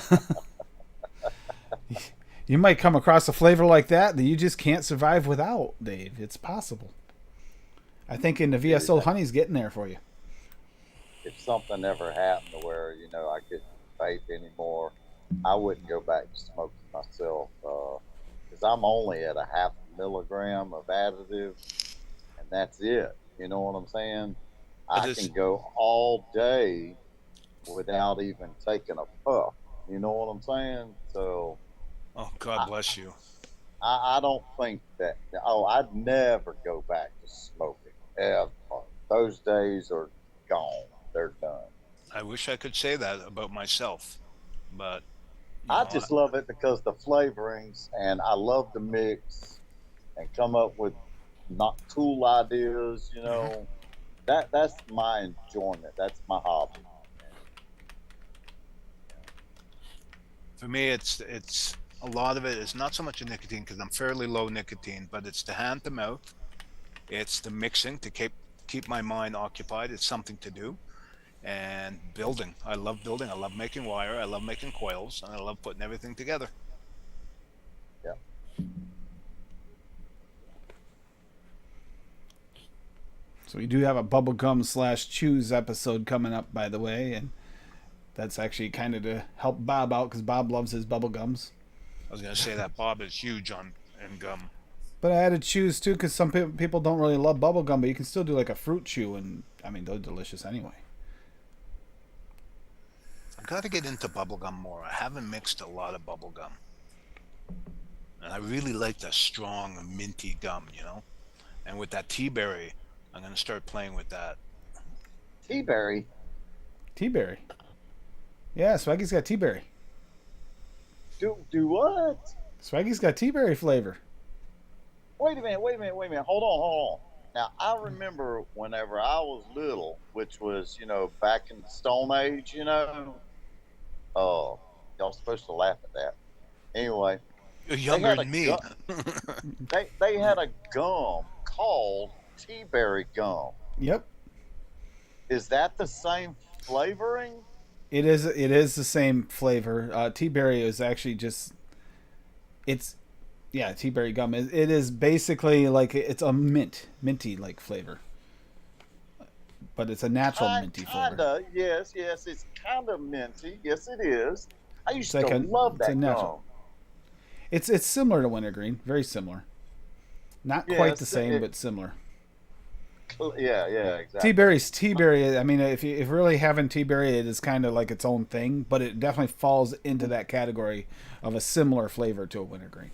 you might come across a flavor like that you just can't survive without, Dave. It's possible. I think in the VSO honey's getting there for you. If something ever happened to where I couldn't vape anymore, I wouldn't go back to smoking myself, because I'm only at a half milligram of additive, and that's it. You know what I'm saying? I can go all day without even taking a puff. You know what I'm saying? So, Oh, God bless you. I don't think that. Oh, I'd never go back to smoking ever. Those days are gone. They're done. I wish I could say that about myself, but I just love it because the flavorings, and I love to mix and come up with not cool ideas. That's my enjoyment. That's my hobby. for me, it's a lot of it is not so much a nicotine because I'm fairly low nicotine, but it's the hand to mouth, it's the mixing to keep my mind occupied. It's something to do, and building. I love building. I love making wire. I love making coils, and I love putting everything together. Yeah. So we do have a bubblegum / chews episode coming up, by the way, and that's actually kind of to help Bob out because Bob loves his bubblegums. I was gonna say that Bob is huge on in gum. But I added chews too because some people don't really love bubblegum, but you can still do like a fruit chew, and I mean they're delicious anyway. I've got to get into bubblegum more. I haven't mixed a lot of bubblegum. And I really like the strong minty gum, And with that tea berry, I'm going to start playing with that. Tea berry? Tea berry. Yeah, Swaggy's got tea berry. Do what? Swaggy's got tea berry flavor. Wait a minute. Hold on. Now, I remember whenever I was little, which was, back in the Stone Age, y'all supposed to laugh at that. Anyway. You're younger than me. They had a gum called tea berry gum. Yep. Is that the same flavoring? It is the same flavor. Tea berry is actually just tea berry gum. It is basically like it's a minty like flavor, but it's a natural minty flavor. Kinda, yes, it's kind of minty. Yes, it is. I used to love that gum. It's similar to wintergreen, very similar. Not quite the same, but similar. Yeah, exactly. Tea berry. I mean, if you're really having tea berry, it is kind of like its own thing, but it definitely falls into that category of a similar flavor to a wintergreen.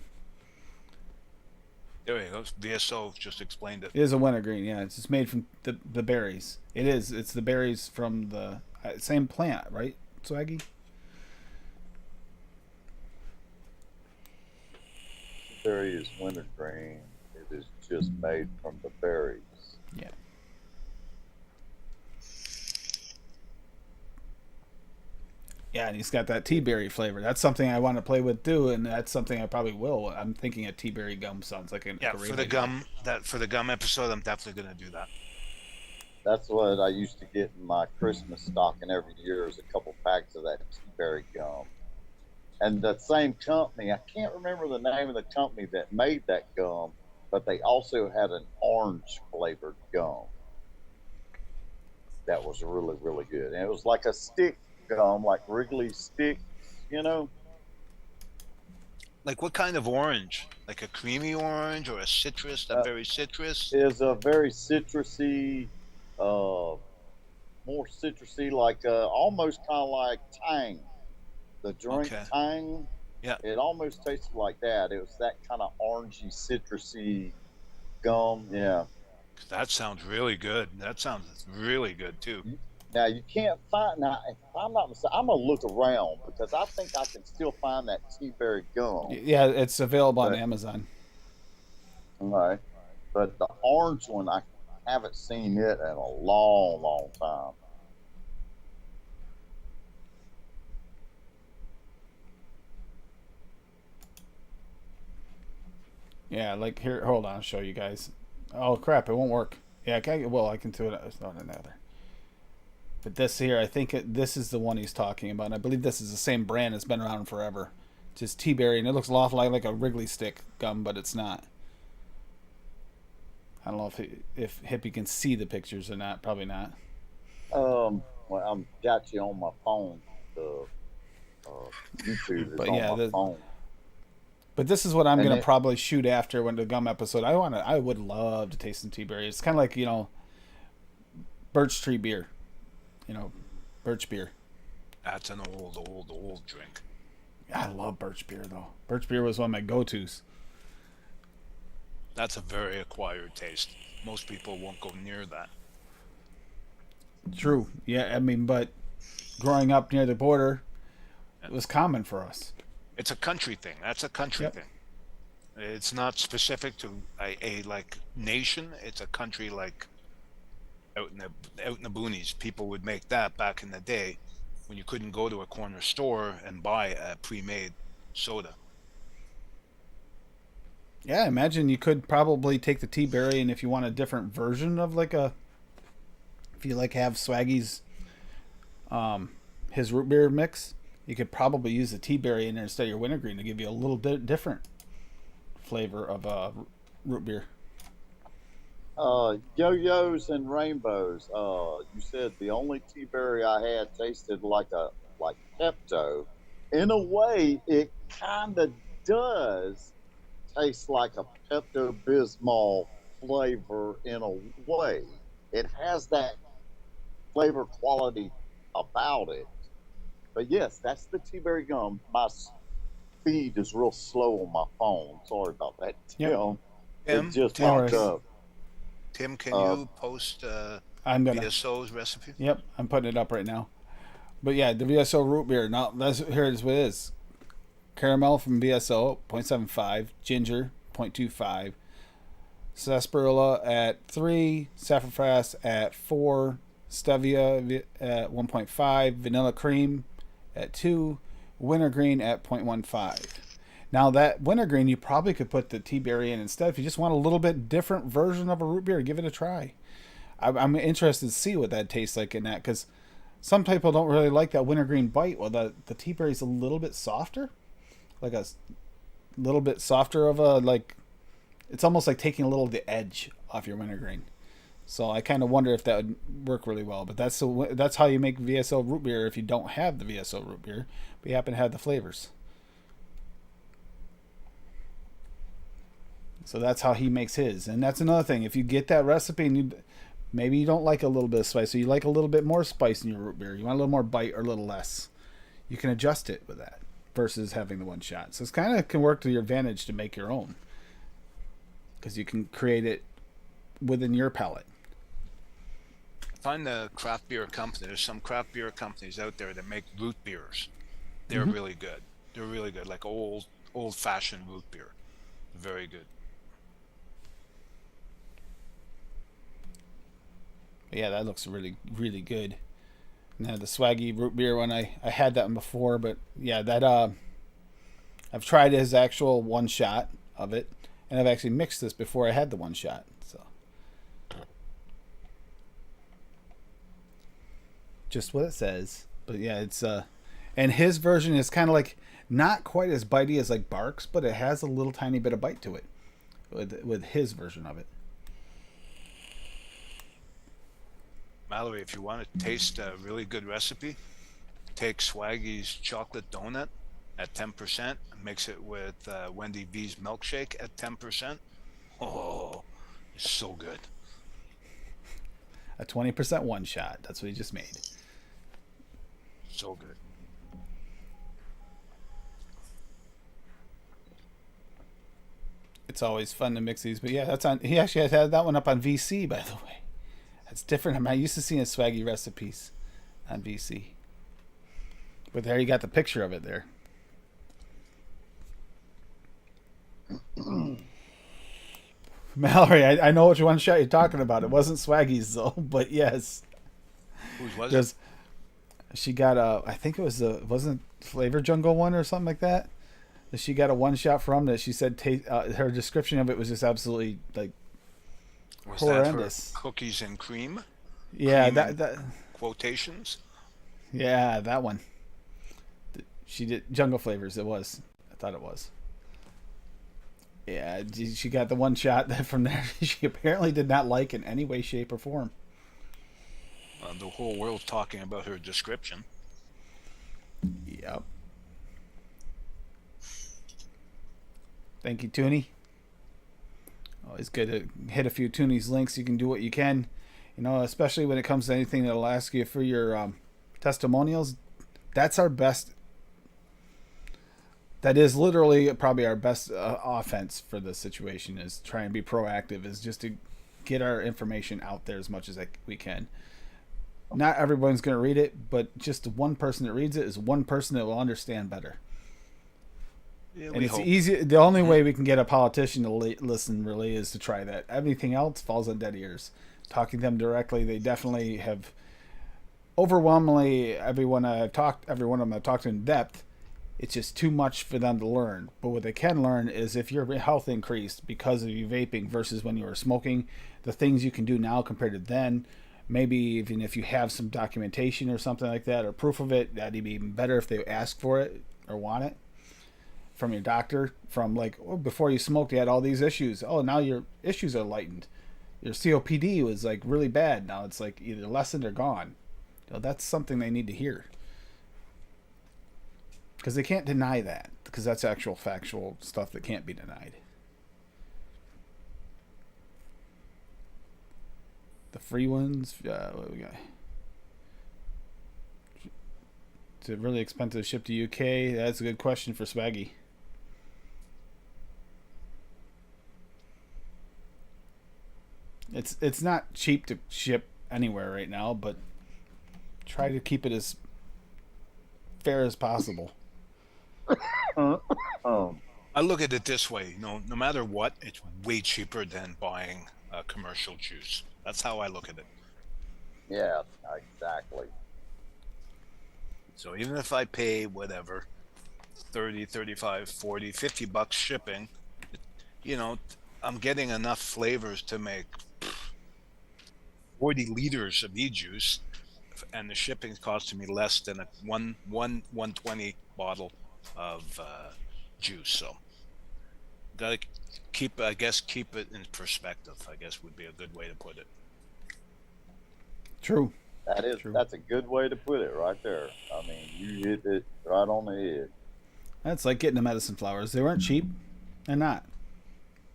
There you go. VSO just explained it. It is a wintergreen, yeah. It's just made from the berries. It is. It's the berries from the same plant, right, Swaggy? Berry is wintergreen. It is just made from the berries. Yeah. Yeah, and he's got that tea berry flavor. That's something I want to play with too, and that's something I probably will. I'm thinking a tea berry gum sounds like a great for the idea. for the gum episode, I'm definitely going to do that. That's what I used to get in my Christmas stocking every year, is a couple packs of that tea berry gum. And the same company, I can't remember the name of the company that made that gum, but they also had an orange flavored gum that was really, really good. And it was like a stick gum, like Wrigley sticks, Like what kind of orange? Like a creamy orange or a citrus, a very citrus? Is a very citrusy, uh, more citrusy, like almost kind of like Tang, the drink Okay. Tang. Yeah. It almost tasted like that. It was that kind of orangey, citrusy gum. Yeah. That sounds really good. That sounds really good too. Now you can't find now. If I'm not mistaken, I'm gonna look around because I think I can still find that tea berry gum. Yeah, it's available on But Amazon. right, but the orange one, I haven't seen it in a long, long time. Yeah, like here. Hold on, I'll show you guys. Oh crap! It won't work. Yeah, I can do it. It's not another. But this here, I think this is the one he's talking about. And I believe this is the same brand. It's been around forever. Just tea berry, and it looks a lot like a Wrigley stick gum, but it's not. I don't know if Hippie can see the pictures or not. Probably not. Well, I'm got you on my phone. The YouTube is But on yeah, my phone, but this is what I'm and gonna it probably shoot after when the gum episode. I would love to taste some tea berry. It's kind of like birch tree beer. You know, birch beer. That's an old drink. I love birch beer though. Birch beer was one of my go-tos. That's a very acquired taste. Most people won't go near that. True. Yeah, I mean, but growing up near the border, it was common for us. It's a country thing. That's a country Yep. thing. It's not specific to a like nation. It's a country like out in the boonies. People would make that back in the day when you couldn't go to a corner store and buy a pre-made soda. Yeah, I imagine you could probably take the tea berry, and if you want a different version of if you like have Swaggy's his root beer mix, you could probably use the tea berry in there instead of your wintergreen to give you a little bit different flavor of root beer. yo-yos and rainbows. You said the only tea berry I had tasted like Pepto. In a way, it kind of does taste like a Pepto Bismol flavor in a way. It has that flavor quality about it. But yes, that's the tea berry gum. My speed is real slow on my phone. Sorry about that, Yep. Tim. It Tim, just Tim, No popped worries. up. Tim, can Uh, you post I'm gonna. VSO's recipe? Yep, I'm putting it up right now. But yeah, the VSO root beer. Now here's what it is: caramel from VSO 0.75, ginger 0.25, sarsaparilla at 3, sassafras at 4, stevia at 1.5, vanilla cream at 2, wintergreen at 0.15. Now that wintergreen, you probably could put the tea berry in instead if you just want a little bit different version of a root beer. Give it a try. I'm interested to see what that tastes like in that because some people don't really like that wintergreen bite. Well, the tea berry's a little bit softer, like a little bit softer of a like. It's almost like taking a little of the edge off your wintergreen. So I kind of wonder if that would work really well. But that's how you make VSO root beer if you don't have the VSO root beer, but you happen to have the flavors. So that's how he makes his, and that's another thing. If you get that recipe and maybe you don't like a little bit of spice, so you like a little bit more spice in your root beer, you want a little more bite or a little less, you can adjust it with that versus having the one shot. So it's kind of can work to your advantage to make your own because you can create it within your palate. Find the craft beer company. There's some craft beer companies out there that make root beers. They're Mm-hmm. really good. They're really good, like old fashioned root beer. Very good. But yeah, that looks really really good. Now the Swaggy root beer one, I had that one before, but yeah, that I've tried his actual one shot of it, and I've actually mixed this before I had the one shot. So just what it says. But yeah, it's and his version is kind of like not quite as bitey as like Barks, but it has a little tiny bit of bite to it with his version of it. Mallory, if you want to taste a really good recipe, take Swaggy's chocolate donut at 10%. Mix it with Wendy V's milkshake at 10%. Oh, it's so good. A 20% one shot. That's what he just made. So good. It's always fun to mix these, but yeah, that's on. He actually had that one up on VC, by the way. That's different. I'm not used to seeing swaggy recipes on VC. But there you got the picture of it there. Mallory, I know which one shot you're talking about. It wasn't Swaggy's though, but yes. Whose was There's, it? she got a, I think it was a, wasn't Flavor Jungle one or something like that? That she got a one shot from that she said her description of it was just absolutely like Was horrendous. that for cookies and cream? Yeah, Cream that quotations. yeah, that one. She did Jungle Flavors. It was. I thought it was. Yeah, she got the one shot from there. She apparently did not like in any way, shape, or form. The whole world's talking about her description. Yep. Thank you, Toonie. Always good to hit a few Toonie's links. You can do what you can. You know, especially when it comes to anything that'll ask you for your testimonials. That's our best. That is literally probably our best offense for the situation, is try and be proactive, is just to get our information out there as much as we can. Not everyone's going to read it, but just one person that reads it is one person that will understand better. Yeah, And it's easy. The only way we can get a politician to listen really is to try that. Everything else falls on dead ears. Talking to them directly, they definitely have overwhelmingly every one of them I've talked to in depth. It's just too much for them to learn. But what they can learn is if your health increased because of you vaping versus when you were smoking, the things you can do now compared to then. Maybe even if you have some documentation or something like that or proof of it, that'd be even better if they ask for it or want it from your doctor. From like, oh, before you smoked, you had all these issues. Oh, now your issues are lightened. Your COPD was like really bad. Now it's like either lessened or gone. You know, that's something they need to hear. Because they can't deny that. Because that's actual factual stuff that can't be denied. The free ones, what do we got? Is it really expensive to ship to UK? That's a good question for Swaggy. It's not cheap to ship anywhere right now, but try to keep it as fair as possible. I look at it this way, no matter what, it's way cheaper than buying commercial juice. That's how I look at it. Yeah, exactly. So even if I pay whatever, 30, 35, 40, 50 bucks shipping, I'm getting enough flavors to make 40 liters of e-juice, and the shipping's costing me less than a 120 bottle of juice. So gotta keep it in perspective, I guess would be a good way to put it. True. That's a good way to put it right there. I mean, you hit it right on the head. That's like getting the medicine flowers. They weren't cheap. They're not.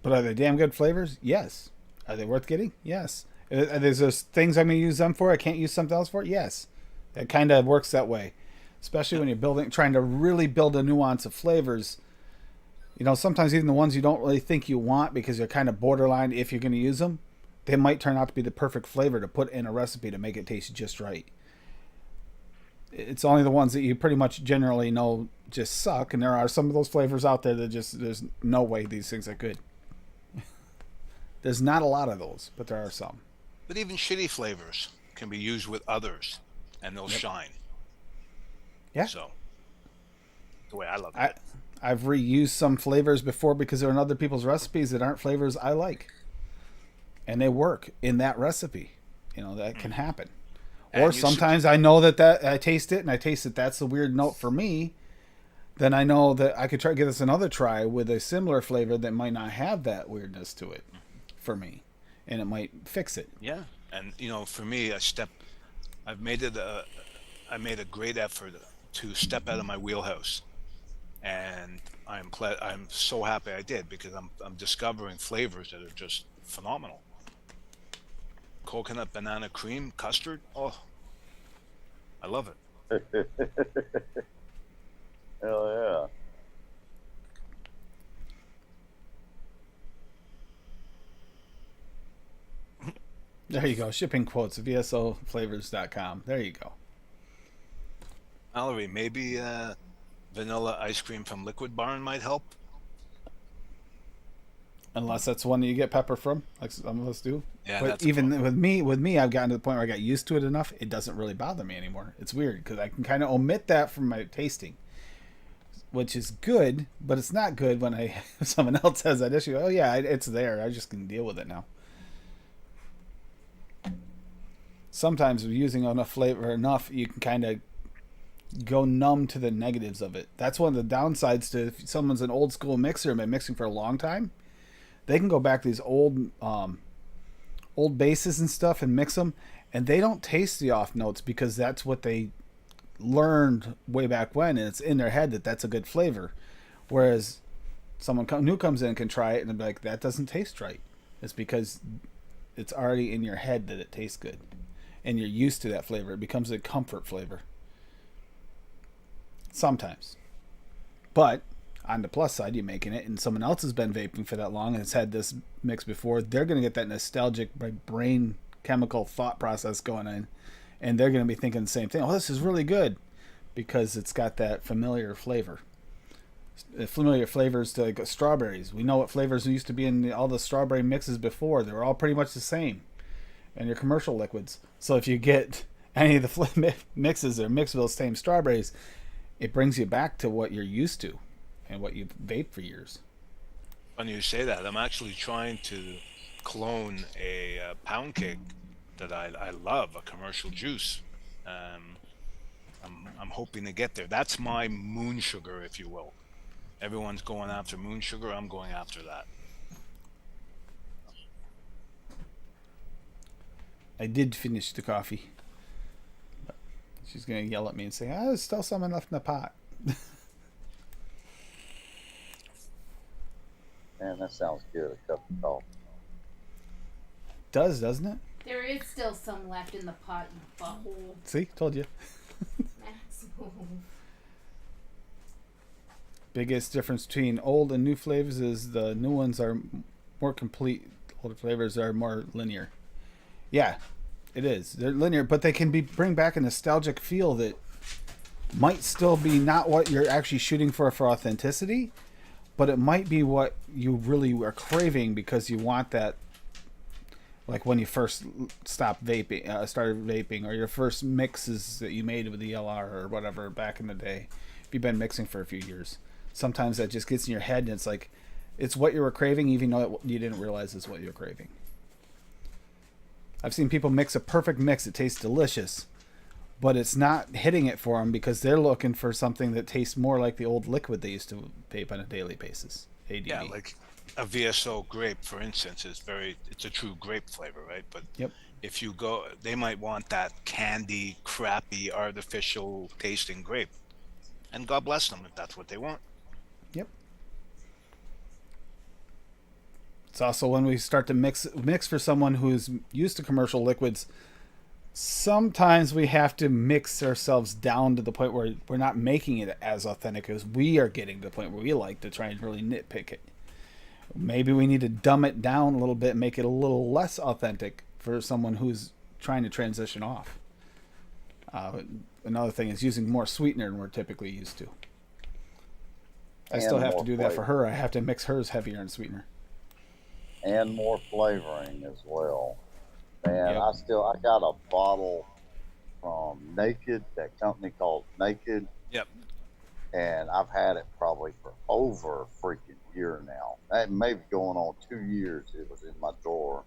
But are they damn good flavors? Yes. Are they worth getting? Yes. There's those things I'm going to use them for. I can't use something else for it? Yes. It kind of works that way. Especially when you're trying to really build a nuance of flavors. Sometimes even the ones you don't really think you want because you're kind of borderline if you're going to use them, they might turn out to be the perfect flavor to put in a recipe to make it taste just right. It's only the ones that you pretty much generally know just suck, and there are some of those flavors out there that just, there's no way these things are good. There's not a lot of those, but there are some. But even shitty flavors can be used with others, and they'll shine. Yeah. So, the way I look at it. I've reused some flavors before because they're in other people's recipes that aren't flavors I like. And they work in that recipe. That can happen. Or sometimes I know that I taste it and I taste that that's the weird note for me. Then I know that I could try to give this another try with a similar flavor that might not have that weirdness to it for me. And it might fix it. Yeah. And, for me, I made a great effort to step out of my wheelhouse and I'm so happy I did because I'm discovering flavors that are just phenomenal. Coconut banana cream custard. Oh, I love it. Hell yeah. There you go. Shipping quotes, vsoflavors.com. There you go. Mallory, maybe vanilla ice cream from Liquid Barn might help. Unless that's one that you get pepper from, like some of us do. Yeah, But that's even with me, I've gotten to the point where I got used to it enough. It doesn't really bother me anymore. It's weird because I can kind of omit that from my tasting, which is good. But it's not good when I if someone else has that issue. Oh yeah, it's there. I just can deal with it now. Sometimes using enough flavor enough, you can kind of go numb to the negatives of it. That's one of the downsides to if someone's an old school mixer and been mixing for a long time. They can go back to these old bases and stuff and mix them, and they don't taste the off notes because that's what they learned way back when, and it's in their head that that's a good flavor. Whereas someone new comes in and can try it and be like, that doesn't taste right. It's because it's already in your head that it tastes good, and you're used to that flavor. It becomes a comfort flavor. Sometimes. But on the plus side, you're making it, and someone else has been vaping for that long and has had this mix before. They're going to get that nostalgic brain chemical thought process going in, and they're going to be thinking the same thing. Oh, this is really good because it's got that familiar flavor. Familiar flavors to like strawberries. We know what flavors used to be in all the strawberry mixes before. They were all pretty much the same, and your commercial liquids. So if you get any of the mixes that are mixed with those same strawberries, it brings you back to what you're used to and what you've vaped for years. Funny you say that. I'm actually trying to clone a pound cake that I love, a commercial juice. Um, I'm hoping to get there. That's my moon sugar, if you will. Everyone's going after moon sugar. I'm going after that. I did finish the coffee. She's going to yell at me and say, there's still some left in the pot. Man, that sounds good. A cup of coffee. Does, doesn't it? There is still some left in the pot, you butthole. See? Told you. Maximum. Biggest difference between old and new flavors is the new ones are more complete. Older flavors are more linear. Yeah, it is. They're linear, but they can bring back a nostalgic feel that might still be not what you're actually shooting for authenticity, but it might be what you really are craving because you want that. Like when you first started vaping, or your first mixes that you made with the LR or whatever back in the day. If you've been mixing for a few years, sometimes that just gets in your head and it's like, it's what you were craving, even though you didn't realize it's what you were craving. I've seen people mix a perfect mix that tastes delicious, but it's not hitting it for them because they're looking for something that tastes more like the old liquid they used to vape on a daily basis. ADV. Yeah, like a VSO grape, for instance, it's a true grape flavor, right? But Yep. if you go, they might want that candy, crappy, artificial tasting grape. And God bless them if that's what they want. Yep. It's also when we start to mix for someone who's used to commercial liquids. Sometimes we have to mix ourselves down to the point where we're not making it as authentic as we are getting to the point where we like to try and really nitpick it. Maybe we need to dumb it down a little bit, make it a little less authentic for someone who's trying to transition off. Another thing is using more sweetener than we're typically used to. I still have to do that for her. I have to mix hers heavier in sweetener. And more flavoring as well. Man, Yep. I got a bottle from Naked, that company called Naked, Yep. and I've had it probably for over a freaking year now. That may be going on 2 years. It was in my drawer.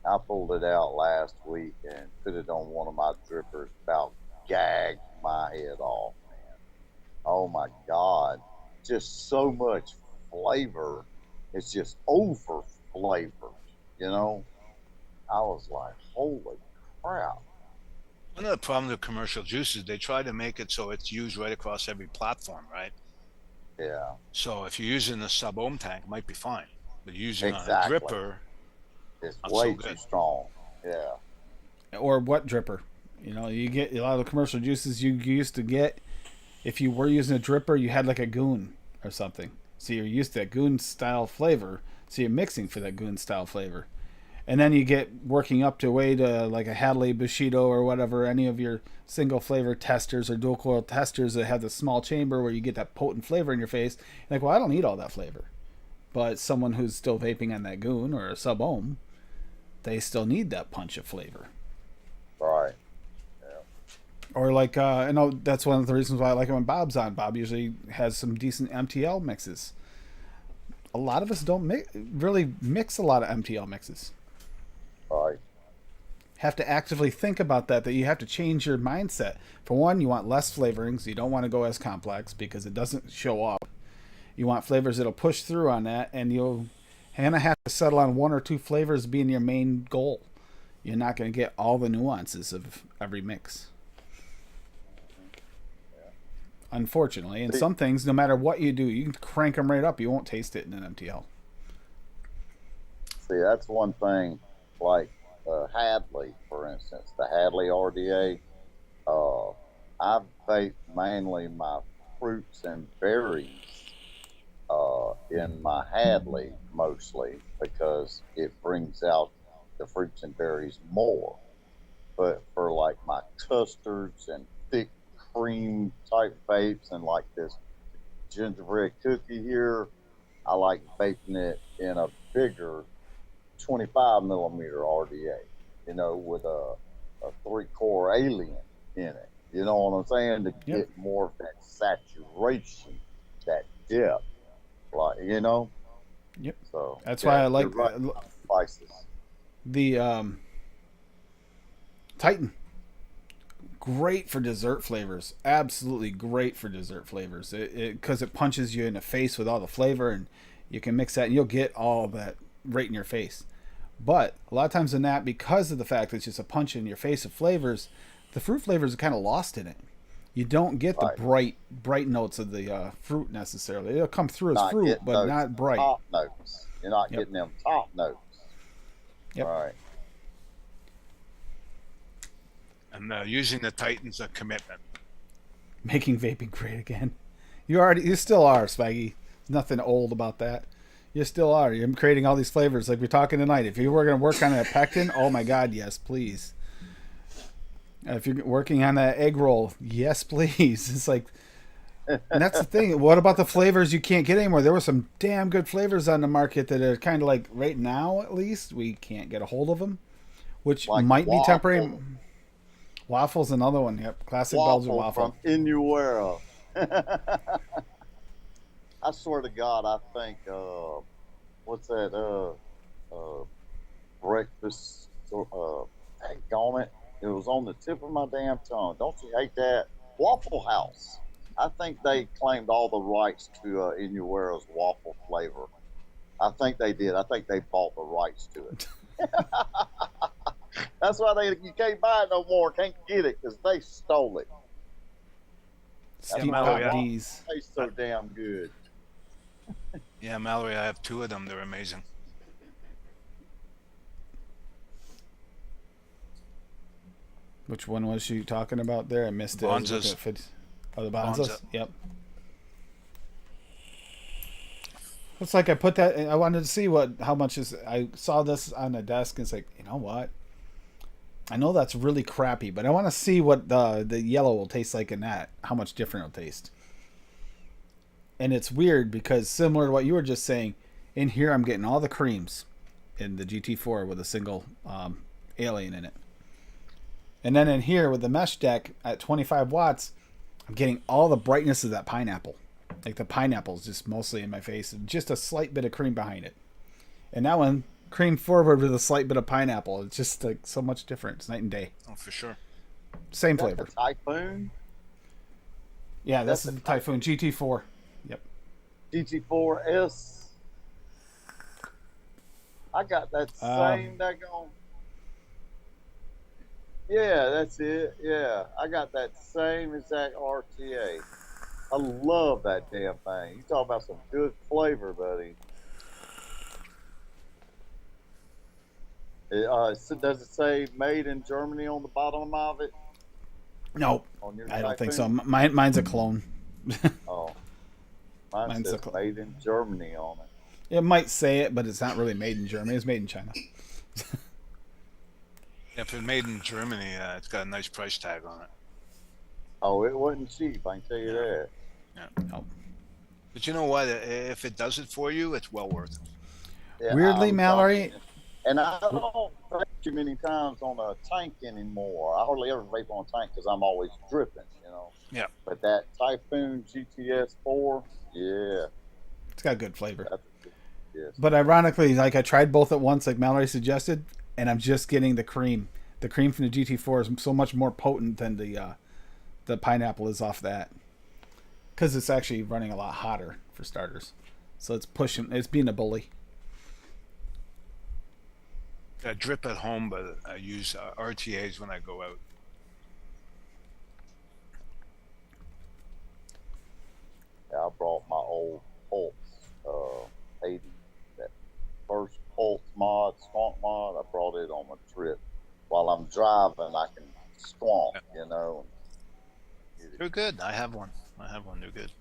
I pulled it out last week and put it on one of my drippers. About gagged my head off, man. Oh my God. Just so much flavor. It's just over flavored, you know? I was like, holy crap. One of the problems with commercial juices, they try to make it so it's used right across every platform, right? Yeah, So if you're using a sub-ohm tank, it might be fine. But using on a exactly. dripper, It's not way so too good. strong. Yeah, Or what dripper? You know, you get a lot of the commercial juices you used to get. If you were using a dripper, you had like a goon or something. So you're used to that goon style flavor. So you're mixing for that goon style flavor. And then you get working up to way to like a Hadley, Bushido, or whatever, any of your single flavor testers or dual coil testers that have the small chamber where you get that potent flavor in your face. Like, well, I don't need all that flavor. But someone who's still vaping on that goon or a sub ohm, they still need that punch of flavor. right. Or like, I know that's one of the reasons why I like it when Bob's on. Bob usually has some decent MTL mixes. A lot of us don't really mix a lot of MTL mixes. Right. Have to actively think about that you have to change your mindset. For one, you want less flavorings. You don't want to go as complex because it doesn't show up. You want flavors that'll push through on that, and you'll kind of have to settle on one or two flavors being your main goal. You're not going to get all the nuances of every mix. Unfortunately, and some things, no matter what you do, you can crank them right up. You won't taste it in an MTL. See, that's one thing. Like Hadley, for instance, the Hadley RDA. I vape mainly my fruits and berries in my Hadley mostly because it brings out the fruits and berries more. But for like my custards and thick cream type vapes and like this gingerbread cookie here, I like vaping it in a bigger 25 millimeter RDA, with a 3-core alien in it. You know what I'm saying? To Yep. get more of that saturation, that depth, Yep. So That's why I like you're right about spices. the Titan. Great for dessert flavors. Absolutely great for dessert flavors. Because it punches you in the face with all the flavor, and you can mix that, and you'll get all of that right in your face. But a lot of times in that, because of the fact that it's just a punch in your face of flavors, the fruit flavors are kind of lost in it. You don't get the Right. bright notes of the fruit necessarily. It'll come through as Not fruit, getting but those not bright. top notes. You're not Yep. getting them top notes. Yep. Right. And using the Titan's a commitment. Making vaping great again. You still are, Spaggy. Nothing old about that. You still are. You're creating all these flavors like we're talking tonight. If you were going to work on a pectin, oh my God, yes, please. If you're working on that egg roll, yes, please. It's like, and that's the thing. What about the flavors you can't get anymore? There were some damn good flavors on the market that are kind of like right now, at least, we can't get a hold of them, which Like might be temporary. waffle. Waffle's another one. Yep, classic Belgian waffle. From Innuera. I swear to God, I think what's that breakfast on it? It was on the tip of my damn tongue. Don't you hate that? Waffle House. I think they claimed all the rights to Innuera's waffle flavor. I think they did. I think they bought the rights to it. That's why you can't buy it no more. Can't get it because they stole it. Steep Mallory, hot yeah. D's. It tastes so damn good. Yeah, Mallory, I have 2 of them. They're amazing. Which one was she talking about there? I missed it. Bonzas. Oh, the Bonzas? Bonza. Yep. It's like I put that. I wanted to see how much is. I saw this on the desk, and it's like, you know what? I know that's really crappy, but I want to see what the yellow will taste like in that. How much different it'll taste. And it's weird because similar to what you were just saying, in here I'm getting all the creams in the GT4 with a single alien in it. And then in here with the mesh deck at 25 watts, I'm getting all the brightness of that pineapple. Like the pineapple's just mostly in my face and just a slight bit of cream behind it. And that one, cream forward with a slight bit of pineapple. It's just like so much different. It's night and day. Oh, for sure. Same Is that flavor. the Typhoon? Yeah, this That's is the Typhoon GT4. Yep. GT4S. I got that same daggone. Yeah, that's it. Yeah, I got that same exact RTA. I love that damn thing. You talk about some good flavor, buddy. Does it say made in Germany on the bottom of it Nope, on your I don't think so. typhoon? Mine's a clone. Oh, mine Mine's a says clone. made in Germany on it. It might say it, but it's not really made in Germany. It's made in China. If it's made in Germany, it's got a nice price tag on it. Oh, it wasn't cheap. I can tell you that. Nope. But you know what? If it does it for you, it's well worth it. Yeah, Weirdly, Mallory, and I don't vape too many times on a tank anymore. I hardly ever vape on a tank because I'm always dripping, you know. Yeah. But that Typhoon GTS 4, yeah, it's got good flavor. that's a good, yes. But ironically, like I tried both at once, like Mallory suggested, and I'm just getting the cream. The cream from the GT4 is so much more potent than the pineapple is off that, because it's actually running a lot hotter for starters. So it's pushing. It's being a bully. I drip at home, but I use RTAs when I go out. Yeah, I brought my old Pulse 80, that first Pulse mod, skunk mod. I brought it on a trip. While I'm driving, I can squonk, you know. They're good. I have one. They're good.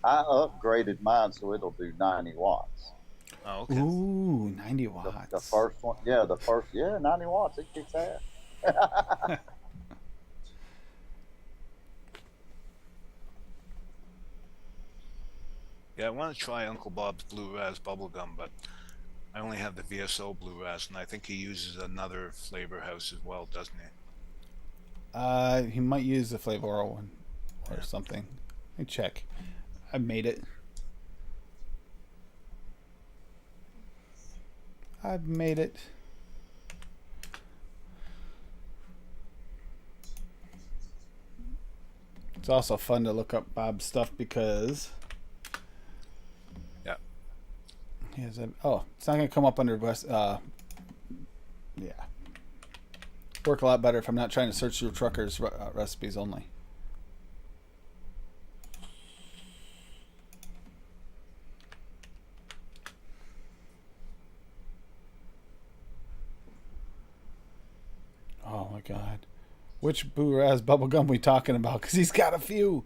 I upgraded mine so it'll do 90 watts. Oh, okay. Ooh, 90 watts. The first one, yeah, 90 watts. It kicks ass. Yeah, I want to try Uncle Bob's Blue Raz bubblegum, but I only have the VSO Blue Raz, and I think he uses another flavor house as well, doesn't he? He might use the Flavor one or something. Let me check. I made it. I've made it. It's also fun to look up Bob's stuff because he has a, oh, it's not gonna come up under West. Yeah, work a lot better if I'm not trying to search through truckers recipes only. Oh my god. Which Boo Raz bubblegum we talking about? Because he's got a few.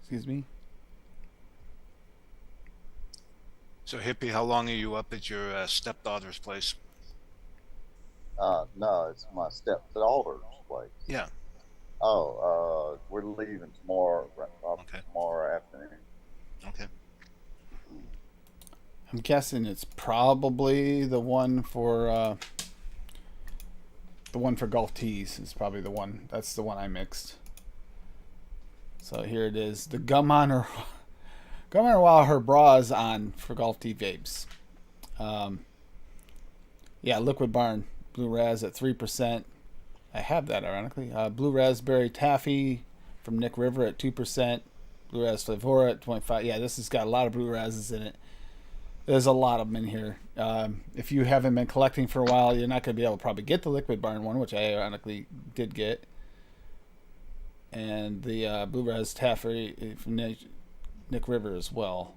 Excuse me. So, Hippie, how long are you up at your stepdaughter's place? No, it's my stepdaughter's place. Yeah. Oh, we're leaving tomorrow. Okay. Tomorrow afternoon. Okay. I'm guessing it's probably the one for Gulf Teas is probably the one. That's the one I mixed. So here it is. The gum on her while her bra is on for Gulf Tea vapes. Yeah, Liquid Barn Blue Raz at 3%. I have that ironically. Blue Raspberry Taffy from Nick River at 2%. Blue Raz Flavora at 0.5. Yeah, this has got a lot of Blue Razes in it. There's a lot of them in here. If you haven't been collecting for a while, you're not going to be able to probably get the Liquid Barn one, which I ironically did get. And the Blue Raz Taffy from Nick River as well.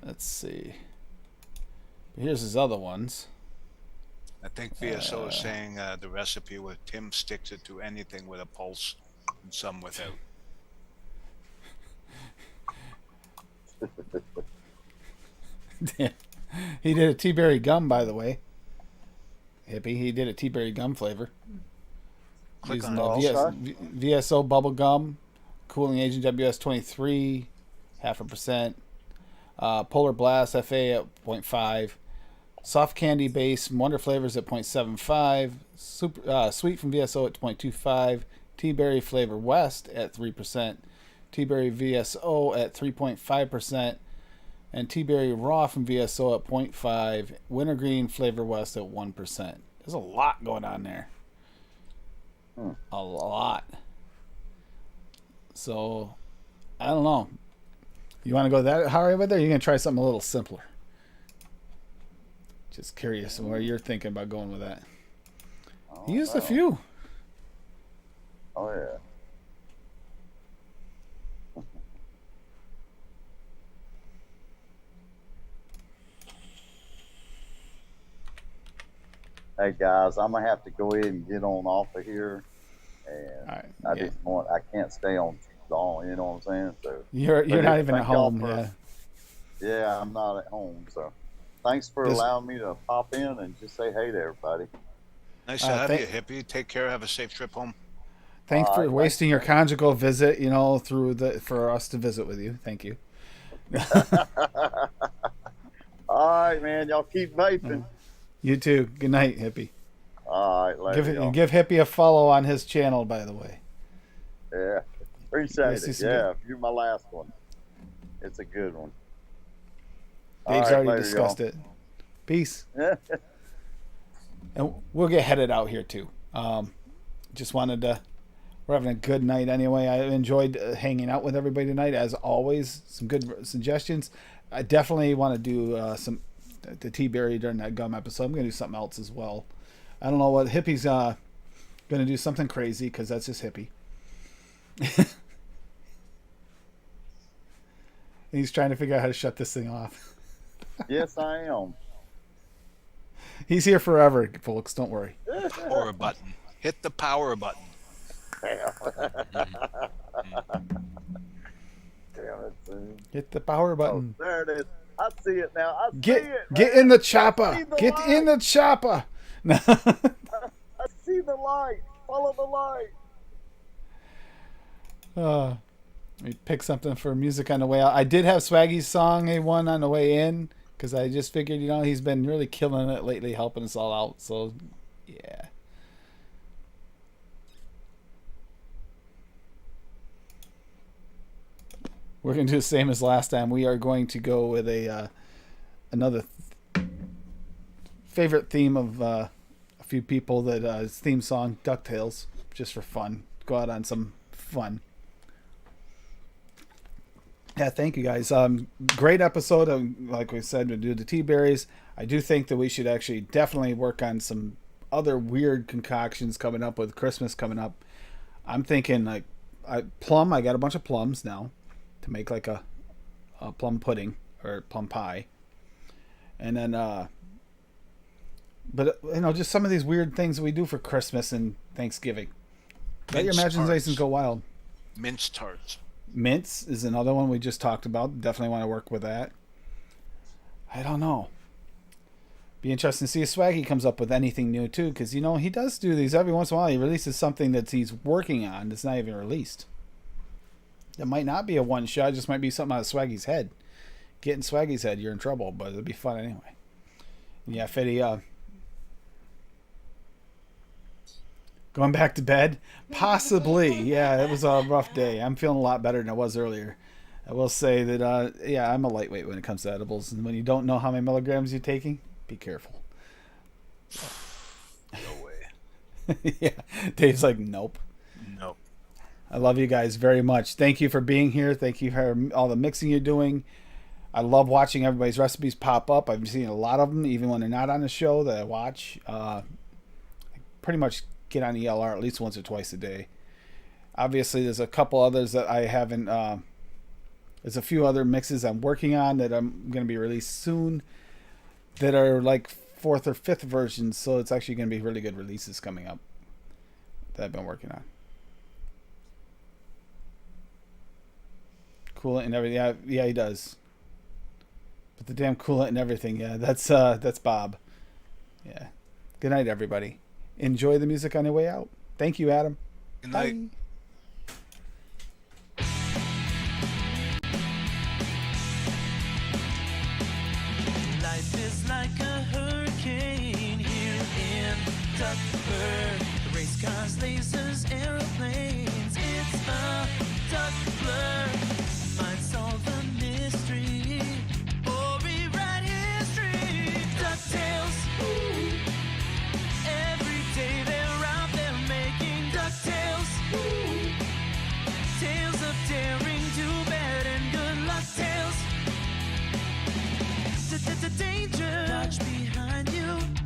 Let's see. Here's his other ones. I think VSO is saying the recipe where Tim sticks it to anything with a pulse and some without. He did a tea-berry gum, by the way. Hippie, he did a tea-berry gum flavor. Click Using on the it. VSO bubble gum, cooling agent WS23, 0.5%. Polar Blast FA at 0.5. Soft candy base Wonder Flavors at 0.75. Super sweet from VSO at 0.25. Tea Berry Flavor West at 3%. Tea Berry VSO at 3.5%. And Tea Berry Raw from VSO at 0.5. Wintergreen Flavor West at 1%. There's a lot going on there. A lot. So, I don't know. You want to go that hard with it, or are you going to try something a little simpler? Just curious where you're thinking about going with that. I He used don't a know. few. Oh yeah. Hey guys, I'm gonna have to go ahead and get on off of here, and All right. I Yeah. didn't want. I can't stay on long. You know what I'm saying? So You're But not yeah, even at thank y'all home. for- Yeah. yeah, I'm not at home. So thanks for This- allowing me to pop in and just say hey to everybody. Nice to have you, hippie. Take care. Have a safe trip home. Thanks All for right, wasting your thanks. conjugal visit. For us to visit with you. Thank you. All right, man. Y'all keep vaping. You too. Good night, hippie. All right, later. y'all. Give Hippie a follow on his channel, by the way. Yeah, appreciate Yes, it. he's Yeah, you're my last one. It's a good one. Dave's All right, already later, discussed it. Peace. y'all. And we'll get headed out here too. Just wanted to. We're having a good night anyway. I enjoyed hanging out with everybody tonight, as always. Some good suggestions. I definitely want to do some the tea berry during that gum episode. I'm gonna do something else as well. I don't know what hippie's gonna do something crazy because that's just hippie. And he's trying to figure out how to shut this thing off. Yes, I am. He's here forever, folks. Don't worry. Power button. Hit the power button. Damn it, dude. Hit the power Oh, button. there it is. I see it now. I see Get it. get man. in the I chopper. see the Get light. in the chopper. No. I see the light. Follow the light. Let me pick something for music on the way out. I did have Swaggy's song A1 on the way in because I just figured, he's been really killing it lately, helping us all out. So, yeah. We're going to do the same as last time. We are going to go with another favorite theme of a few people that theme song, DuckTales, just for fun. Go out on some fun. Yeah, thank you guys. Great episode. Like we said, we do the tea berries. I do think that we should actually definitely work on some other weird concoctions coming up with Christmas coming up. I'm thinking plum. I got a bunch of plums now to make like a plum pudding or plum pie. And then, but just some of these weird things that we do for Christmas and Thanksgiving. Let your Mince imaginations tarts. go wild. Mince tarts. Mints is another one we just talked about. Definitely want to work with that. I don't know. Be interesting to see if Swaggy comes up with anything new too, because he does do these every once in a while. He releases something that he's working on that's not even released. It might not be a one shot. It just might be something out of Swaggy's head. Get in Swaggy's head, you're in trouble. But it'll be fun anyway. Yeah, Fetty. Going back to bed? Possibly. Yeah, it was a rough day. I'm feeling a lot better than I was earlier. I will say that, I'm a lightweight when it comes to edibles. And when you don't know how many milligrams you're taking, be careful. No way. Yeah, Dave's like, nope. Nope. I love you guys very much. Thank you for being here. Thank you for all the mixing you're doing. I love watching everybody's recipes pop up. I've seen a lot of them, even when they're not on the show that I watch. I pretty much get on ELR at least once or twice a day. Obviously, there's a couple others that I haven't. There's a few other mixes I'm working on that I'm going to be released soon that are like 4th or 5th versions. So it's actually going to be really good releases coming up that I've been working on. Coolant and everything. Yeah, he does. But the damn coolant and everything. Yeah, that's Bob. Yeah. Good night, everybody. Enjoy the music on your way out. Thank you, Adam. Good night. Bye. Life is like a hurricane here in Duckburg. Race cars, lasers, aeroplanes. It's a duck blur. Might solve the mystery or rewrite history. DuckTales. Ooh. Every day they're out there making DuckTales. Ooh. Tales of daring, do bad, and good luck tales. Danger. Watch behind. find you.